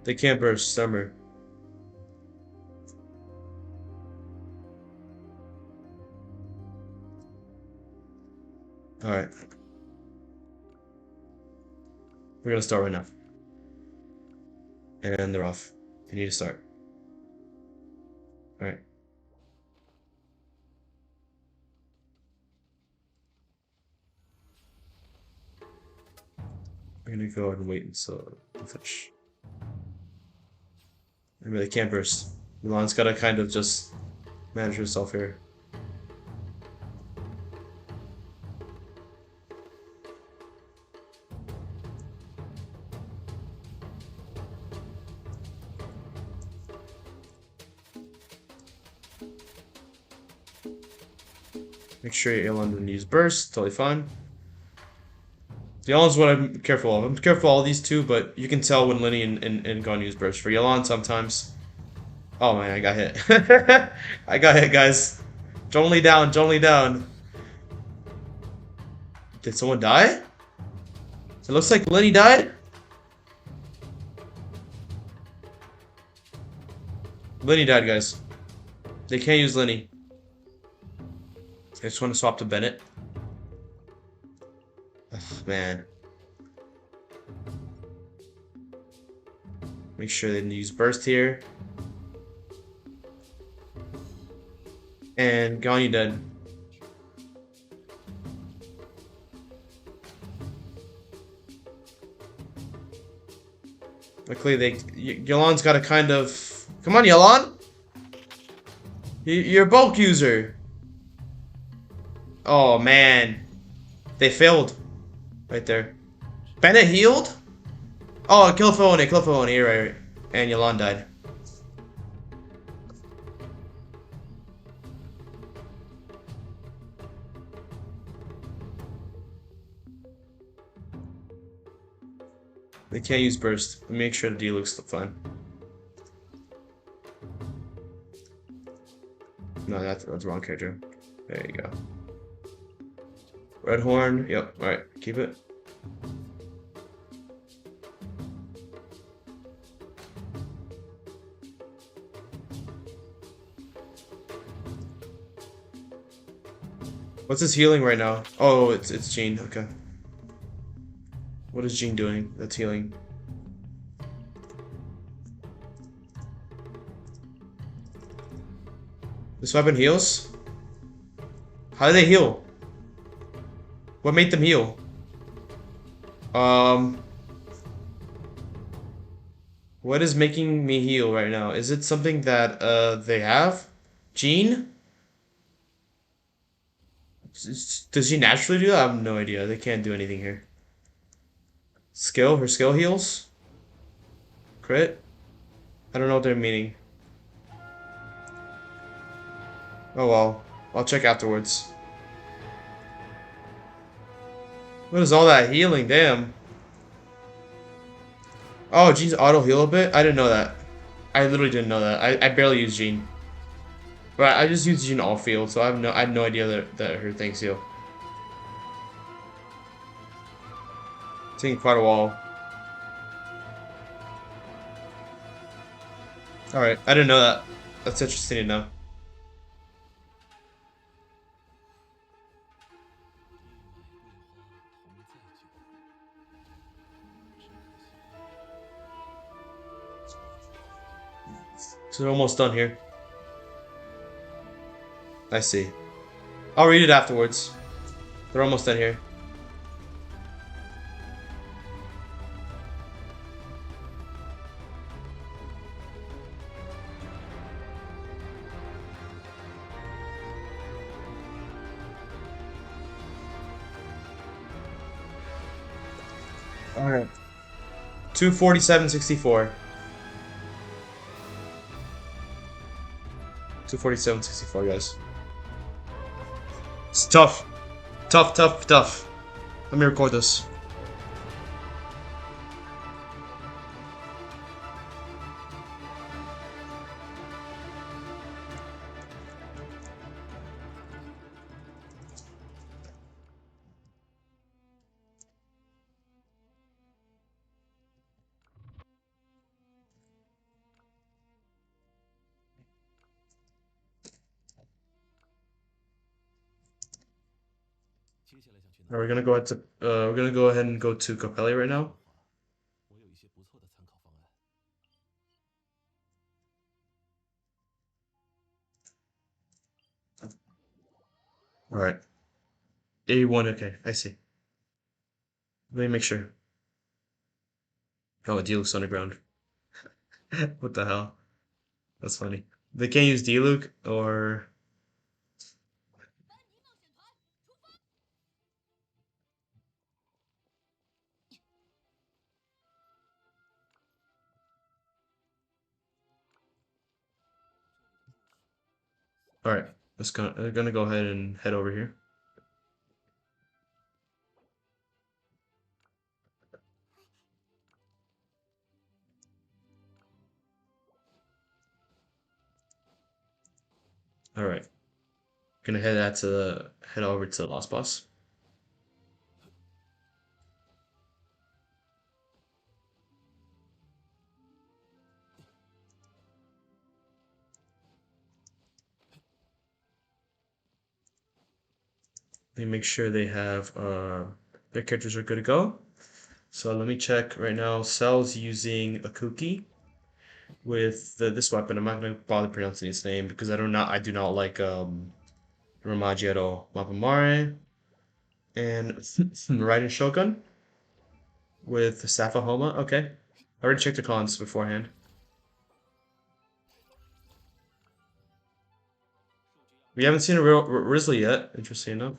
They can't burst Summer. Alright. We're gonna start right now. And they're off. They need to start. Alright. We're gonna go ahead and wait until they finish. Remember, they can't burst. Milan's gotta kind of just manage herself here. Make sure Yelan doesn't use burst, totally fine. Yelan's what I'm careful of. I'm careful of all these two, but you can tell when Lenny and Gon use burst. For Yelan, sometimes. Oh man, I got hit. I got hit, guys. Zhongli down. Did someone die? It looks like Lenny died. Lenny died, guys. They can't use Lenny. I just want to swap to Bennett. Ugh, man. Make sure they use burst here. And Gagne dead. Luckily, Yelan's got a kind of. Come on, Yelan! You're a bulk user! Oh, man. They failed. Right there. Bennett healed? Oh, kill Felony, you're right. And Yelan died. They can't use burst. Make sure the D looks fine. No, that's the wrong character. There you go. Red Horn. Yep. Alright, keep it. What's his healing right now? Oh, it's Jean. Okay. What is Jean doing? That's healing. This weapon heals? How do they heal? What made them heal? What is making me heal right now? Is it something that they have? Jean? Does she naturally do that? I have no idea. They can't do anything here. Skill? Her skill heals? Crit? I don't know what they're meaning. Oh well. I'll check afterwards. What is all that healing? Damn. Oh, Jean's auto heal a bit? I didn't know that. I literally didn't know that. I barely use Jean. But I just use Jean all field, so I had no idea that her things heal. It's taking quite a while. Alright, I didn't know that. That's interesting to know. So they're almost done here. I see. I'll read it afterwards. They're almost done here. Alright. 247.64. 247.64, guys. It's tough. Tough, tough, tough. Let me record this. Alright, we're gonna go ahead and go to Capelli right now. 我有一些不错的参考方案。 Alright. 81, okay, I see. Let me make sure. Oh, D-Luke's underground. What the hell? That's funny. They can't use D-Luke or... Alright, we're gonna go ahead and head over here. Alright. Gonna head over to the Lost Boss. Let me make sure they have their characters are good to go. So let me check right now. Cell's using a Kuki. with this weapon. I'm not gonna bother pronouncing his name because I do not like Ramaji at all. Mapamare and Raiden Shogun with Safahoma. Okay, I already checked the cons beforehand. We haven't seen a real Risley yet. Interesting enough.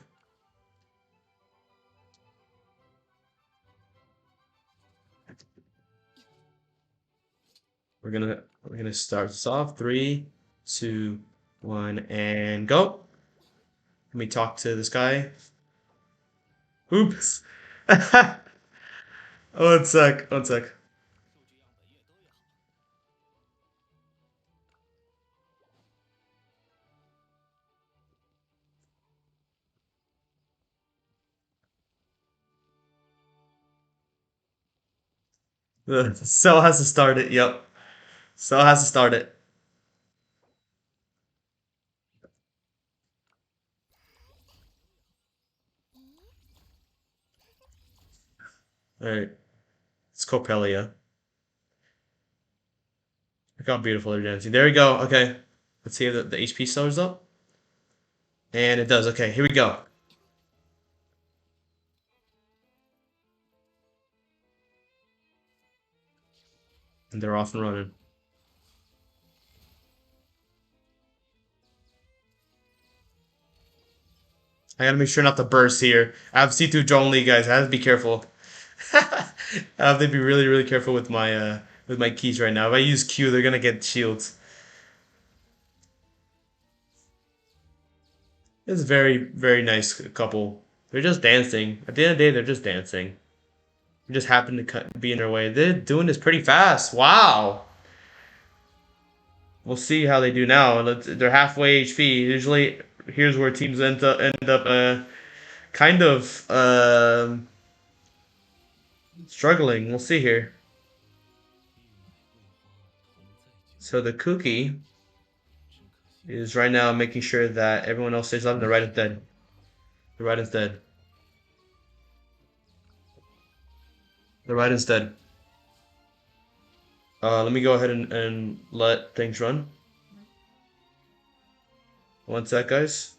We're gonna start this off. 3, 2, 1, and go. Let me talk to this guy. Oops. One sec. One sec. The cell has to start it. Yep. Cell has to start it. All right. It's Copelia. Look how beautiful they're dancing. There we go. Okay. Let's see if the HP stars up. And it does. Okay, here we go. And they're off and running. I gotta make sure not to burst here. I have C2 Zhong Li, guys. I have to be careful. I have to be really, really careful with my keys right now. If I use Q, they're gonna get shields. It's a very, very nice couple. They're just dancing. At the end of the day, they're just dancing. We just happen to be in their way. They're doing this pretty fast. Wow. We'll see how they do now. They're halfway HP. Usually, here's where teams end up kind of struggling. We'll see here. So the cookie is right now making sure that everyone else stays alive. The right is dead. The right is dead. The right is dead. Let me go ahead and let things run. One sec, guys.